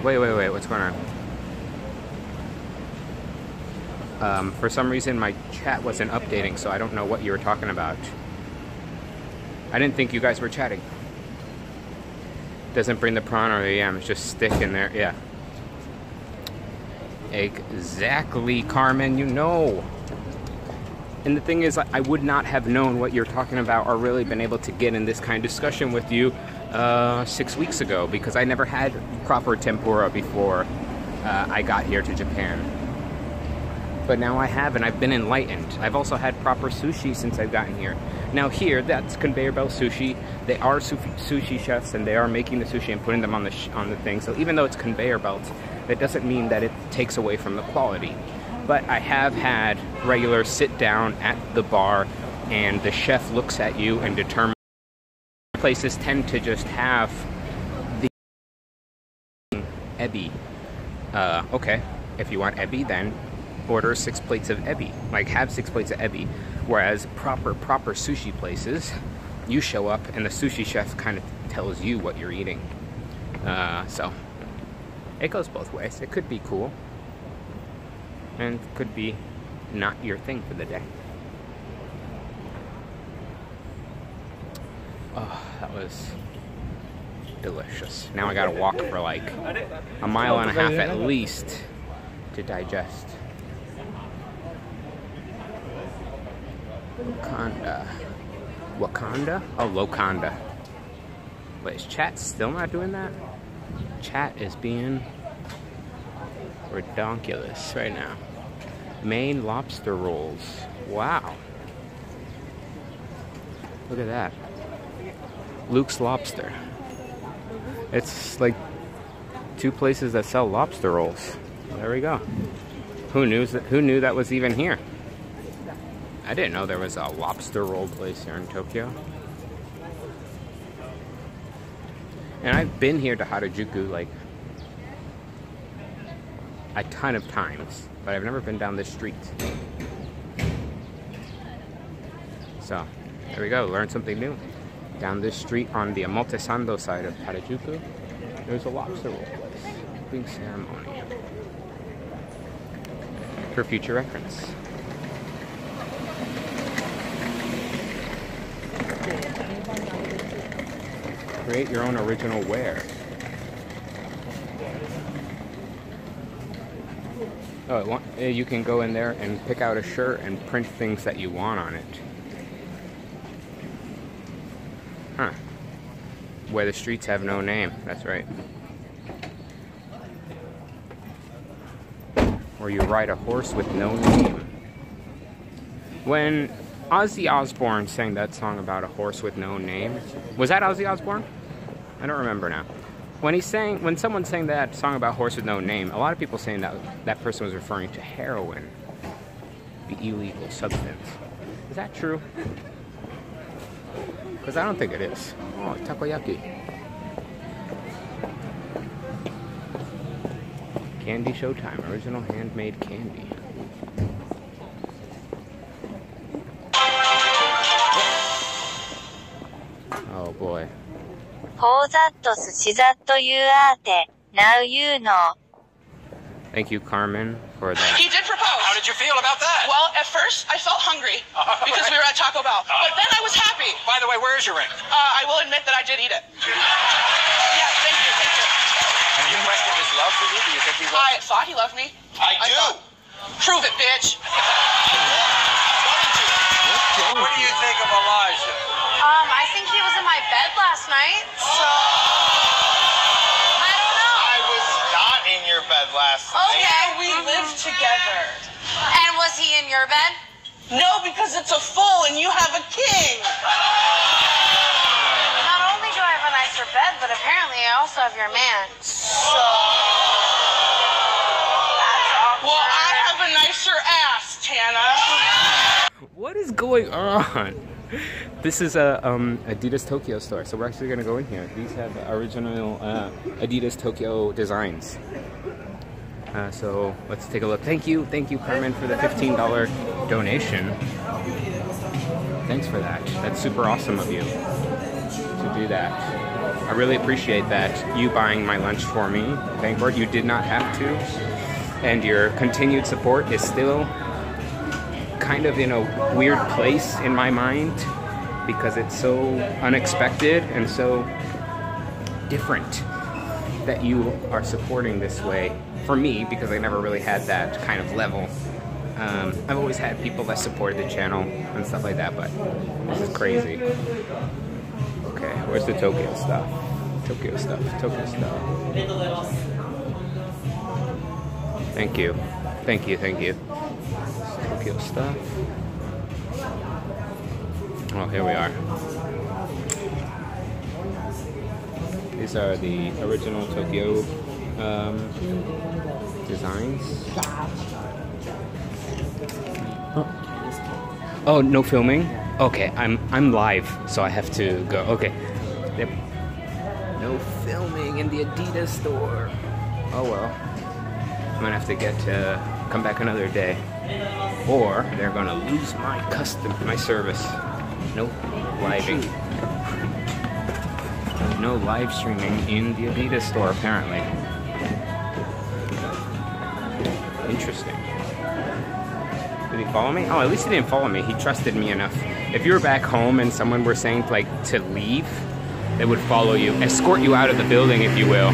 Wait, what's going on? For some reason, my chat wasn't updating, so I don't know what you were talking about. I didn't think you guys were chatting. Doesn't bring the prawn or the yam, it's just stick in there. Yeah. Exactly, Carmen, you know. And the thing is, I would not have known what you're talking about or really been able to get in this kind of discussion with you 6 weeks ago, because I never had proper tempura before I got here to Japan. But now I have, and I've been enlightened. I've also had proper sushi since I've gotten here. Now here, that's conveyor belt sushi. They are sushi chefs, and they are making the sushi and putting them on the thing. So even though it's conveyor belts, that doesn't mean that it takes away from the quality. But I have had regular sit down at the bar, and the chef looks at you and determines. Places tend to just have the ebi. Okay, if you want ebi, then order 6 plates of ebi. Like, have 6 plates of ebi. Whereas proper sushi places, you show up and the sushi chef kind of tells you what you're eating. So it goes both ways. It could be cool, and could be not your thing for the day. Oh, that was delicious. Now I gotta walk for like a mile and a half at least to digest. Wakanda? Oh, Lokanda. Wait, is chat still not doing that? Chat is being redonkulous right now. Maine lobster rolls. Wow. Look at that. Luke's Lobster. It's like 2 places that sell lobster rolls. There we go. Who knew that was even here? I didn't know there was a lobster roll place here in Tokyo. And I've been here to Harajuku like a ton of times, but I've never been down this street. So, there we go, learn something new. Down this street on the Omotesando side of Harajuku, there's a lobster roll place. Opening ceremony. For future reference. Create your own original wear. Oh, you can go in there and pick out a shirt and print things that you want on it. Huh. Where the streets have no name. That's right. Or you ride a horse with no name. When Ozzy Osbourne sang that song about a horse with no name. Was that Ozzy Osbourne? I don't remember now. When someone sang that song about horse with no name, a lot of people saying that that person was referring to heroin, the illegal substance. Is that true? Because I don't think it is. Oh, takoyaki. Candy Showtime, original handmade candy. Oh boy. Now you know. Thank you, Carmen, for that. He did propose. How did you feel about that? Well, at first, I felt hungry because we were at Taco Bell. But then I was happy. By the way, where is your ring? I will admit that I did eat it. Yes, thank you, thank you. And you questioned his love for you? Do you think he I thought he loved me. I do. Prove it, bitch. What do you think of Elijah? I think he was in my bed last night, so I don't know. I was not in your bed last night. Okay, we lived together. And was he in your bed? No, because it's a full and you have a king. Not only do I have a nicer bed, but apparently I also have your man. So that's awkward. Well, I have a nicer ass, Tana. What is going on? This is a Adidas Tokyo store, so we're actually going to go in here. These have original Adidas Tokyo designs. So let's take a look. Thank you, Carmen, for the $15 donation. Thanks for that. That's super awesome of you to do that. I really appreciate that. You buying my lunch for me. Thank you. You did not have to. And your continued support is still kind of in a weird place in my mind because it's so unexpected and so different that you are supporting this way. For me, because I never really had that kind of level. I've always had people that supported the channel and stuff like that, but this is crazy. Okay, where's the Tokyo stuff? Tokyo stuff, Tokyo stuff. Thank you. Thank you, thank you. Tokyo stuff. Oh, here we are. These are the original Tokyo designs. Oh, no filming? Okay, I'm live, so I have to go. Okay. Yep. No filming in the Adidas store. Oh well. I'm gonna have to come back another day. Or they're gonna lose my service. No living. No live streaming in the Adidas store, apparently. Interesting. Did he follow me? Oh, at least he didn't follow me. He trusted me enough. If you were back home and someone were saying like to leave, they would follow you, escort you out of the building, if you will.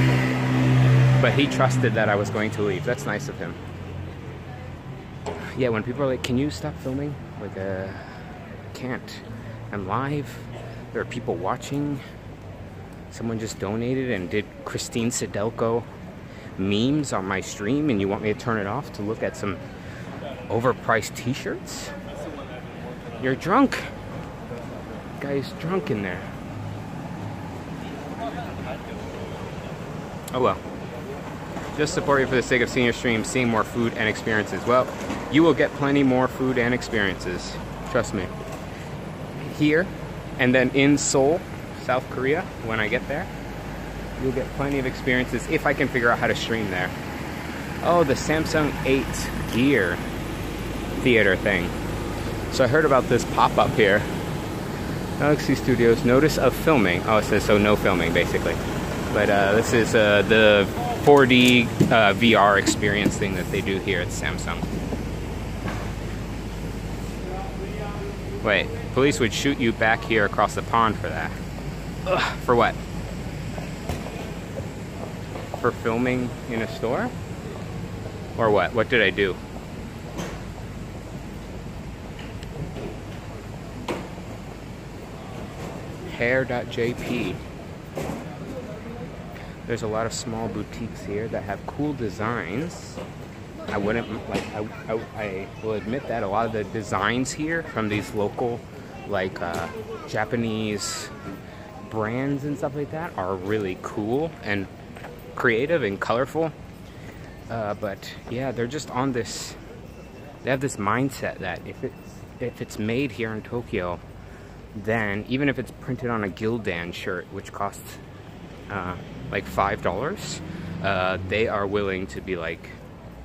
But he trusted that I was going to leave. That's nice of him. Yeah, when people are like, "Can you stop filming?" Like, can't. I'm live. There are people watching. Someone just donated and did Christine Sedelko memes on my stream, and you want me to turn it off to look at some overpriced t-shirts? You're drunk. Guy's drunk in there. Oh well. Just support you for the sake of seeing your stream, seeing more food and experiences. Well, you will get plenty more food and experiences. Trust me. Here, and then in Seoul, South Korea, when I get there, you'll get plenty of experiences if I can figure out how to stream there. Oh, the Samsung 8 Gear theater thing. So I heard about this pop-up here. Galaxy Studios, notice of filming. Oh, it says so no filming, basically. But this is the 4D VR experience thing that they do here at Samsung. Wait, police would shoot you back here across the pond for that. Ugh, for what? For filming in a store? Or what? What did I do? Hair.jp. There's a lot of small boutiques here that have cool designs. I wouldn't like. I will admit that a lot of the designs here from these local, like Japanese brands and stuff like that, are really cool and creative and colorful. But yeah, they're just on this. They have this mindset that if it's made here in Tokyo, then even if it's printed on a Gildan shirt, which costs like $5, they are willing to be like,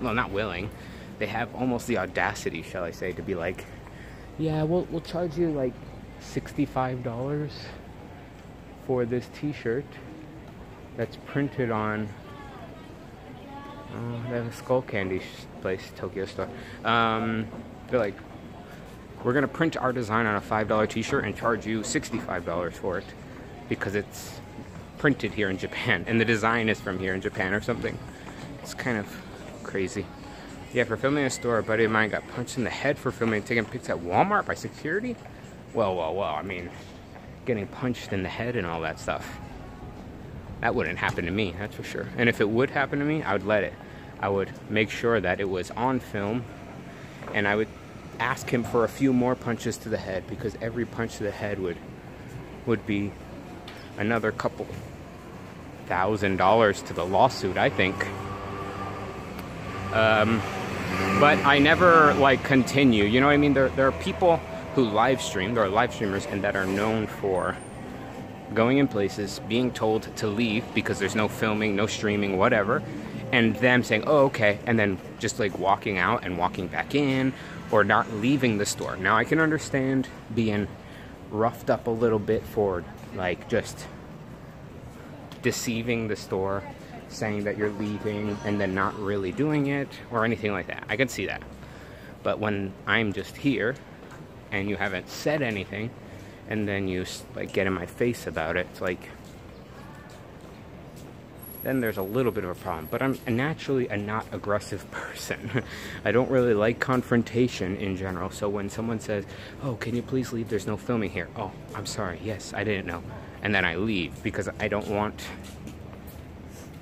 well, not willing, they have almost the audacity, shall I say, to be like, yeah, we'll charge you like $65 for this t-shirt that's printed on they have a Skull Candy place, Tokyo store. They're like, we're gonna print our design on a $5 t-shirt and charge you $65 for it because it's printed here in Japan and the design is from here in Japan or something. It's kind of crazy. Yeah, for filming in a store, a buddy of mine got punched in the head for filming and taking pics at Walmart by security. Well, I mean, getting punched in the head and all that stuff. That wouldn't happen to me, that's for sure. And if it would happen to me, I would let it. I would make sure that it was on film, and I would ask him for a few more punches to the head, because every punch to the head would be another couple $1,000 to the lawsuit, I think. But I never like continue, you know what I mean? There are people who live stream, there are live streamers, and that are known for going in places, being told to leave because there's no filming, no streaming, whatever, and them saying, oh, okay, and then just like walking out and walking back in, or not leaving the store. Now I can understand being roughed up a little bit for like just deceiving the store, saying that you're leaving and then not really doing it or anything like that. I can see that. But when I'm just here and you haven't said anything, and then you like get in my face about it, it's like, then there's a little bit of a problem. But I'm naturally a not aggressive person. I don't really like confrontation in general. So when someone says, oh, can you please leave? There's no filming here. Oh, I'm sorry. Yes, I didn't know. And then I leave because I don't want,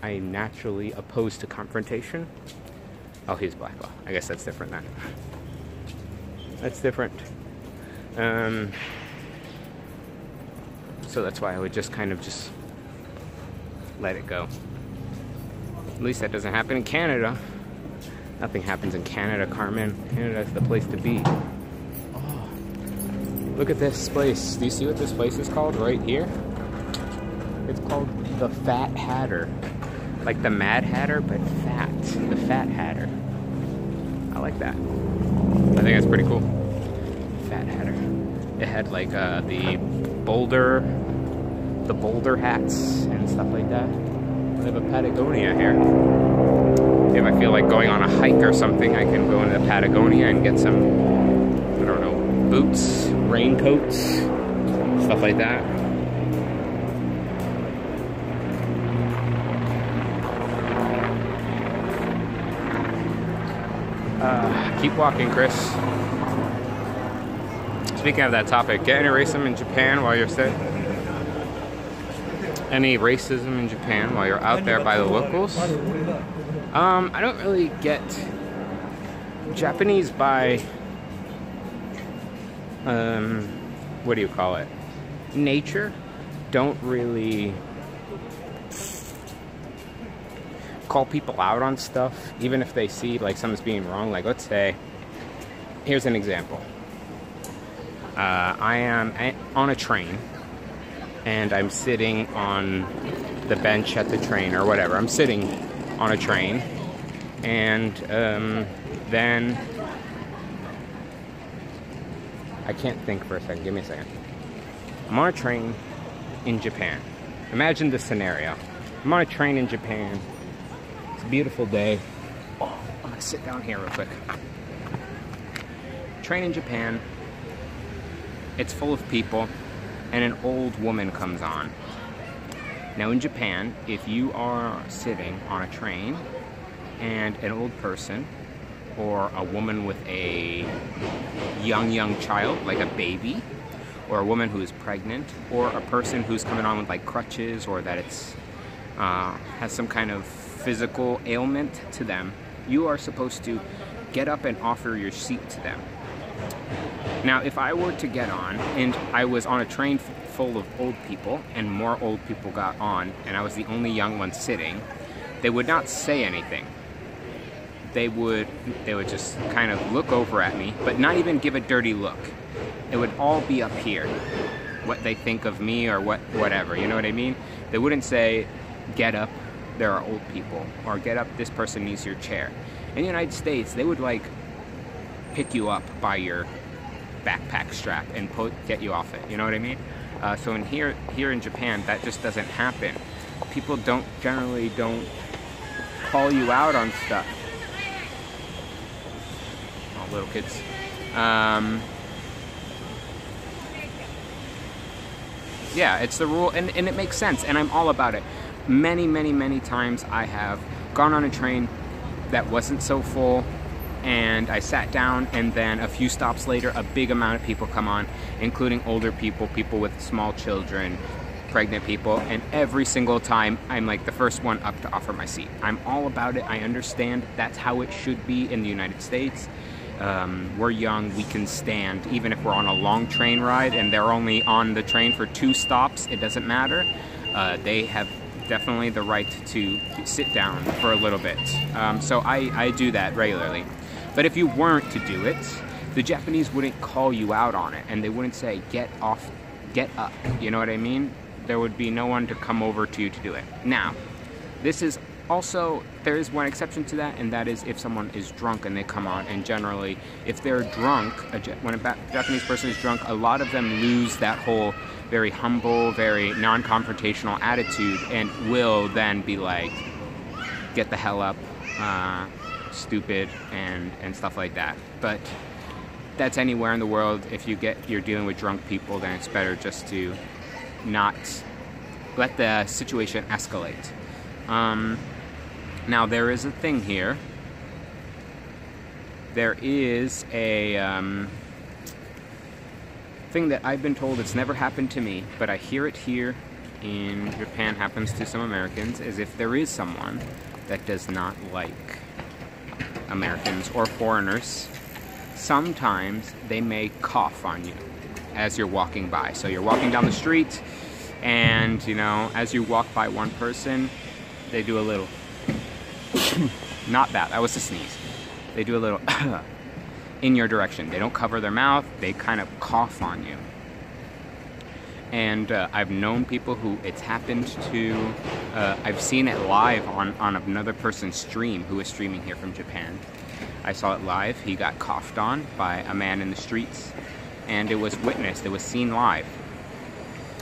I'm naturally opposed to confrontation. Oh, he's black. Well, I guess that's different then. That's different. So that's why I would just kind of just let it go. At least that doesn't happen in Canada. Nothing happens in Canada, Carmen. Canada's the place to be. Oh, look at this place. Do you see what this place is called right here? It's called the Fat Hatter. Like the Mad Hatter, but fat. The Fat Hatter. I like that. I think that's pretty cool. Fat Hatter. It had like the boulder hats and stuff like that. We have a Patagonia here. If I feel like going on a hike or something, I can go into Patagonia and get some, I don't know, boots, raincoats, stuff like that. Keep walking, Chris. Speaking of that topic, get any racism in Japan while you're sick? Any racism in Japan while you're out there by the locals? I don't really get Japanese by, what do you call it? Nature. Don't really call people out on stuff, even if they see like something's being wrong. Like, let's say, here's an example. I am on a train, and I'm sitting on the bench at the train, or whatever. I'm sitting on a train, and then I can't think for a second. Give me a second. I'm on a train in Japan. Imagine this scenario. I'm on a train in Japan. It's a beautiful day. Oh, I'm gonna sit down here real quick. Train in Japan. It's full of people, and an old woman comes on. Now in Japan, if you are sitting on a train and an old person, or a woman with a young child, like a baby, or a woman who is pregnant, or a person who's coming on with like crutches, or that it's has some kind of physical ailment to them, you are supposed to get up and offer your seat to them. Now, if I were to get on, and I was on a train full of old people, and more old people got on, and I was the only young one sitting, they would not say anything. They would just kind of look over at me, but not even give a dirty look. It would all be up here, what they think of me, or whatever, you know what I mean? They wouldn't say, get up, there are old people, or get up, this person needs your chair. In the United States, they would like pick you up by your backpack strap and get you off it, you know what I mean? So in here in Japan, that just doesn't happen. People generally don't call you out on stuff. Oh, little kids. Yeah, it's the rule, and it makes sense, and I'm all about it. Many times I have gone on a train that wasn't so full, and I sat down, and then a few stops later, a big amount of people come on, including older people, people with small children, pregnant people, and every single time, I'm like the first one up to offer my seat. I'm all about it. I understand that's how it should be in the United States. We're young, we can stand, even if we're on a long train ride, and they're only on the train for 2 stops, it doesn't matter. They have definitely the right to sit down for a little bit. So I do that regularly. But if you weren't to do it, the Japanese wouldn't call you out on it, and they wouldn't say, get off, get up, you know what I mean? There would be no one to come over to you to do it. Now, this is also, there is one exception to that, and that is if someone is drunk and they come on, and generally, if they're drunk, when a Japanese person is drunk, a lot of them lose that whole very humble, very non-confrontational attitude, and will then be like, get the hell up, stupid and stuff like that. But that's anywhere in the world. If you're dealing with drunk people, then it's better just to not let the situation escalate. Now there is a thing here. There is a thing that I've been told, it's never happened to me, but I hear it here in Japan, happens to some Americans, is if there is someone that does not like Americans or foreigners, sometimes they may cough on you as you're walking by. So you're walking down the street, and you know, as you walk by one person, they do a little not that was a sneeze. They do a little in your direction. They don't cover their mouth, they kind of cough on you. And I've known people who it's happened to. I've seen it live on another person's stream who was streaming here from Japan. I saw it live. He got coughed on by a man in the streets, and it was witnessed, it was seen live.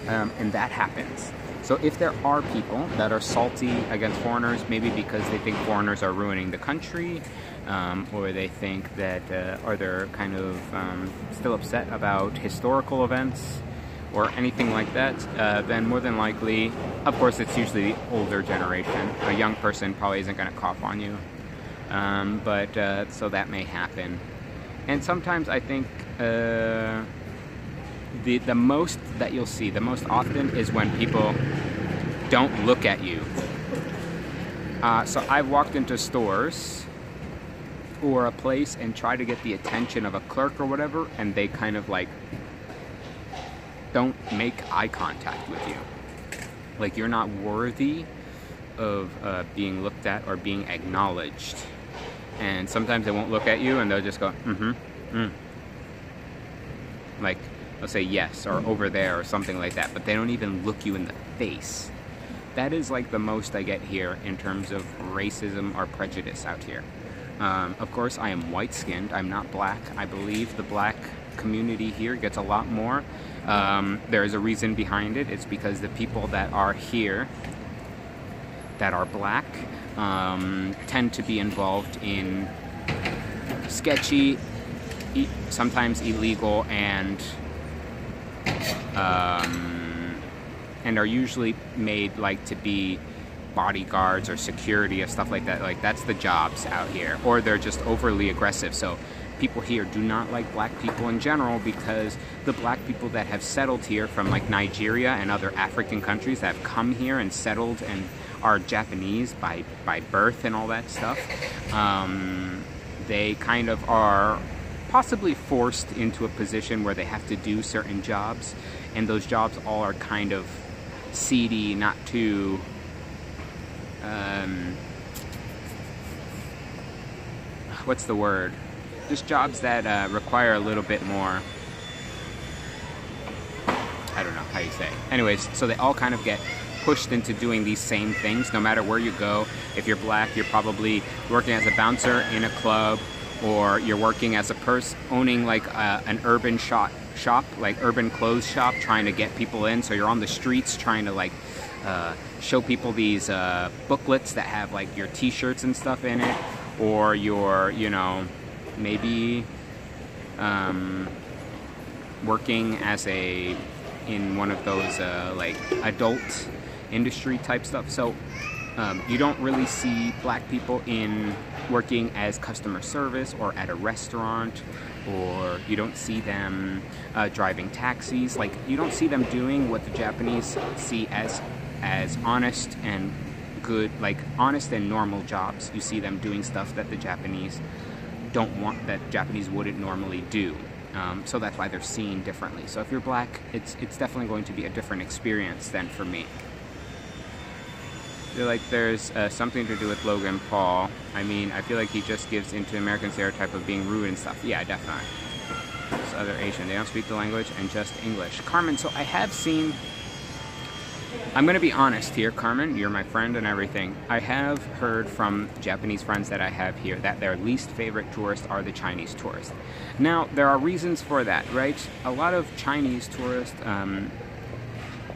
And that happens. So if there are people that are salty against foreigners, maybe because they think foreigners are ruining the country, or they think that, or they're kind of still upset about historical events, or anything like that, then more than likely, of course it's usually the older generation. A young person probably isn't going to cough on you. So that may happen. And sometimes I think the most that you'll see, the most often, is when people don't look at you. So I've walked into stores or a place and tried to get the attention of a clerk or whatever, and they kind of like don't make eye contact with you. Like you're not worthy of being looked at or being acknowledged. And sometimes they won't look at you and they'll just go, like, they'll say yes or over there or something like that, but they don't even look you in the face. That is like the most I get here in terms of racism or prejudice out here. Of course, I am white-skinned. I'm not black. I believe the black community here gets a lot more. There is a reason behind it. It's because the people that are here that are black tend to be involved in sketchy, sometimes illegal, and are usually made like to be bodyguards or security or stuff like that. Like that's the jobs out here, or they're just overly aggressive. So people here do not like black people in general, because the black people that have settled here from like Nigeria and other African countries that have come here and settled and are Japanese by birth and all that stuff, they kind of are possibly forced into a position where they have to do certain jobs, and those jobs all are kind of seedy, not too what's the word? Just jobs that require a little bit more, I don't know how you say. Anyways, so they all kind of get pushed into doing these same things no matter where you go. If you're black, you're probably working as a bouncer in a club, or you're working as a person owning like an urban shop, like urban clothes shop, trying to get people in. So you're on the streets trying to like show people these booklets that have like your t-shirts and stuff in it, or you're, you know, maybe working as in one of those like adult industry type stuff. So you don't really see black people working as customer service or at a restaurant, or you don't see them driving taxis. Like you don't see them doing what the Japanese see as honest and good, like honest and normal jobs. You see them doing stuff that the Japanese don't want, that Japanese wouldn't normally do. So that's why they're seen differently. So if you're black, it's definitely going to be a different experience than for me. I feel like there's something to do with Logan Paul. I mean, I feel like he just gives into American stereotype of being rude and stuff. Yeah, definitely. It's other Asian. They don't speak the language and just English. Carmen, so I have seen... I'm going to be honest here, Carmen. You're my friend and everything. I have heard from Japanese friends that I have here that their least favorite tourists are the Chinese tourists. Now, there are reasons for that, right? A lot of Chinese tourists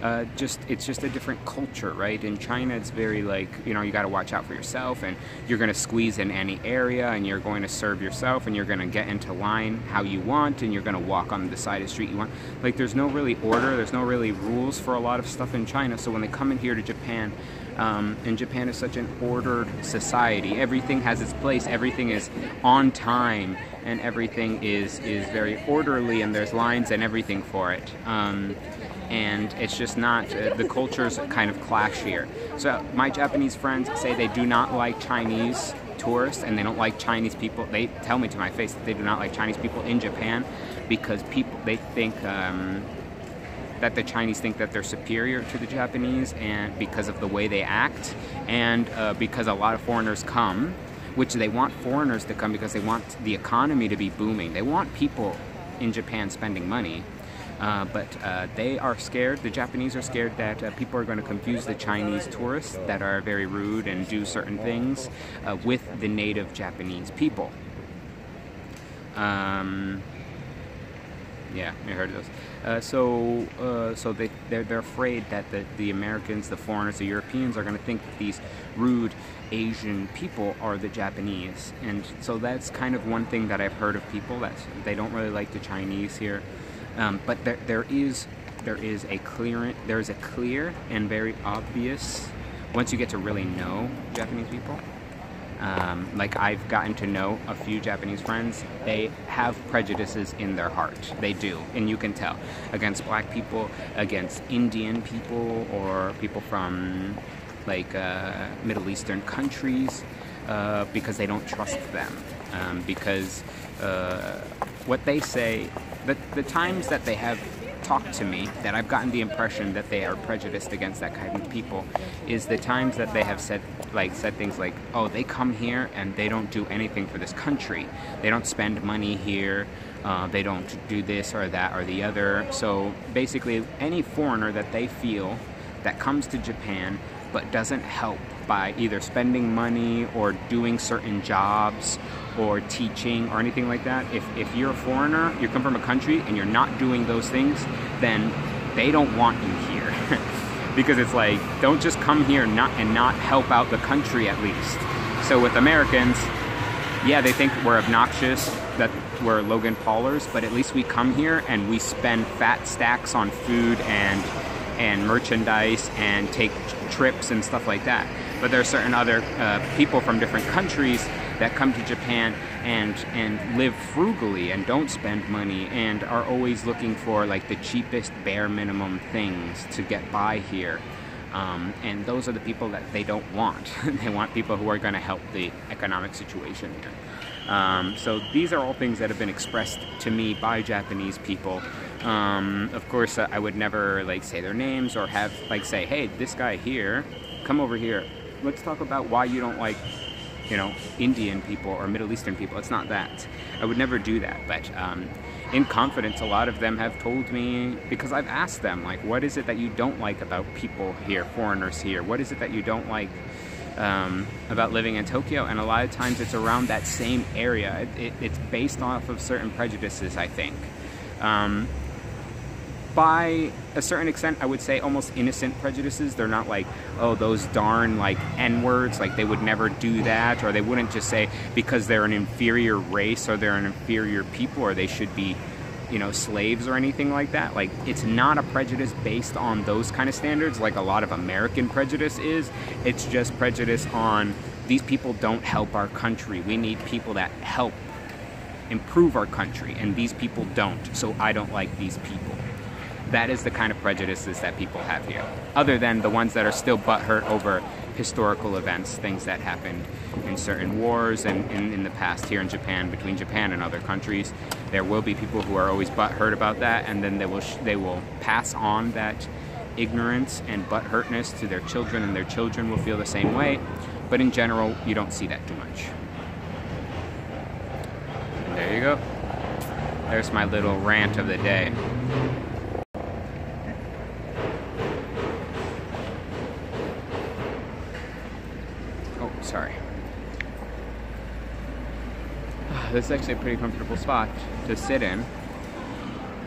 it's just a different culture, right? In China, it's very like, you know, you got to watch out for yourself, and you're going to squeeze in any area, and you're going to serve yourself, and you're going to get into line how you want, and you're going to walk on the side of the street you want. Like, there's no really order, there's no really rules for a lot of stuff in China. So when they come in here to Japan, and Japan is such an ordered society, everything has its place, everything is on time, and everything is very orderly, and there's lines and everything for it. And it's just not, the cultures kind of clash here. So my Japanese friends say they do not like Chinese tourists, and they don't like Chinese people. They tell me to my face that they do not like Chinese people in Japan because they think that the Chinese think that they're superior to the Japanese, and because of the way they act, and because a lot of foreigners come, which they want foreigners to come because they want the economy to be booming. They want people in Japan spending money. But they are scared, the Japanese are scared that people are going to confuse the Chinese tourists that are very rude and do certain things with the native Japanese people. Yeah, I heard of those. So they're afraid that the Americans, the foreigners, the Europeans are going to think that these rude Asian people are the Japanese. And so that's kind of one thing that I've heard of people, that they don't really like the Chinese here. But there is a clear and very obvious, once you get to really know Japanese people, like I've gotten to know a few Japanese friends, they have prejudices in their heart. They do, and you can tell, against black people, against Indian people, or people from like Middle Eastern countries, because they don't trust them, because what they say, the times that they have talked to me, that I've gotten the impression that they are prejudiced against that kind of people, is the times that they have said things like, oh, they come here and they don't do anything for this country. They don't spend money here. They don't do this or that or the other. So basically, any foreigner that they feel that comes to Japan but doesn't help by either spending money or doing certain jobs or teaching or anything like that, if you're a foreigner, you come from a country and you're not doing those things, then they don't want you here. Because it's like, don't just come here and not help out the country at least. So with Americans, yeah, they think we're obnoxious, that we're Logan Paulers, but at least we come here and we spend fat stacks on food and merchandise and take trips and stuff like that. But there are certain other people from different countries that come to Japan and live frugally and don't spend money and are always looking for like the cheapest bare minimum things to get by here. And those are the people that they don't want. They want people who are going to help the economic situation here. So these are all things that have been expressed to me by Japanese people. Of course, I would never like say their names or have like say, hey, this guy here, come over here. Let's talk about why you don't like, you know, Indian people or Middle Eastern people. It's not that. I would never do that. But in confidence, a lot of them have told me, because I've asked them, like, what is it that you don't like about people here, foreigners here? What is it that you don't like about living in Tokyo? And a lot of times it's around that same area. It's based off of certain prejudices, I think. By a certain extent, I would say almost innocent prejudices. They're not like, oh, those darn like N-words, like they would never do that, or they wouldn't just say because they're an inferior race or they're an inferior people or they should be, you know, slaves or anything like that. Like, it's not a prejudice based on those kind of standards like a lot of American prejudice is. It's just prejudice on these people don't help our country. We need people that help improve our country, and these people don't, so I don't like these people. That is the kind of prejudices that people have here. Other than the ones that are still butthurt over historical events, things that happened in certain wars and in the past here in Japan, between Japan and other countries. There will be people who are always butthurt about that, and then they will pass on that ignorance and butthurtness to their children, and their children will feel the same way. But in general, you don't see that too much. And there you go. There's my little rant of the day. Sorry. This is actually a pretty comfortable spot to sit in.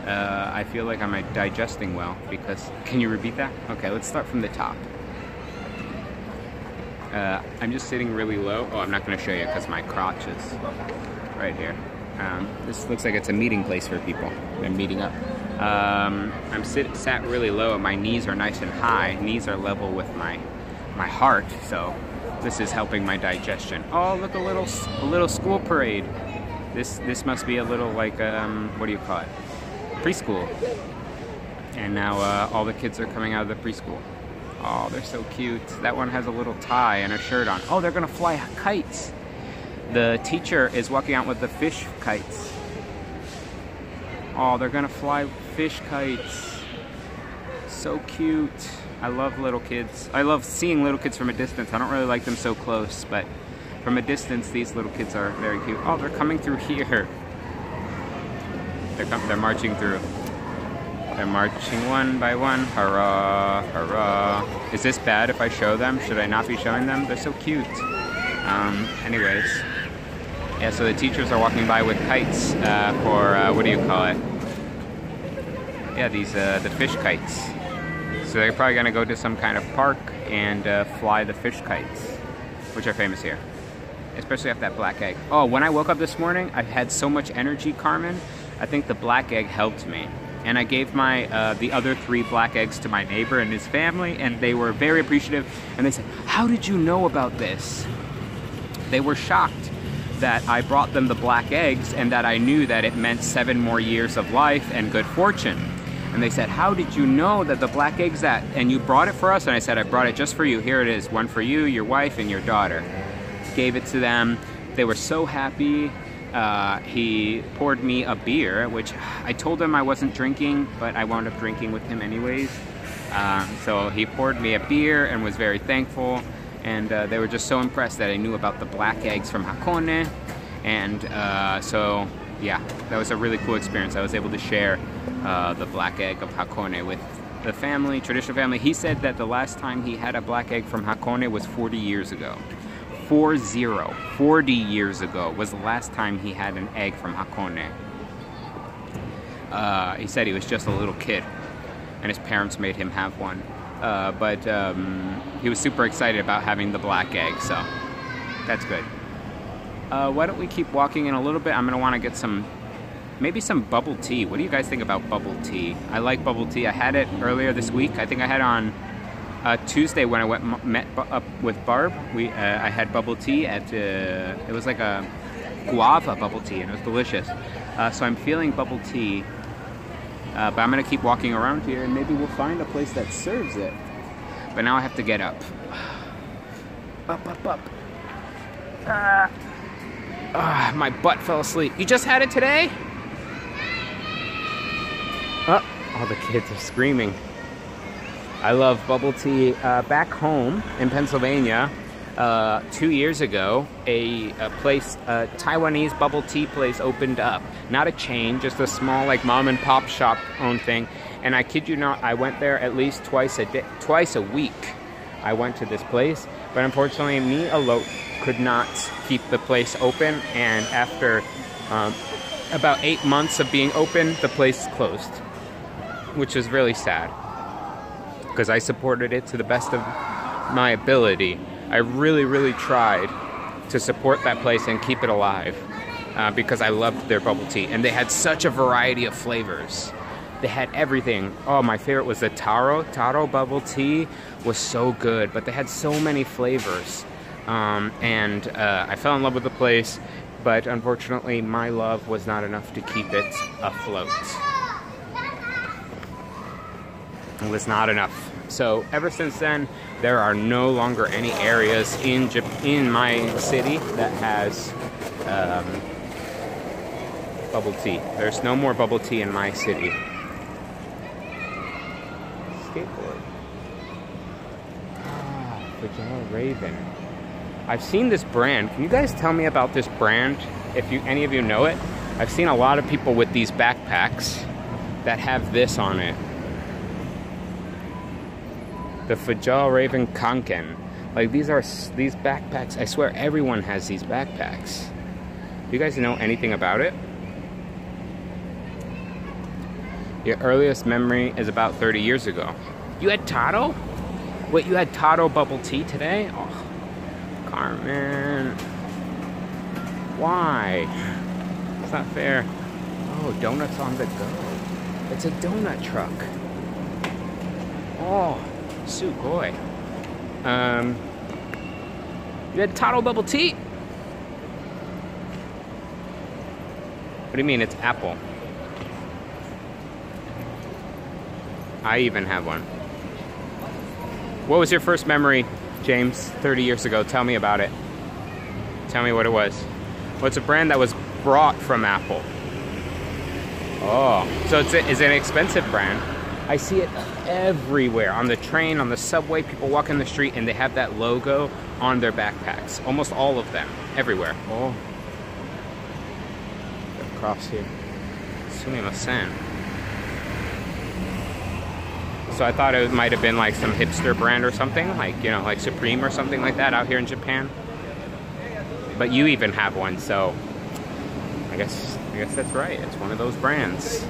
I feel like I'm digesting well because, can you repeat that? Okay, let's start from the top. I'm just sitting really low. Oh, I'm not going to show you because my crotch is right here. This looks like it's a meeting place for people. They're meeting up. I'm sat really low and my knees are nice and high. Knees are level with my heart, so this is helping my digestion. Oh, look, a little school parade. This must be a little like, what do you call it? Preschool. And now all the kids are coming out of the preschool. Oh, they're so cute. That one has a little tie and a shirt on. Oh, they're gonna fly kites. The teacher is walking out with the fish kites. Oh, they're gonna fly fish kites. So cute. I love little kids. I love seeing little kids from a distance. I don't really like them so close, but from a distance, these little kids are very cute. Oh, they're coming through here. They're marching through. They're marching one by one. Hurrah, hurrah. Is this bad if I show them? Should I not be showing them? They're so cute. Anyways. Yeah, so the teachers are walking by with kites for, what do you call it? Yeah, these, the fish kites. So they're probably gonna go to some kind of park and fly the fish kites, which are famous here. Especially off that black egg. Oh, when I woke up this morning, I had so much energy, Carmen. I think the black egg helped me. And I gave the other 3 black eggs to my neighbor and his family, and they were very appreciative. And they said, "How did you know about this?" They were shocked that I brought them the black eggs and that I knew that it meant 7 more years of life and good fortune. And they said, "How did you know that the black eggs and you brought it for us?" And I said, "I brought it just for you. Here it is, one for you, your wife, and your daughter." Gave it to them. They were so happy. He poured me a beer, which I told him I wasn't drinking, but I wound up drinking with him anyways. So he poured me a beer and was very thankful. And they were just so impressed that I knew about the black eggs from Hakone. And so, yeah, that was a really cool experience. I was able to share the black egg of Hakone with the family, traditional family. He said that the last time he had a black egg from Hakone was 40 years ago. 40 years ago was the last time he had an egg from Hakone. He said he was just a little kid and his parents made him have one. But he was super excited about having the black egg, so that's good. Why don't we keep walking in a little bit? I'm gonna want to get maybe some bubble tea. What do you guys think about bubble tea? I like bubble tea. I had it earlier this week. I think I had on Tuesday when I met up with Barb. I had bubble tea at, it was like a guava bubble tea and it was delicious. So I'm feeling bubble tea, but I'm gonna keep walking around here and maybe we'll find a place that serves it. But now I have to get up. Up. My butt fell asleep. You just had it today? Oh, all the kids are screaming. I love bubble tea. Back home in Pennsylvania, 2 years ago, a Taiwanese bubble tea place opened up. Not a chain, just a small like mom and pop shop owned thing. And I kid you not, I went there at least twice a week. I went to this place, but unfortunately me alone could not keep the place open. And after about 8 months of being open, the place closed, which is really sad. Because I supported it to the best of my ability. I really tried to support that place and keep it alive because I loved their bubble tea. And they had such a variety of flavors. They had everything. Oh, my favorite was the taro. Taro bubble tea was so good, but they had so many flavors. And I fell in love with the place, but unfortunately my love was not enough to keep it afloat. It was not enough. So ever since then, there are no longer any areas in my city that has bubble tea. There's no more bubble tea in my city. Skateboard. Fujara Raven. I've seen this brand. Can you guys tell me about this brand? If any of you know it. I've seen a lot of people with these backpacks that have this on it. The Fujara Raven Kanken. Like these backpacks, I swear everyone has these backpacks. Do you guys know anything about it? Your earliest memory is about 30 years ago. You had Tado? Wait, you had Tado bubble tea today? Oh, Carmen. Why? It's not fair. Oh, donuts on the go. It's a donut truck. Oh, sugoi. You had Tado bubble tea? What do you mean it's apple? I even have one. What was your first memory, James, 30 years ago? Tell me about it. Tell me what it was. What's a brand that was brought from Apple? Oh, so is it an expensive brand? I see it everywhere. On the train, on the subway, people walk in the street and they have that logo on their backpacks. Almost all of them. Everywhere. Oh. Across here. Sumimasen. So I thought it might have been like some hipster brand or something, like, you know, like Supreme or something like that out here in Japan. But you even have one, so I guess that's right. It's one of those brands.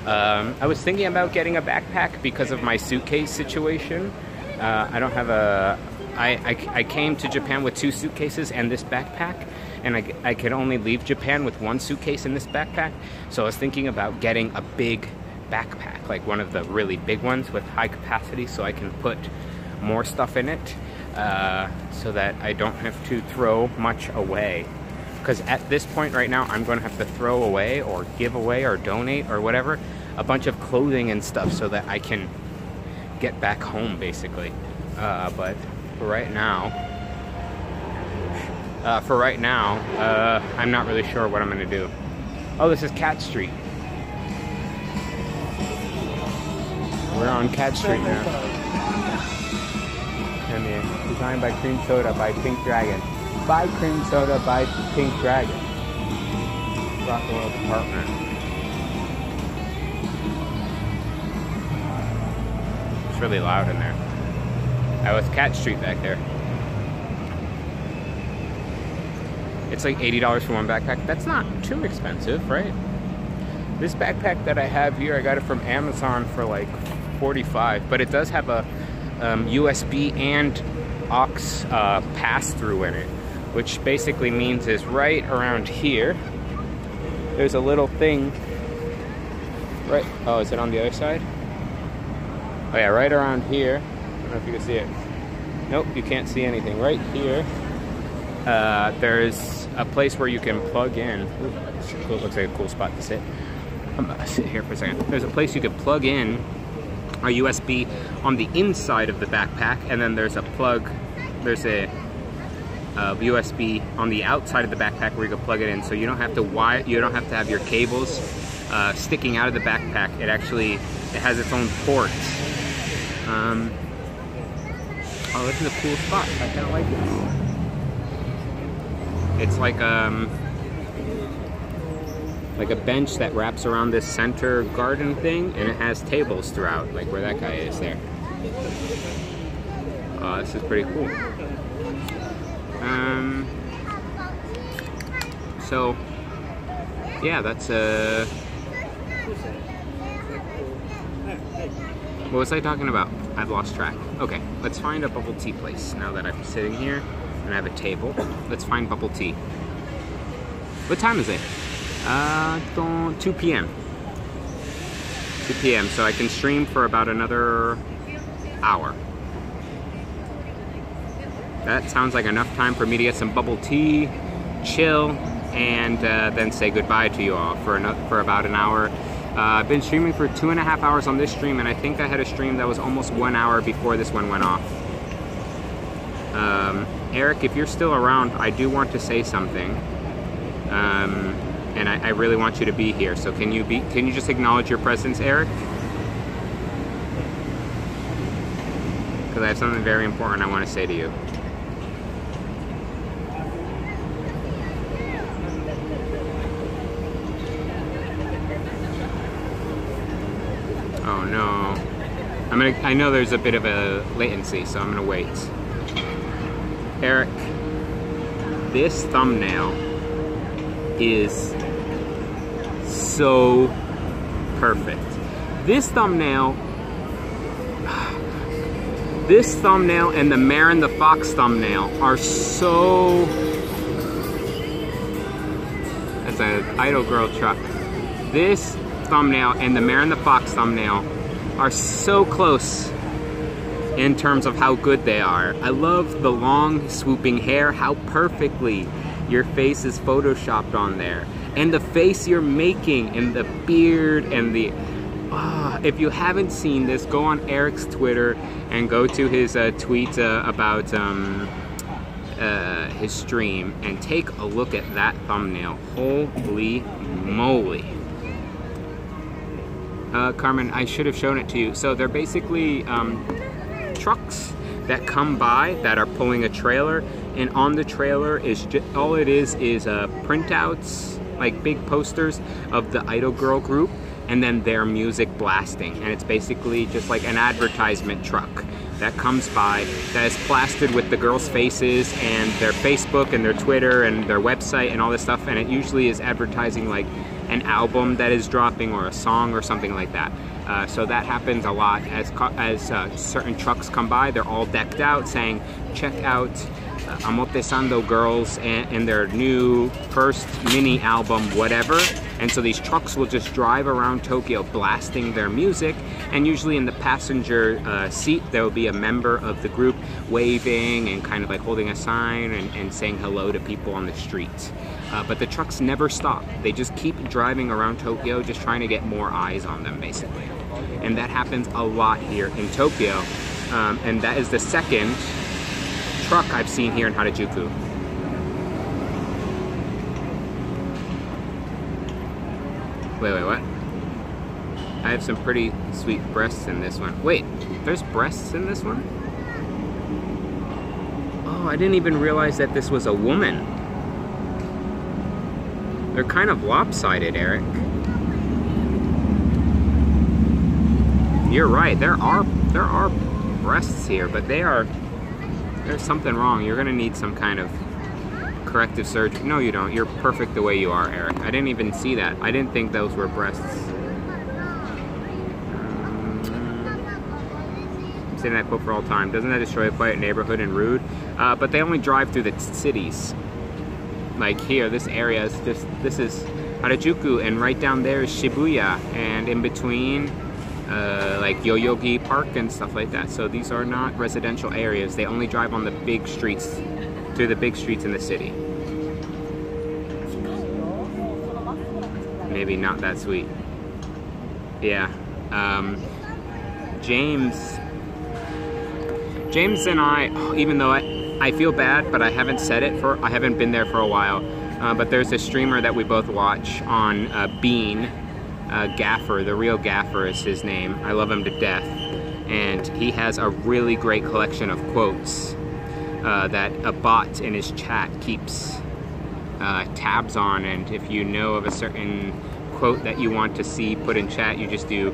I was thinking about getting a backpack because of my suitcase situation. I don't have a... I came to Japan with 2 suitcases and this backpack, and I could only leave Japan with 1 suitcase in this backpack. So I was thinking about getting a big backpack, like one of the really big ones with high capacity, so I can put more stuff in it, so that I don't have to throw much away. Because at this point right now, I'm going to have to throw away or give away or donate or whatever a bunch of clothing and stuff so that I can get back home, basically. But for right now, I'm not really sure what I'm going to do. Oh, this is Cat Street. We're on Cat Street now. Come here. Designed by Cream Soda by Pink Dragon. By Cream Soda by Pink Dragon. Rockwell Department. It's really loud in there. That was Cat Street back there. It's like $80 for one backpack. That's not too expensive, right? This backpack that I have here, I got it from Amazon for like $45, but it does have a USB and aux pass-through in it, which basically means is right around here, there's a little thing, right, oh, is it on the other side? Oh yeah, right around here, I don't know if you can see it. Nope, you can't see anything. Right here, there's a place where you can plug in. Ooh, looks like a cool spot to sit. I'm gonna sit here for a second. There's a place you could plug in a USB on the inside of the backpack, and then there's a plug, there's a USB on the outside of the backpack where you can plug it in, so you don't have to have your cables sticking out of the backpack. It has its own ports. Oh, this is a cool spot. I kind of like it. It's like a bench that wraps around this center garden thing, and it has tables throughout, like where that guy is there. This is pretty cool. So yeah, that's what was I talking about? I've lost track. Okay, let's find a bubble tea place now that I'm sitting here and I have a table. Let's find bubble tea. What time is it? 2 p.m. 2 p.m. So I can stream for about another hour. That sounds like enough time for me to get some bubble tea, chill, and then say goodbye to you all for about an hour. I've been streaming for 2.5 hours on this stream, and I think I had a stream that was almost 1 hour before this one went off. Eric, if you're still around, I do want to say something. And I really want you to be here. So can you just acknowledge your presence, Eric? Because I have something very important I want to say to you. Oh no. I know there's a bit of a latency, so I'm gonna wait. Eric, this thumbnail is so perfect. This thumbnail and the Mare and the Fox thumbnail are so... That's an Idol Girl truck. This thumbnail and the Mare and the Fox thumbnail are so close in terms of how good they are. I love the long swooping hair, how perfectly your face is photoshopped on there. And the face you're making, and the beard, and the... if you haven't seen this, go on Eric's Twitter and go to his tweet about his stream and take a look at that thumbnail. Holy moly. Carmen, I should have shown it to you. So they're basically trucks that come by that are pulling a trailer, and on the trailer is all it is printouts, like big posters of the Idol Girl group, and then their music blasting. And it's basically just like an advertisement truck that comes by that is plastered with the girls' faces and their Facebook and their Twitter and their website and all this stuff, and it usually is advertising like an album that is dropping or a song or something like that. So that happens a lot as certain trucks come by. They're all decked out saying, check out Amotesando Girls and their new first mini album, whatever. And so these trucks will just drive around Tokyo blasting their music, and usually in the passenger seat there will be a member of the group waving and kind of like holding a sign and saying hello to people on the street. But the trucks never stop. They just keep driving around Tokyo, just trying to get more eyes on them, basically. And that happens a lot here in Tokyo. And that is the second truck I've seen here in Harajuku. Wait, what? I have some pretty sweet breasts in this one. Wait, there's breasts in this one? Oh, I didn't even realize that this was a woman. They're kind of lopsided, Eric. You're right, there are breasts here, but there's something wrong. You're gonna need some kind of corrective surgery. No, you don't. You're perfect the way you are, Eric. I didn't even see that. I didn't think those were breasts. I'm saying that quote for all time. Doesn't that destroy a quiet neighborhood and rude? But they only drive through the cities. Like here, this area is just, this is Harajuku, and right down there is Shibuya, and in between, like Yoyogi Park and stuff like that. So these are not residential areas. They only drive on the big streets, through the big streets in the city. Maybe not that sweet. Yeah. James and I, even though I feel bad, but I haven't said it I haven't been there for a while. But there's a streamer that we both watch on Bean, Gaffer, the real Gaffer is his name. I love him to death. And he has a really great collection of quotes that a bot in his chat keeps tabs on. And if you know of a certain quote that you want to see put in chat, you just do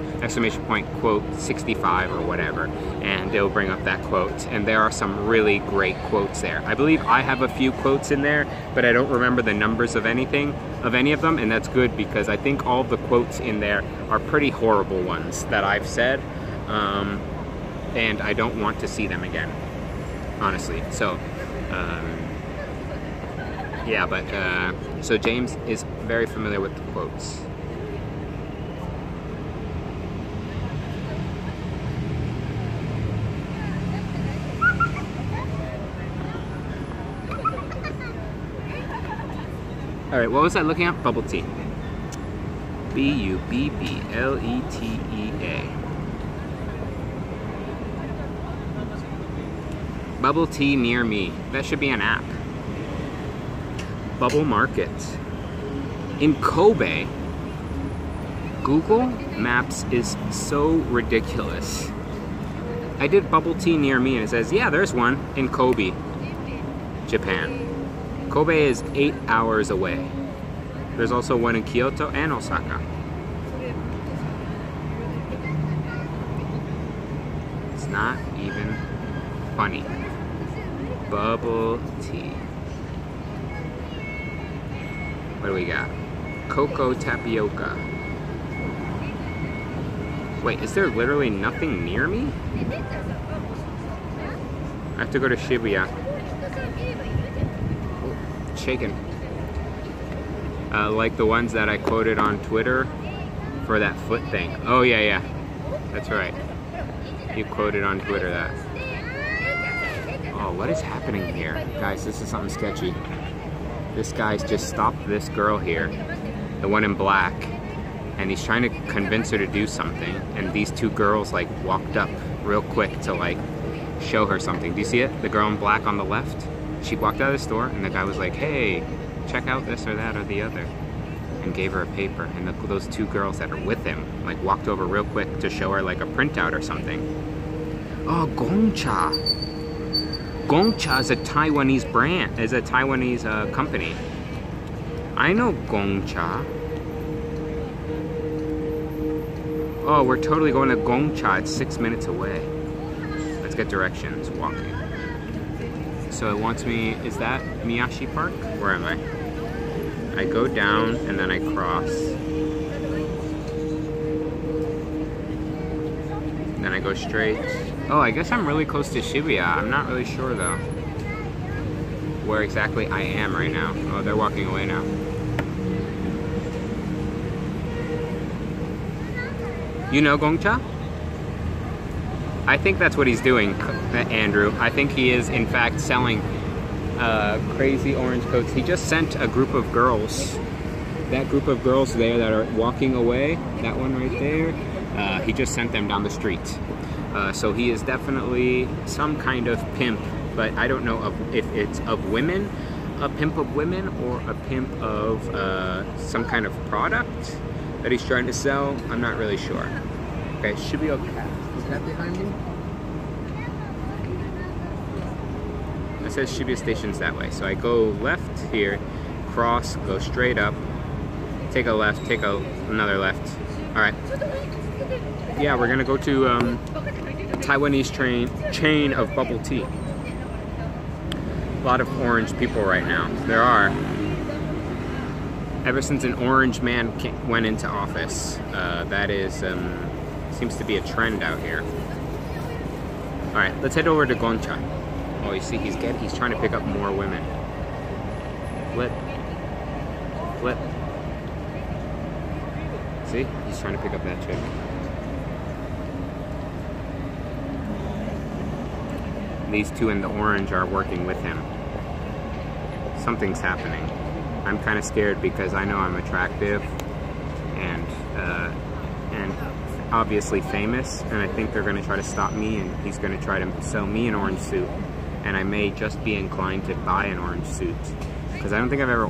!quote 65 or whatever, and it'll bring up that quote. And there are some really great quotes there. I believe I have a few quotes in there, but I don't remember the numbers of any of them, and that's good because I think all the quotes in there are pretty horrible ones that I've said, and I don't want to see them again, honestly. So yeah, but so James is very familiar with the quotes. All right, what was I looking at? Bubble tea. B-U-B-B-L-E-T-E-A. Bubble tea near me. That should be an app. Bubble Market. In Kobe, Google Maps is so ridiculous. I did bubble tea near me and it says, yeah, there's one in Kobe, Japan. Kobe is 8 hours away. There's also one in Kyoto and Osaka. It's not even funny. Bubble tea. What do we got? Cocoa tapioca. Wait, is there literally nothing near me? I have to go to Shibuya. Shaken. Like the ones that I quoted on Twitter for that foot thing. Oh yeah. That's right. You quoted on Twitter that. Oh, what is happening here? Guys, this is something sketchy. This guy's just stopped this girl here, the one in black, and he's trying to convince her to do something, and these two girls like walked up real quick to like show her something. Do you see it? The girl in black on the left? She walked out of the store, and the guy was like, hey, check out this or that or the other, and gave her a paper. And those two girls that are with him like walked over real quick to show her like a printout or something. Oh, Gongcha. Gongcha is a Taiwanese brand, is a Taiwanese company. I know Gongcha. Oh, we're totally going to Gongcha. It's 6 minutes away. Let's get directions, walking. So it wants me, is that Miyashi Park? Where am I? I go down and then I cross. Then I go straight. Oh, I guess I'm really close to Shibuya. I'm not really sure though where exactly I am right now. Oh, they're walking away now. You know Gongcha? I think that's what he's doing, Andrew. I think he is in fact selling crazy orange coats. He just sent a group of girls, that group of girls there that are walking away, that one right there, he just sent them down the street. So he is definitely some kind of pimp, but I don't know if it's of women, a pimp of women, or a pimp of some kind of product that he's trying to sell. I'm not really sure. Okay, should be okay. Is that behind me? It says Shibuya Station's that way. So I go left here, cross, go straight up, take a left, take another left. All right. Yeah, we're gonna go to Taiwanese chain of bubble tea. A lot of orange people right now. There are. Ever since an orange man went into office, that is seems to be a trend out here. All right, let's head over to Gongcha. Oh, you see, he's trying to pick up more women. Flip. See, he's trying to pick up that chick. These two in the orange are working with him. Something's happening. I'm kind of scared because I know I'm attractive and obviously famous, and I think they're going to try to stop me, and he's going to try to sell me an orange suit, and I may just be inclined to buy an orange suit because I don't think I've ever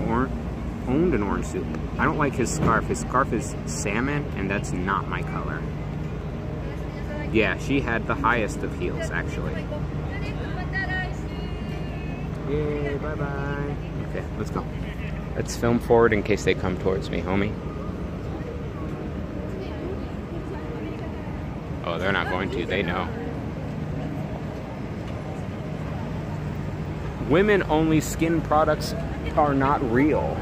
owned an orange suit. I don't like his scarf. His scarf is salmon, and that's not my color. Yeah, she had the highest of heels, actually. Yay, bye-bye. Okay, let's go. Let's film forward in case they come towards me, homie. Oh, they're not going to. They know. Women-only skin products are not real.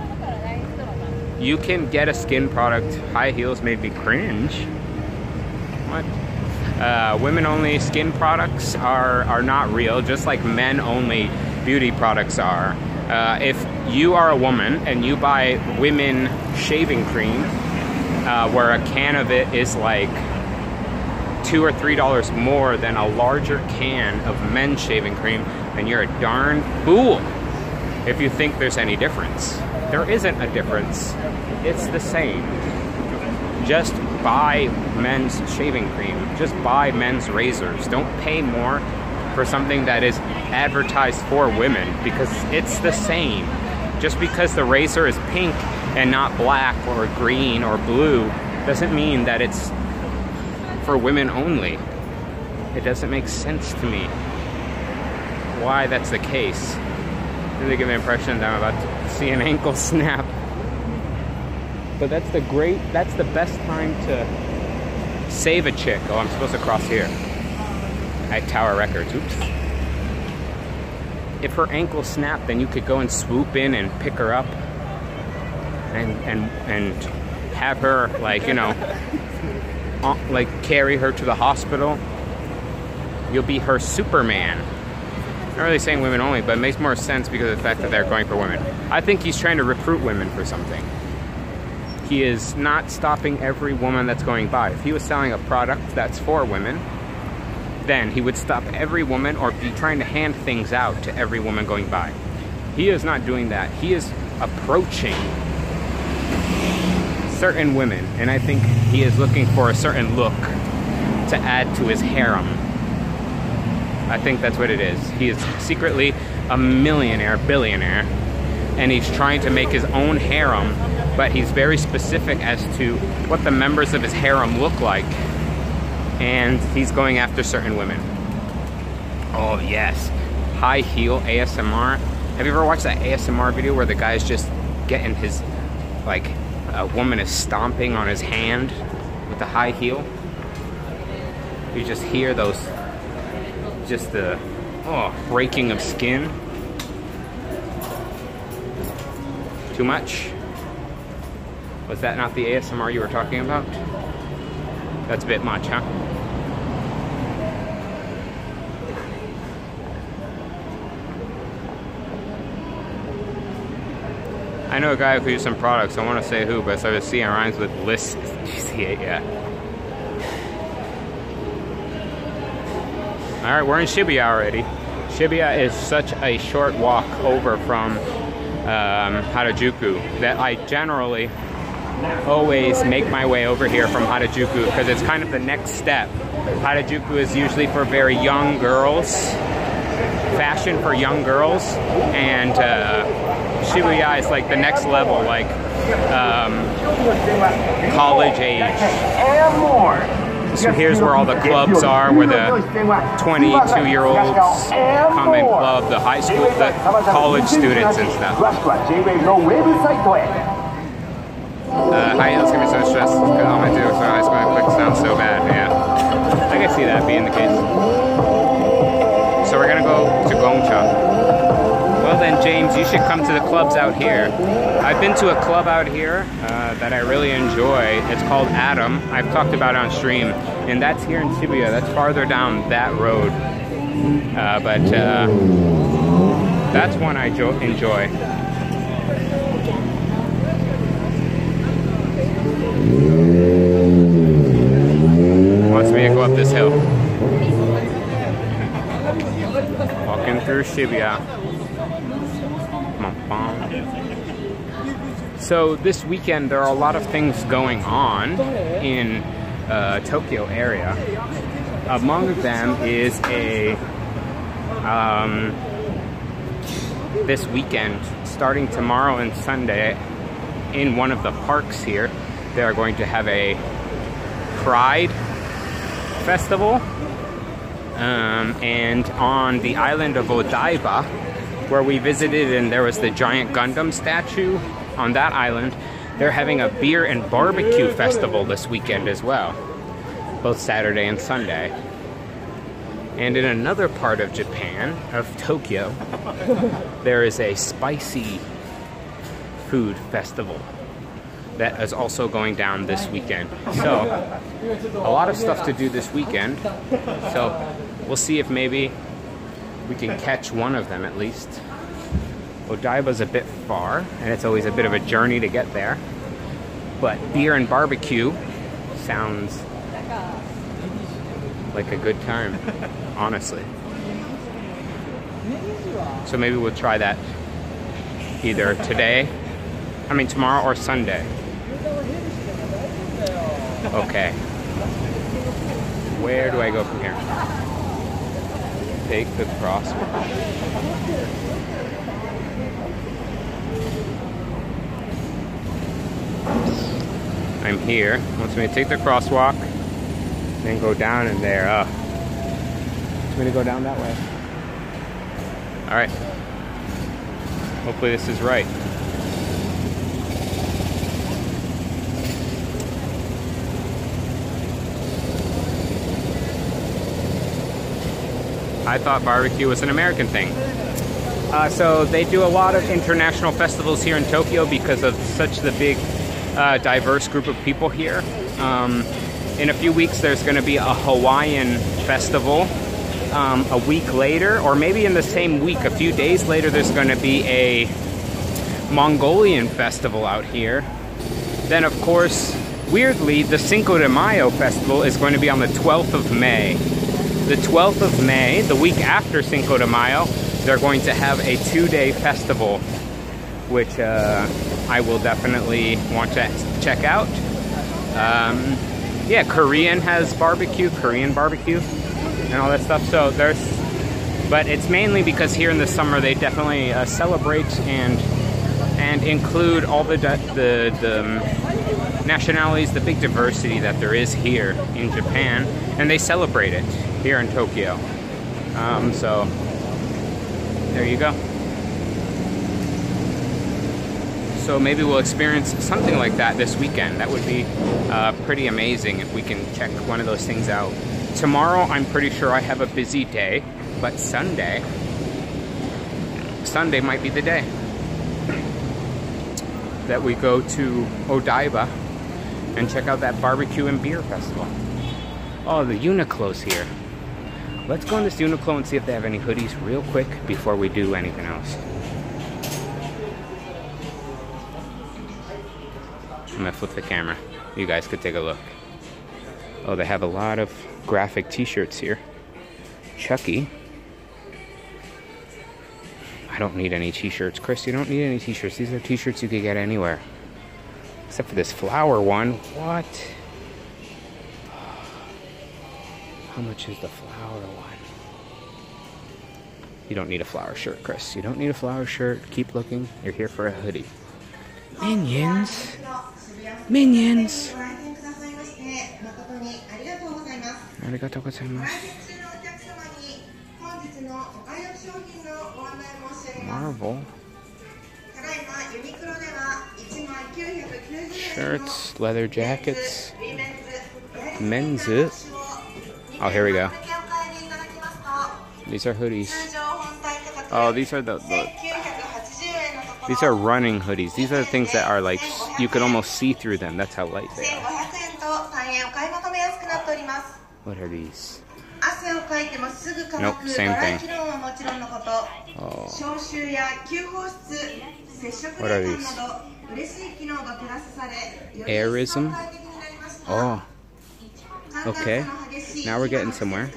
You can get a skin product. High heels made me cringe. What? Women-only skin products are not real, just like men-only beauty products are. If you are a woman and you buy women shaving cream, where a can of it is like $2 or $3 more than a larger can of men's shaving cream, then you're a darn fool if you think there's any difference. There isn't a difference. It's the same. Just buy men's shaving cream. Just buy men's razors. Don't pay more for something that is advertised for women, because it's the same. Just because the razor is pink and not black or green or blue doesn't mean that it's for women only. It doesn't make sense to me why that's the case. Really give the impression that I'm about to see an ankle snap. But that's the best time to save a chick. Oh, I'm supposed to cross here at Tower Records. Oops. If her ankle snapped, then you could go and swoop in and pick her up and have her, like, you know, like carry her to the hospital. You'll be her Superman. Not really saying women only, but it makes more sense because of the fact that they're going for women. I think he's trying to recruit women for something. He is not stopping every woman that's going by. If he was selling a product that's for women, then he would stop every woman or be trying to hand things out to every woman going by. He is not doing that. He is approaching certain women, and I think he is looking for a certain look to add to his harem. I think that's what it is. He is secretly a millionaire, billionaire, and he's trying to make his own harem, but he's very specific as to what the members of his harem look like, and he's going after certain women. Oh yes, high heel ASMR. Have you ever watched that ASMR video where the guy's just getting his, like, a woman is stomping on his hand with the high heel? You just hear those, just the breaking of skin. Too much? Was that not the ASMR you were talking about? That's a bit much, huh? I know a guy who uses some products. I want to say who, but so I see it rhymes with list. Did you see it? Yeah. All right, we're in Shibuya already. Shibuya is such a short walk over from Harajuku that I generally always make my way over here from Harajuku because it's kind of the next step. Harajuku is usually for very young girls, fashion for young girls, and Shibuya is like the next level, like college age. So here's where all the clubs are, where the 22-year-olds come and club, the high school, the college students and stuff. Hi, that's gonna be so stressed because all I do is high school and quick sounds so bad. Yeah, I can see that being the case. So we're gonna go to Gongcha. Well then, James, you should come to the clubs out here. I've been to a club out here that I really enjoy. It's called Adam. I've talked about it on stream, and that's here in Shibuya. That's farther down that road, but that's one I enjoy. Wants me to go up this hill. Walking through Shibuya. So this weekend there are a lot of things going on in Tokyo area. Among them is a this weekend, starting tomorrow and Sunday, in one of the parks here, they are going to have a Pride Festival, and on the island of Odaiba, where we visited and there was the giant Gundam statue on that island, they're having a beer and barbecue festival this weekend as well, both Saturday and Sunday. And in another part of Japan, of Tokyo, there is a spicy food festival that is also going down this weekend. So, a lot of stuff to do this weekend. So, we'll see if maybe we can catch one of them at least. Odaiba's a bit far, and it's always a bit of a journey to get there. But beer and barbecue sounds like a good time, honestly. So maybe we'll try that either tomorrow or Sunday. Okay. Where do I go from here? Take the crosswalk. I'm here. Wants me to take the crosswalk, then go down in there. Wants me to go down that way. Alright. Hopefully this is right. I thought barbecue was an American thing. So they do a lot of international festivals here in Tokyo because of such the big diverse group of people here. In a few weeks, there's going to be a Hawaiian festival. A week later, or maybe in the same week, a few days later, there's going to be a Mongolian festival out here. Then, of course, weirdly, the Cinco de Mayo festival is going to be on the 12th of May. The 12th of May, the week after Cinco de Mayo, they're going to have a 2-day festival, which I will definitely want to check out. Yeah, Korean barbecue, and all that stuff. So but it's mainly because here in the summer they definitely celebrate and include all the nationalities, the big diversity that there is here in Japan, and they celebrate it here in Tokyo. So there you go. So maybe we'll experience something like that this weekend. That would be pretty amazing if we can check one of those things out. Tomorrow, I'm pretty sure I have a busy day, but Sunday might be the day that we go to Odaiba and check out that barbecue and beer festival. Oh, the Uniqlo's here. Let's go in this Uniqlo and see if they have any hoodies real quick before we do anything else. I'm gonna flip the camera. You guys could take a look. Oh, they have a lot of graphic t-shirts here. Chucky. I don't need any t-shirts. Chris, you don't need any t-shirts. These are t-shirts you could get anywhere. Except for this flower one. What? How much is the flower one? You don't need a flower shirt, Chris. You don't need a flower shirt. Keep looking. You're here for a hoodie. Minions. Minions. Arigatou gozaimasu. Marvel. Shirts, leather jackets, men's. Oh, here we go. These are hoodies. Oh, these are these are running hoodies. These are the things that are like, you could almost see through them. That's how light they are. What are these? Nope, same thing. Oh. What are these? Airism? Oh. Okay. Now we're getting somewhere.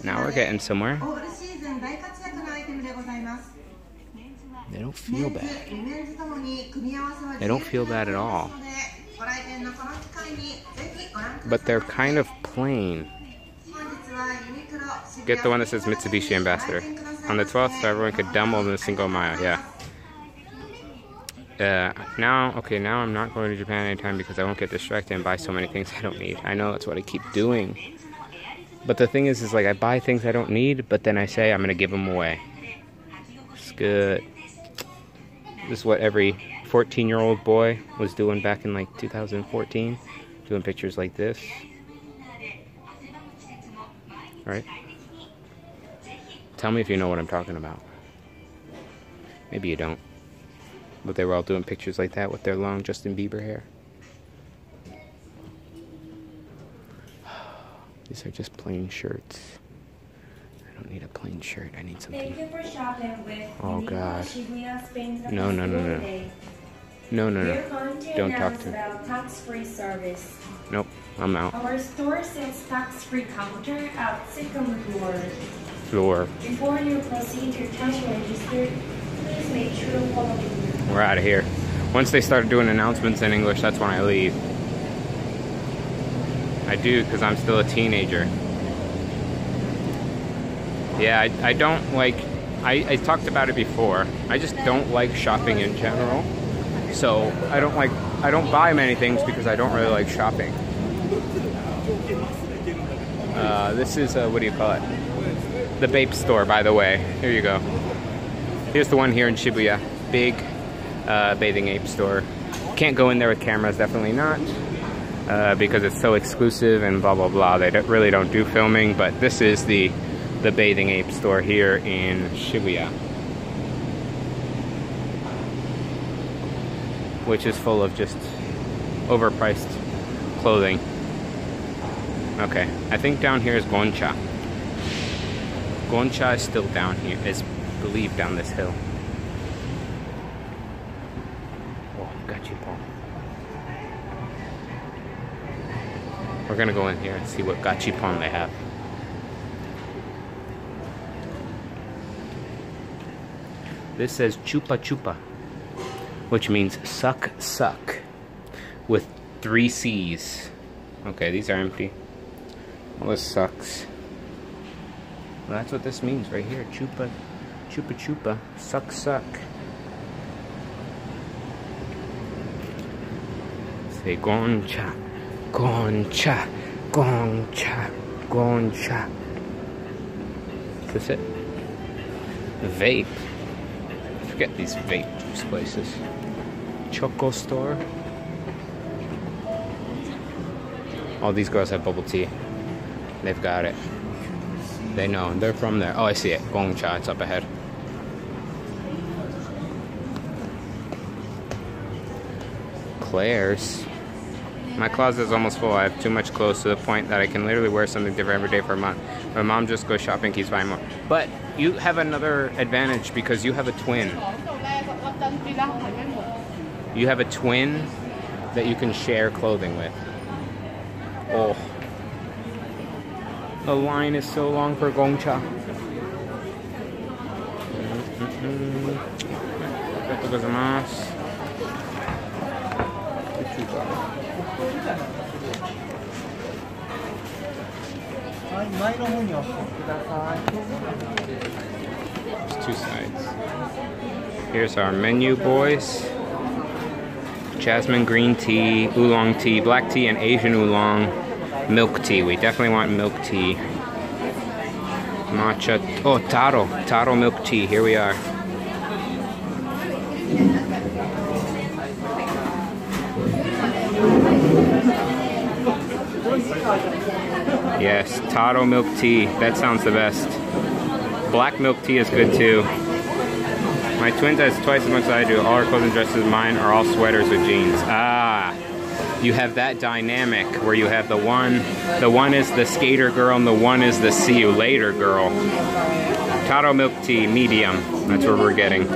Now we're getting somewhere. They don't feel bad. They don't feel bad at all. But they're kind of plain. Get the one that says Mitsubishi Ambassador. On the 12th, so everyone could download the Cinco de Mayo, yeah. Now I'm not going to Japan anytime because I won't get distracted and buy so many things I don't need. I know that's what I keep doing. But the thing is like I buy things I don't need, but then I say I'm going to give them away. It's good. This is what every 14-year-old boy was doing back in like 2014. Doing pictures like this. Right? Tell me if you know what I'm talking about. Maybe you don't. But they were all doing pictures like that with their long Justin Bieber hair. These are just plain shirts. I don't need a plain shirt. I need something. Thank you for shopping with God. No. No. Don't talk to me. About tax-free service. Nope, I'm out. Our store says tax-free counter at second floor. Before you proceed to cash register, please make sure all of We're out of here. Once they start doing announcements in English, that's when I leave. I do, because I'm still a teenager. Yeah, I don't like, I talked about it before. I just don't like shopping in general. So I don't buy many things because I don't really like shopping. This is, what do you call it? The Bape store, by the way. Here you go. Here's the one here in Shibuya. Big bathing ape store. Can't go in there with cameras, definitely not. Because it's so exclusive and blah blah blah. They really don't do filming, but this is the bathing ape store here in Shibuya, which is full of just overpriced clothing. Okay, I think down here is Goncha. Goncha is still down here, is believed down this hill. Oh, gachipon. We're gonna go in here and see what gachipon they have. This says chupa chupa, which means suck suck, with 3 C's. Okay, these are empty. Well, this sucks. Well, that's what this means right here. Chupa, chupa chupa, suck suck. Say goncha, goncha, goncha, goncha. Is this it? Vape. Forget these vape juice places. Choco store. All these girls have bubble tea. They've got it. They know. They're from there. Oh, I see it. Gongcha. It's up ahead. Claire's. My closet is almost full. I have too much clothes to the point that I can literally wear something different every day for a month. My mom just goes shopping, keeps buying more. But you have another advantage because you have a twin. You have a twin that you can share clothing with. Oh. The line is so long for Gongcha. There's 2 sides. Here's our menu, boys. Jasmine green tea, oolong tea, black tea, and Asian oolong. Milk tea. We definitely want milk tea. Matcha. Oh, taro. Taro milk tea. Here we are. Yes, taro milk tea. That sounds the best. Black milk tea is good too. My twin has twice as much as I do. All her clothing dresses of mine are all sweaters with jeans. Ah, you have that dynamic where you have the one is the skater girl and the one is the see you later girl. Taro milk tea, medium. That's what we're getting.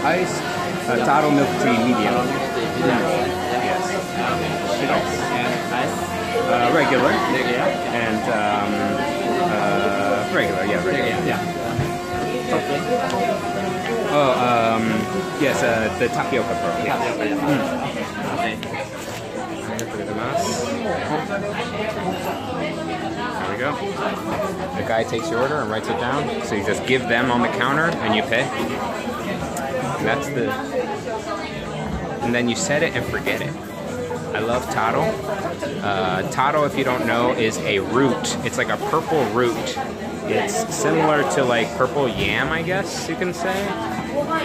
Iced taro milk tea, medium. Yes. Regular. And regular, yeah, regular. Yeah. Oh, yes, the tapioca pearl. Yes. There we go. The guy takes your order and writes it down. So you just give them on the counter and you pay. That's the, and then you set it and forget it. I love taro. Taro, if you don't know, is a root. It's like a purple root. It's similar to like purple yam, I guess you can say.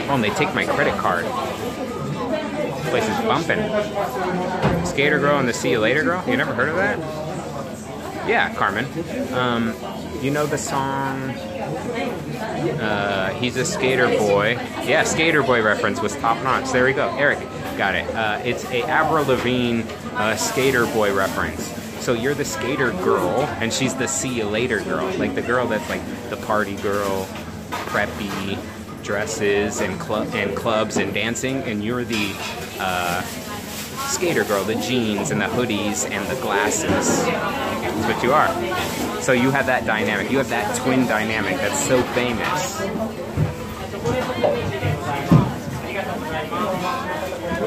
Oh, and they take my credit card. This place is bumping. Skater girl and the see you later girl. You never heard of that? Yeah, Carmen. You know the song? He's a skater boy. Yeah, skater boy reference was top notch. There we go. Eric got it. It's a Avril Lavigne skater boy reference. So you're the skater girl, and she's the see you later girl. Like the girl that's like the party girl, preppy, dresses and clubs and dancing, and you're the skater girl, the jeans and the hoodies and the glasses. That's what you are. So you have that dynamic. You have that twin dynamic that's so famous.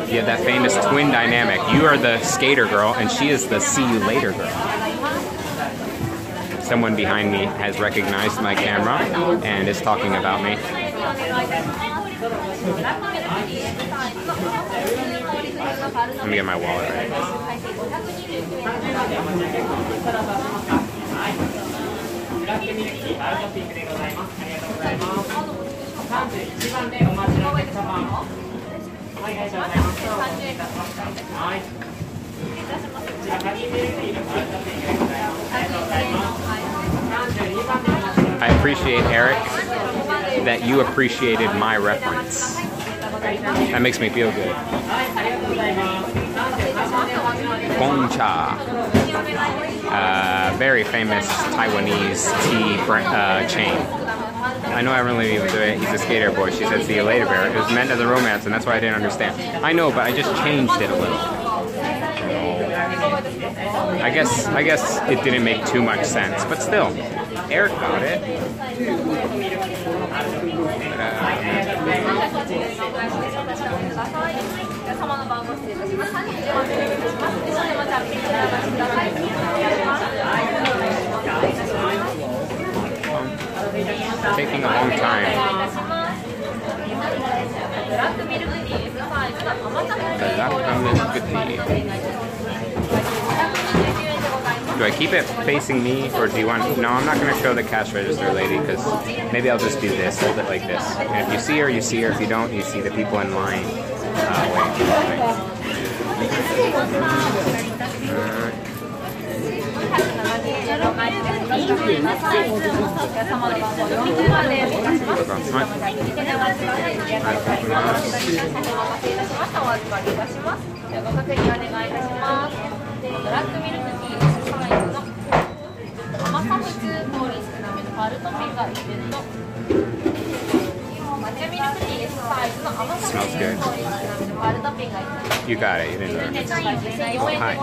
You have that famous twin dynamic. You are the skater girl, and she is the see you later girl. Someone behind me has recognized my camera and is talking about me. Let me get my wallet right. I appreciate, Eric, that you appreciated my reference. That makes me feel good. Gongcha. Very famous Taiwanese tea chain. I know I haven't really even do it. He's a skater boy. She said, "See you later, bear." It was meant as a romance, and that's why I didn't understand. I know, but I just changed it a little. I guess it didn't make too much sense, but still, Eric got it. Taking a long time. Do I keep it facing me, or do you want? No, I'm not going to show the cash register lady, because maybe I'll just do this, hold it like this. And if you see her, you see her. If you don't, you see the people in line. Smells good. You got it. You didn't learn. Oh, hi.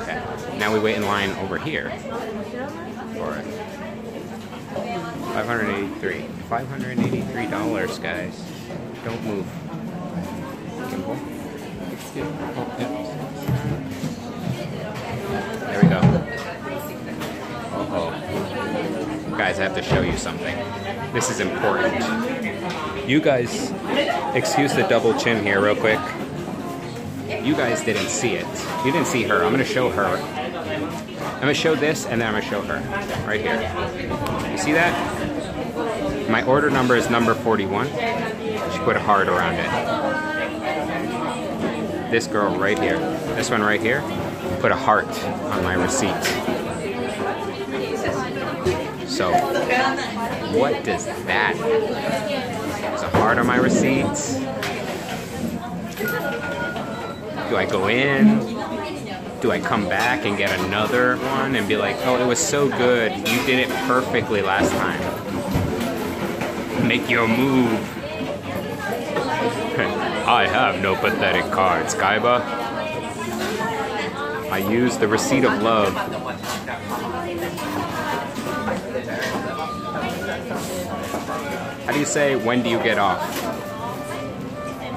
Okay. Now we wait in line over here for it. $583, guys. Don't move. Gimbal. There we go. Uh-oh. Guys, I have to show you something. This is important. You guys, excuse the double chin here real quick. You guys didn't see it. You didn't see her. I'm going to show her. I'm going to show this, and then I'm going to show her. Right here. You see that? My order number is number 41. She put a heart around it. This girl right here. This one right here. Put a heart on my receipt. So, what does that mean? There's a heart on my receipt. Do I go in? Do I come back and get another one and be like, oh, it was so good. You did it perfectly last time. Make your move. I have no pathetic cards, Kaiba. I use the receipt of love. How do you say, when do you get off?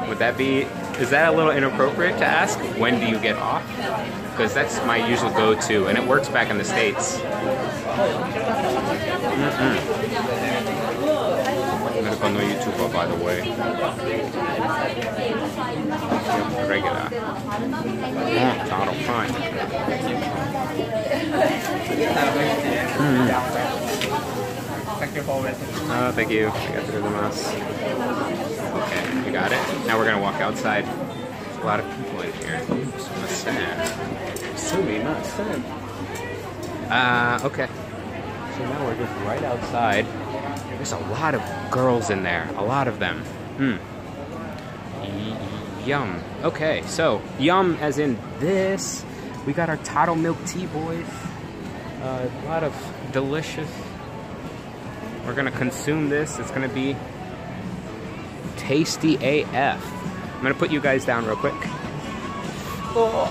Would that be, is that a little inappropriate to ask? When do you get off? Because that's my usual go-to, and it works back in the States. America no YouTuber, by the way. Regular. Total fun. Thank you. Okay, you got it. Now we're gonna walk outside. There's a lot of people in here. Okay. So now we're just right outside. There's a lot of girls in there. A lot of them. Yum. Okay, so yum as in this. We got our Taro milk tea, boys. A lot of delicious. We're gonna consume this. It's gonna be tasty AF. I'm gonna put you guys down real quick. Oh.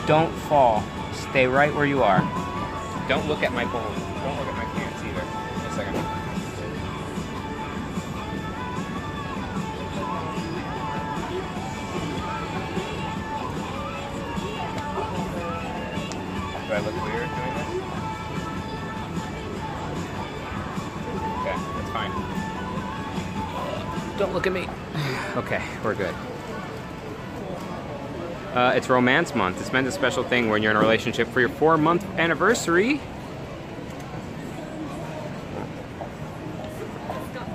Don't fall. Stay right where you are. Don't look at my bowl. Don't look at my pants either. Just a second. Do I look weird doing this? fine. Don't look at me. Okay, we're good. It's romance month. It's meant a special thing when you're in a relationship for your 4-month anniversary.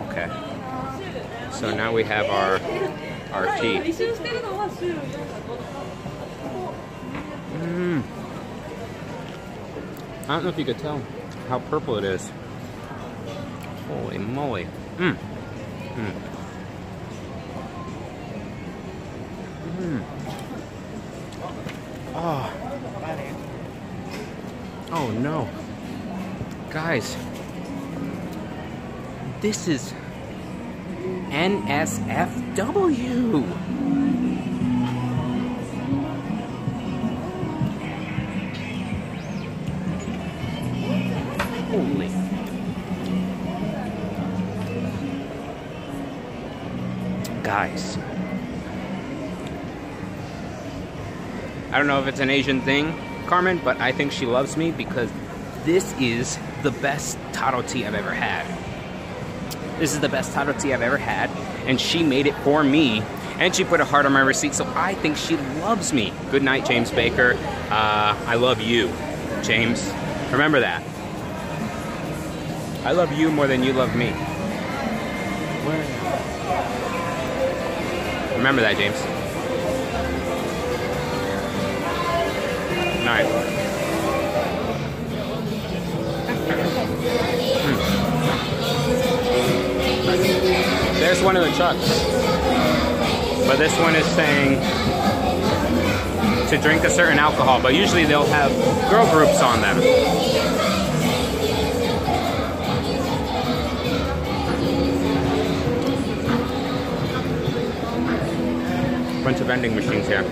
Okay. So now we have our tea. I don't know if you could tell how purple it is. Holy moly. Oh. Oh no. Guys. This is NSFW. Holy. Guys. I don't know if it's an Asian thing, Carmen, but I think she loves me because this is the best taro tea I've ever had. This is the best taro tea I've ever had, and she made it for me, and she put a heart on my receipt, so I think she loves me. Good night, James Baker. I love you, James. Remember that. I love you more than you love me. Remember that, James. Good night. There's one of the trucks, but this one is saying to drink a certain alcohol, but usually they'll have girl groups on them. Bunch of vending machines here.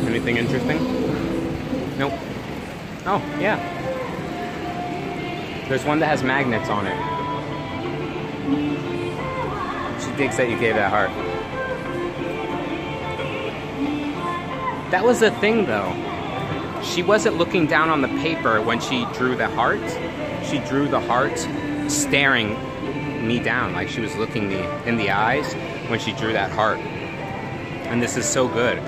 Anything interesting? Nope. Oh, yeah. There's one that has magnets on it. She digs that you gave that heart. That was the thing, though. She wasn't looking down on the paper when she drew the heart. She drew the heart staring me down, like she was looking me in the eyes when she drew that heart. And this is so good.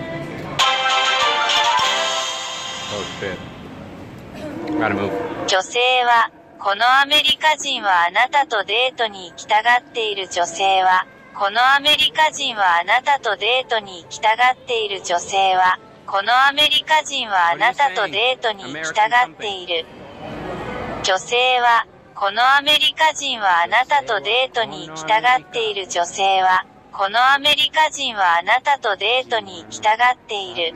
Oh shit. Gotta move. 女性はこのアメリカ人はあなたとデートに行きたがっている女性はこのアメリカ人はあなたとデートに行きたがっている女性はこのアメリカ人はあなたとデートに行きたがっている女性はこのアメリカ人はあなたとデートに行きたがっている女性はこのアメリカ人はあなたとデートに行きたがっている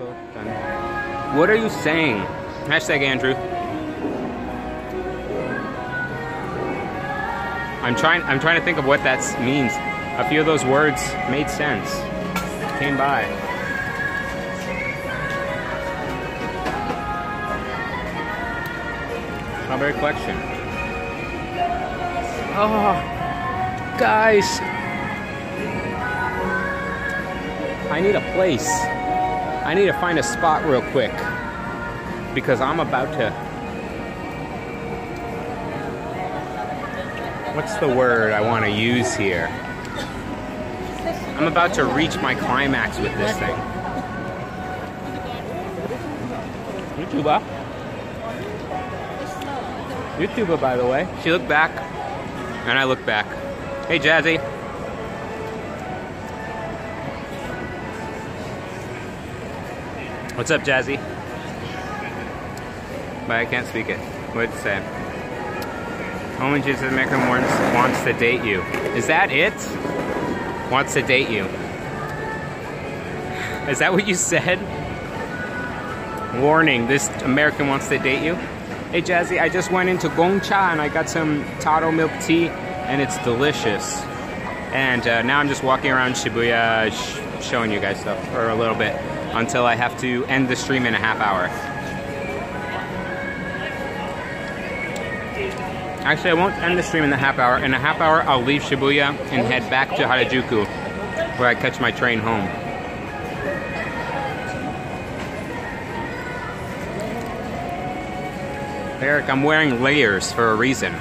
What are you saying? Hashtag Andrew. I'm trying to think of what that means. A few of those words made sense. Came by. Strawberry collection. Oh, guys. I need a place. I need to find a spot real quick because I'm about to... What's the word I want to use here? I'm about to reach my climax with this thing. YouTuber. YouTuber, by the way. She looked back, and I looked back. Hey, Jazzy. What's up, Jazzy? But I can't speak it. What'd it say? Only Jesus American wants to date you. Is that it? Wants to date you. Is that what you said? Warning, this American wants to date you. Hey Jazzy, I just went into Gongcha and I got some taro milk tea and it's delicious. And now I'm just walking around Shibuya showing you guys stuff for a little bit until I have to end the stream in a half hour. Actually, I won't end the stream in the half hour. In a half hour, I'll leave Shibuya and head back to Harajuku, where I catch my train home. Eric, I'm wearing layers for a reason.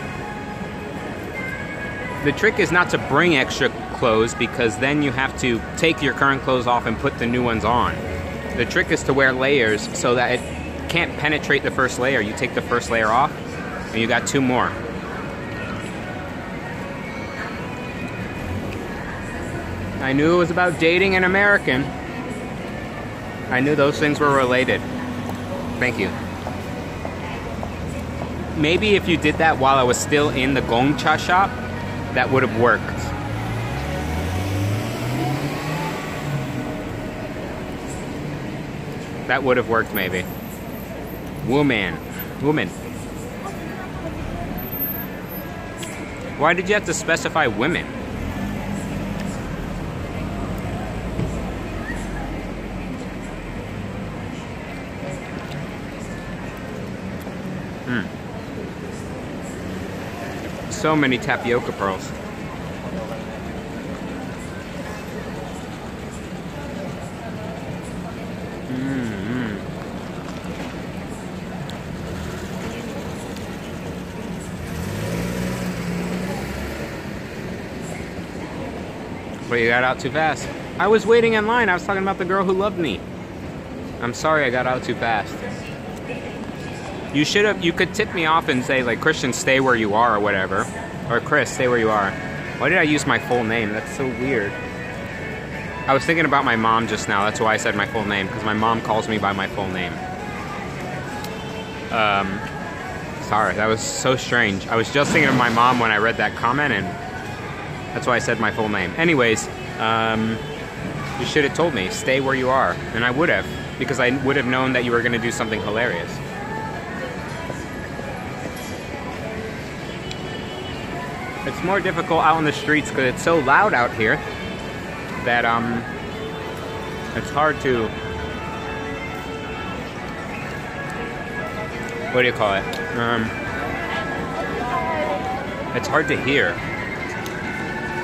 The trick is not to bring extra clothes because then you have to take your current clothes off and put the new ones on. The trick is to wear layers so that it can't penetrate the first layer. You take the first layer off and you got 2 more. I knew it was about dating an American. I knew those things were related. Thank you. Maybe if you did that while I was still in the gongcha shop, that would have worked. That would have worked maybe. Woman. Why did you have to specify women? So many tapioca pearls. But you got out too fast. I was waiting in line. I was talking about the girl who loved me. I'm sorry I got out too fast. You could tip me off and say, like, Christian, stay where you are or whatever. Or Chris, stay where you are. Why did I use my full name? That's so weird. I was thinking about my mom just now. That's why I said my full name. Because my mom calls me by my full name. Sorry, that was so strange. I was just thinking of my mom when I read that comment, and that's why I said my full name. Anyways, you should have told me, stay where you are. And I would have. Because I would have known that you were going to do something hilarious. It's more difficult out on the streets because it's so loud out here that it's hard to, what do you call it? It's hard to hear.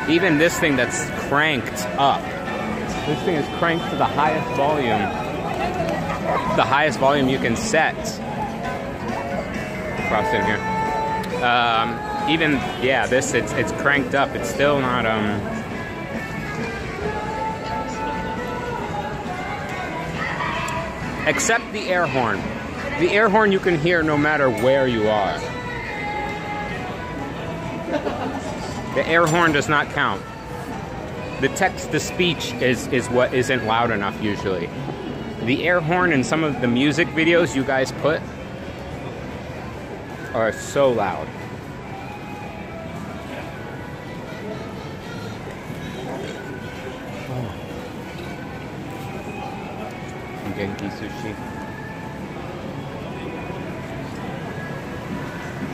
Even this thing that's cranked up. This thing is cranked to the highest volume. The highest volume you can set. Across in here. Even, yeah, this, it's cranked up. It's still not, except the air horn. The air horn you can hear no matter where you are. The air horn does not count. The text-to-speech is what isn't loud enough usually. The air horn in some of the music videos you guys put are so loud. Genki sushi.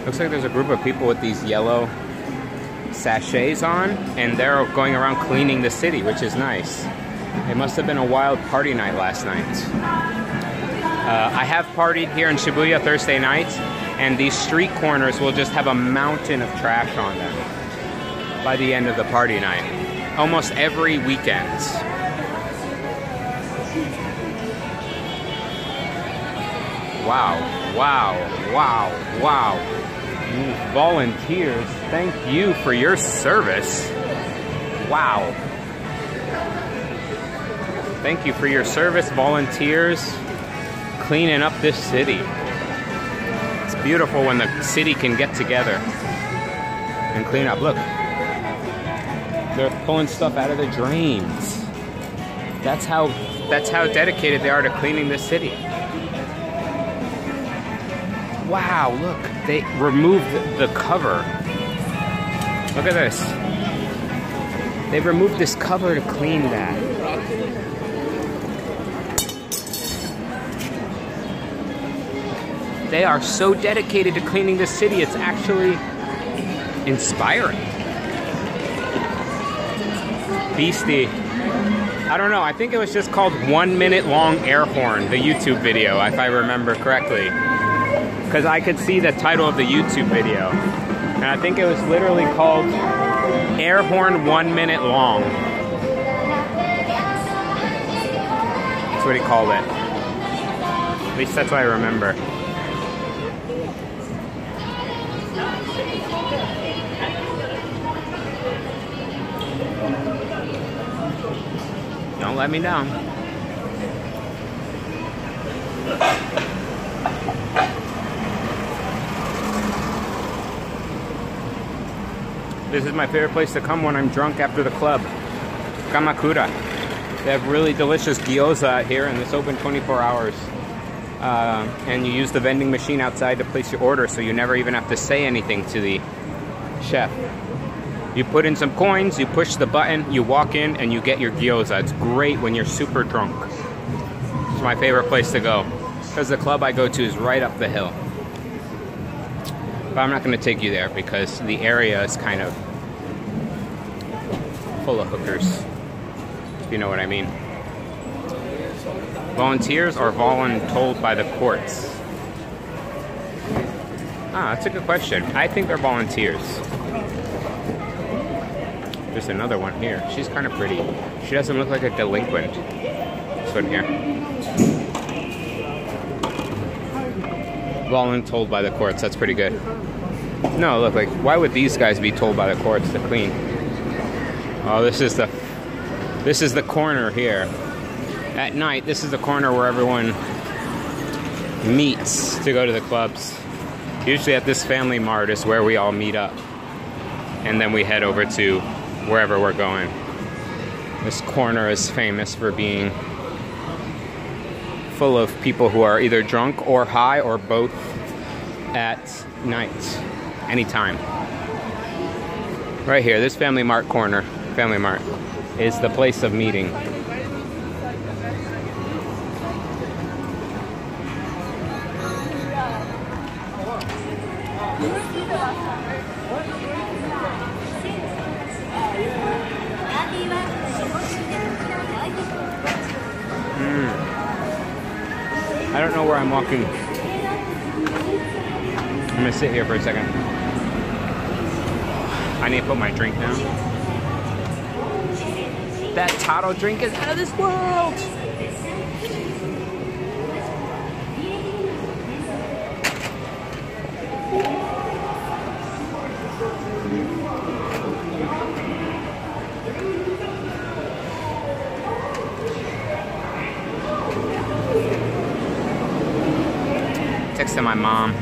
Looks like there's a group of people with these yellow sachets on, and they're going around cleaning the city, which is nice. It must have been a wild party night last night. I have partied here in Shibuya Thursday night, and these street corners will just have a mountain of trash on them by the end of the party night. Almost every weekend. Wow, wow, wow, wow. Volunteers, thank you for your service. Wow. Thank you for your service, volunteers, cleaning up this city. It's beautiful when the city can get together and clean up. Look, they're pulling stuff out of the drains. That's how dedicated they are to cleaning this city. Wow, look, they removed the cover. Look at this. They removed this cover to clean that. They are so dedicated to cleaning the city, it's actually inspiring. Beastie. I don't know, I think it was just called 1 minute long air horn, the YouTube video, if I remember correctly. Because I could see the title of the YouTube video. And I think it was literally called Air Horn 1 minute long. That's what he called it. At least that's what I remember. let me down. This is my favorite place to come when I'm drunk after the club. Kamakura. They have really delicious gyoza out here, and it's open 24 hours. And you use the vending machine outside to place your order, so you never even have to say anything to the chef. You put in some coins, you push the button, you walk in, and you get your gyoza. It's great when you're super drunk. It's my favorite place to go, because the club I go to is right up the hill. But I'm not going to take you there because the area is kind of full of hookers, if you know what I mean. Volunteers or voluntold by the courts? Ah, that's a good question. I think they're volunteers. There's another one here. She's kind of pretty. She doesn't look like a delinquent. This one here. Voluntold by the courts. That's pretty good. No, look, like, why would these guys be told by the courts to clean? Oh, this is the corner here. At night, this is the corner where everyone meets to go to the clubs. Usually at this family mart is where we all meet up. And then we head over to wherever we're going. This corner is famous for being full of people who are either drunk or high or both at night, anytime. Right here, this Family Mart corner, Family Mart, is the place of meeting. I don't know where I'm walking. I'm gonna sit here for a second. I need to put my drink down. That Taro drink is out of this world! Texting my mom.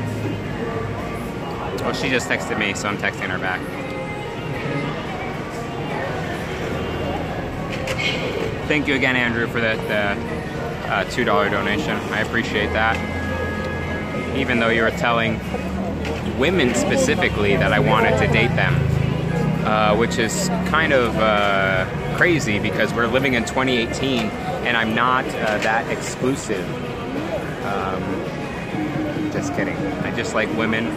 Well, she just texted me, so I'm texting her back. Thank you again, Andrew, for that $2 donation. I appreciate that. Even though you were telling women specifically that I wanted to date them, which is kind of crazy because we're living in 2018 and I'm not that exclusive. Just kidding. I just like women,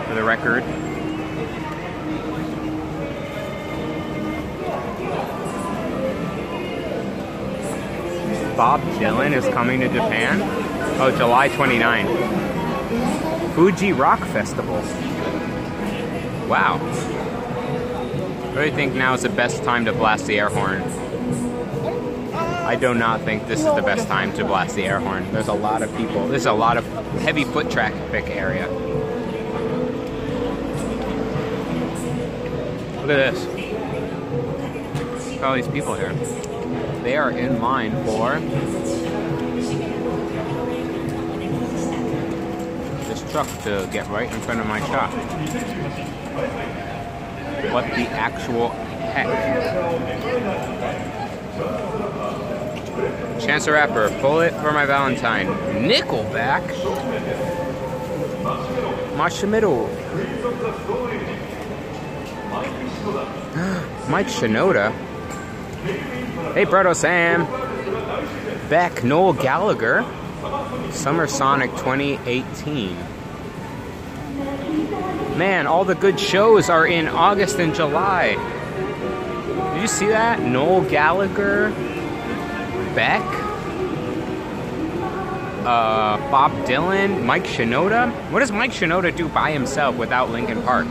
for the record. Bob Dylan is coming to Japan? Oh, July 29. Fuji Rock Festival. Wow. I really think now is the best time to blast the air horn. I do not think this is the best time to blast the air horn. There's a lot of people. There's a lot of heavy foot traffic area. Look at this. Look at all these people here. They are in line for this truck to get right in front of my shop. What the actual heck? Chance the Rapper, Bullet for My Valentine. Nickelback? Mashimoto. Mike Shinoda. Hey, Bredo Sam. Beck, Noel Gallagher. Summer Sonic 2018. Man, all the good shows are in August and July. Did you see that? Noel Gallagher. Beck. Bob Dylan. Mike Shinoda. What does Mike Shinoda do by himself without Linkin Park?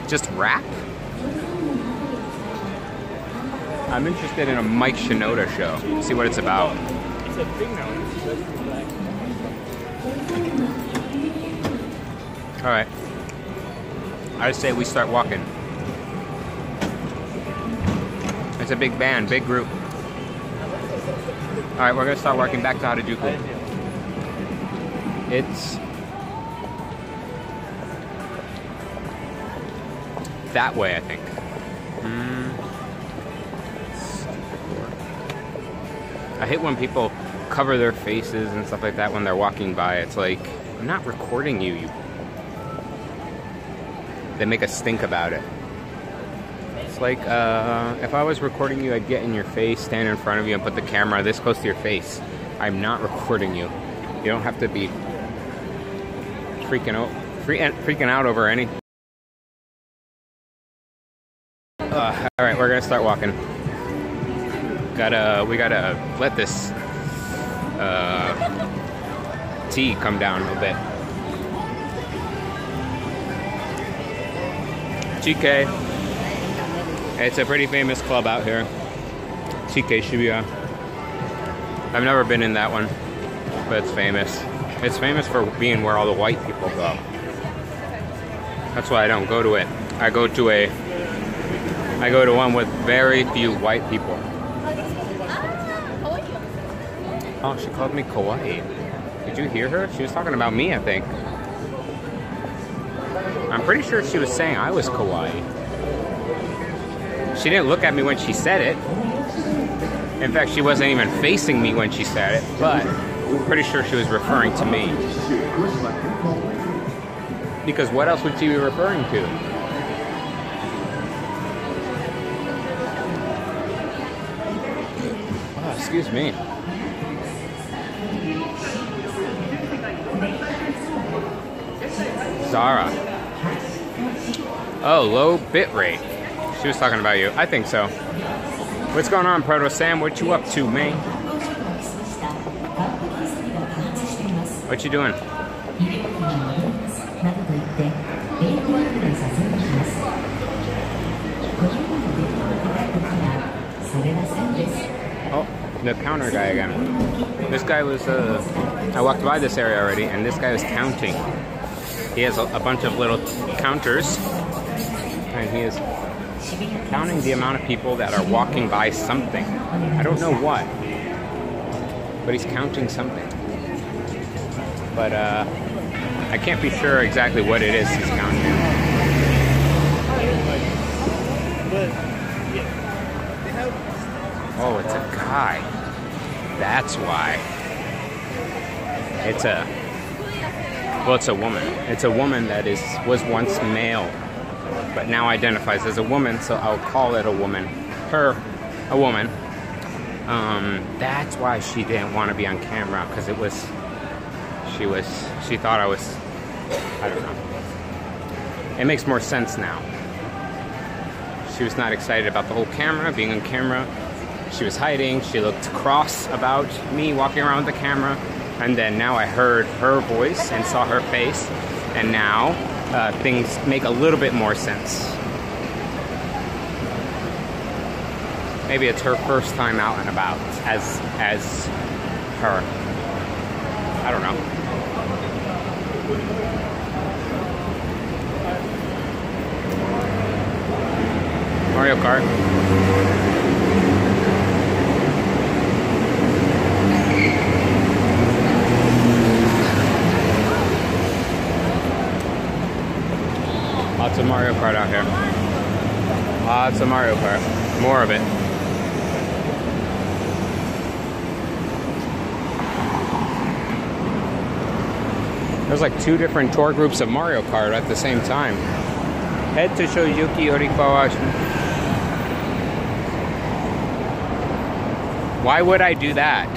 Just rap? I'm interested in a Mike Shinoda show. See what it's about. It's a big now. Alright. I say we start walking. It's a big band, big group. Alright, we're gonna start walking back to Harajuku. It's that way, I think. I hate when people cover their faces and stuff like that when they're walking by. It's like, I'm not recording you. They make a stink about it. It's like, if I was recording you, I'd get in your face, stand in front of you, and put the camera this close to your face. I'm not recording you. You don't have to be freaking out over anything. Alright, we're gonna start walking. We gotta let this tea come down a bit. TK. It's a pretty famous club out here. TK Shibuya. I've never been in that one, but it's famous. It's famous for being where all the white people go. That's why I don't go to it. I go to one with very few white people. Oh, she called me kawaii. Did you hear her? She was talking about me, I think. I'm pretty sure she was saying I was kawaii. She didn't look at me when she said it. In fact, she wasn't even facing me when she said it, but I'm pretty sure she was referring to me. Because what else would she be referring to? Oh, excuse me. Zara. Oh, low bit rate. She was talking about you. I think so. What's going on, Proto Sam? What you up to, man? What you doing? Oh, the counter guy again. This guy was, I walked by this area already, and this guy was counting. He has a bunch of little counters, and he is counting the amount of people that are walking by something. I don't know what, but he's counting something. But I can't be sure exactly what it is he's counting. Oh, it's a guy. That's why. It's a woman. It's a woman that was once male, but now identifies as a woman, so I'll call it a woman. Her, a woman. That's why she didn't want to be on camera, because she thought I was, I don't know. It makes more sense now. She was not excited about the whole camera, being on camera. She was hiding. She looked cross about me walking around with the camera. And then now I heard her voice and saw her face. And now things make a little bit more sense. Maybe it's her first time out and about as her. I don't know. Mario Kart. Lots of Mario Kart out here. Lots of Mario Kart. More of it. There's like 2 different tour groups of Mario Kart at the same time. Head to Shoyuki Horikawa. Why would I do that?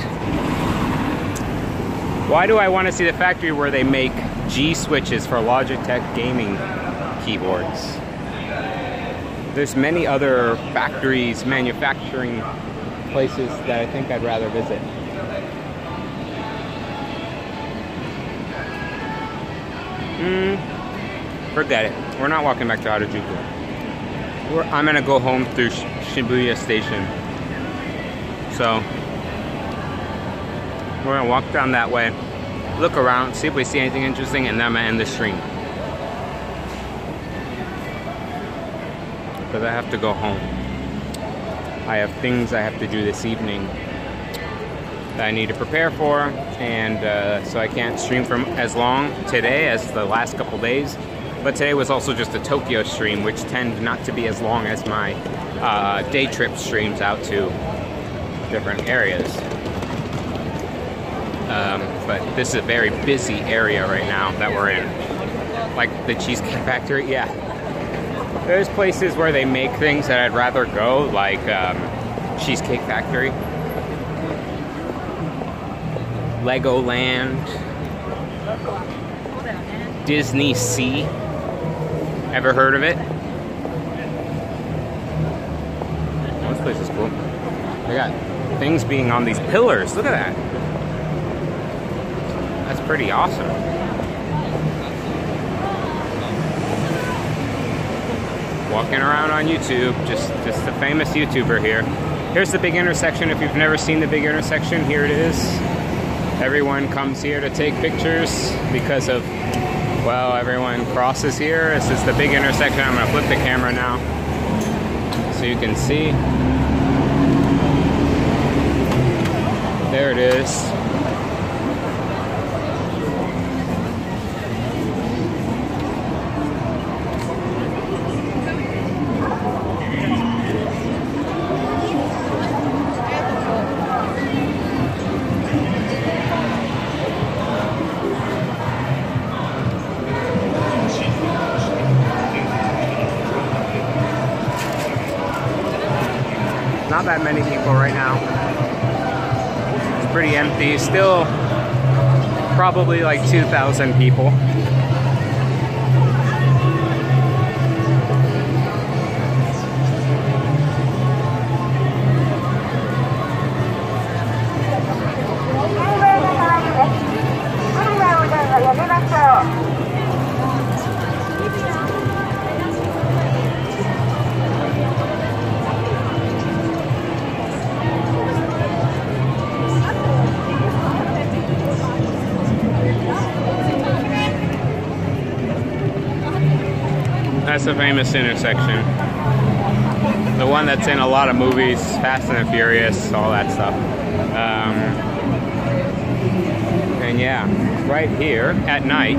Why do I want to see the factory where they make G switches for Logitech gaming keyboards? There's many other factories, manufacturing places that I think I'd rather visit. Forget it. We're not walking back to Harajuku. I'm gonna go home through Shibuya Station. So we're gonna walk down that way, look around, see if we see anything interesting, and then I'm gonna end the stream. Because I have to go home. I have things I have to do this evening. that I need to prepare for, and so I can't stream for as long today as the last couple days. But today was also just a Tokyo stream, which tend not to be as long as my day trip streams out to different areas. But this is a very busy area right now that we're in. Like the Cheesecake Factory, yeah. There's places where they make things that I'd rather go, like Cheesecake Factory, Legoland, Disney Sea. Ever heard of it? Oh, this place is cool. They got things being on these pillars. Look at that. That's pretty awesome. Walking around on YouTube, just a famous YouTuber here. Here's the big intersection. If you've never seen the big intersection, here it is. Everyone comes here to take pictures because of, well, everyone crosses here. This is the big intersection. I'm gonna flip the camera now so you can see. There it is. Not that many people right now. It's pretty empty. Still probably like 2,000 people. That's a famous intersection. The one that's in a lot of movies, Fast and the Furious, all that stuff. And yeah, right here at night,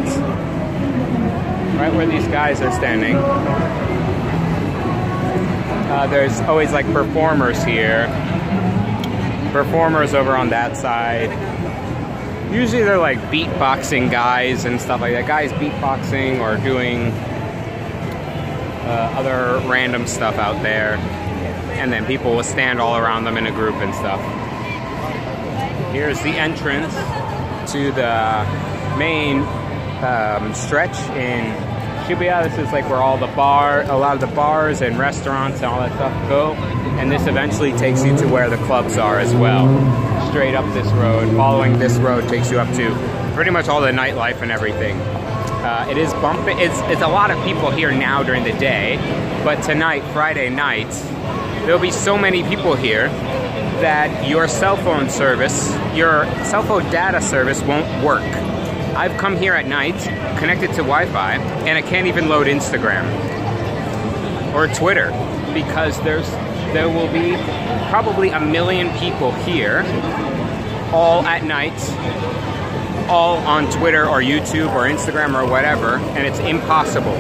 right where these guys are standing, there's always like performers here. Performers over on that side. Usually they're like beatboxing guys and stuff like that. Guys beatboxing or doing other random stuff out there, and then people will stand all around them in a group and stuff. Here's the entrance to the main stretch in Shibuya. This is like where all the a lot of the bars and restaurants and all that stuff go, and this eventually takes you to where the clubs are as well. Straight up this road, following this road takes you up to pretty much all the nightlife and everything. It is bumping. It's a lot of people here now during the day, but tonight, Friday night, there'll be so many people here that your cell phone data service won't work. I've come here at night, connected to Wi-Fi, and I can't even load Instagram or Twitter because there will be probably 1 million people here, all at night, all on Twitter or YouTube or Instagram or whatever, and it's impossible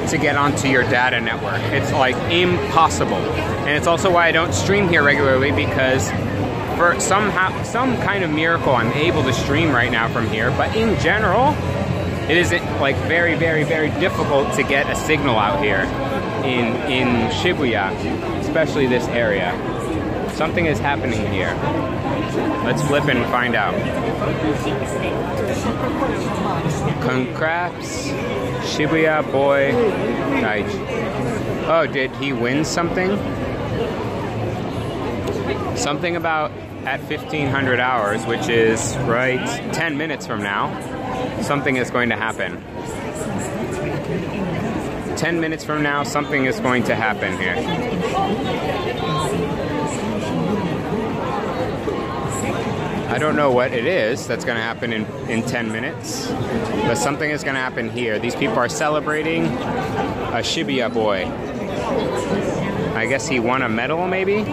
to get onto your data network. It's like impossible. And it's also why I don't stream here regularly, because for some kind of miracle I'm able to stream right now from here, but in general it is like very, very, very difficult to get a signal out here in Shibuya, especially this area. Something is happening here. Let's flip and find out. Congrats, Shibuya boy. Oh, did he win something? Something about at 1500 hours, which is right 10 minutes from now, something is going to happen. 10 minutes from now, something is going to happen here. I don't know what it is that's going to happen in 10 minutes, but something is going to happen here. These people are celebrating a Shibuya boy. I guess he won a medal, maybe?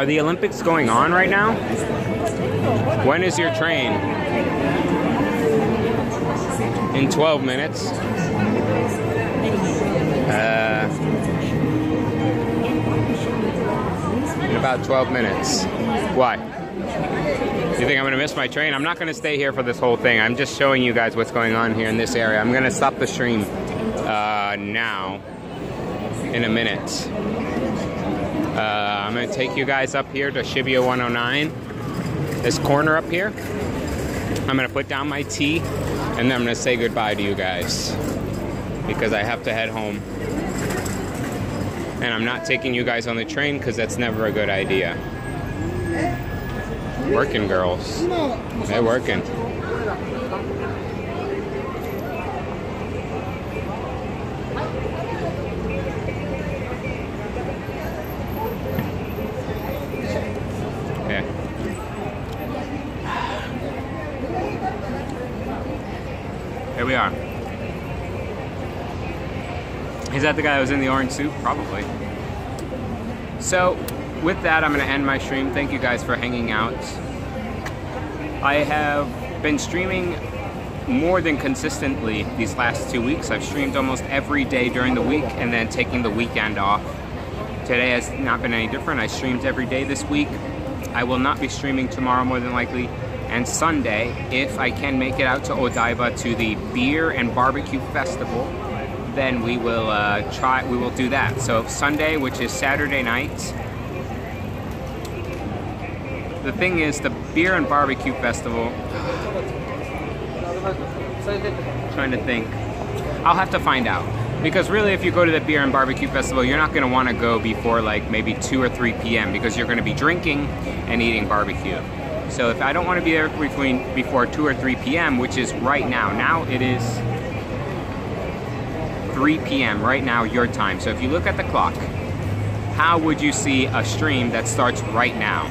Are the Olympics going on right now? When is your train? In 12 minutes. In about 12 minutes. Why? You think I'm gonna miss my train? I'm not gonna stay here for this whole thing. I'm just showing you guys what's going on here in this area. I'm gonna stop the stream now, in a minute. I'm gonna take you guys up here to Shibuya 109. This corner up here. I'm gonna put down my tea, and then I'm gonna say goodbye to you guys, because I have to head home. And I'm not taking you guys on the train, because that's never a good idea. Working girls. They're working. Yeah. Here we are. Is that the guy that was in the orange suit? Probably. So, with that, I'm going to end my stream. Thank you guys for hanging out. I have been streaming more than consistently these last 2 weeks. I've streamed almost every day during the week and then taking the weekend off. Today has not been any different. I streamed every day this week. I will not be streaming tomorrow more than likely. And Sunday, if I can make it out to Odaiba to the Beer and Barbecue Festival, then we will do that. So Sunday, which is Saturday night. The thing is, the Beer and Barbecue Festival, trying to think. I'll have to find out. Because really, if you go to the Beer and Barbecue Festival, you're not going to want to go before like maybe 2 or 3 p.m. because you're going to be drinking and eating barbecue. So if I don't want to be there before 2 or 3 p.m., which is right now. Now it is 3 p.m. right now, your time. So if you look at the clock, how would you see a stream that starts right now?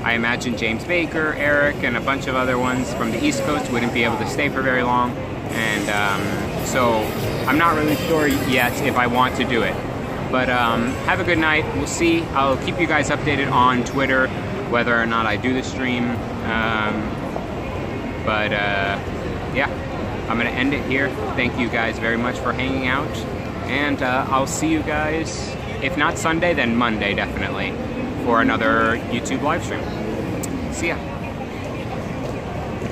I imagine James Baker, Eric, and a bunch of other ones from the East Coast wouldn't be able to stay for very long. And so I'm not really sure yet if I want to do it. But have a good night. We'll see. I'll keep you guys updated on Twitter whether or not I do the stream. Yeah, I'm going to end it here. Thank you guys very much for hanging out. And I'll see you guys, if not Sunday, then Monday definitely, for another YouTube live stream. See ya.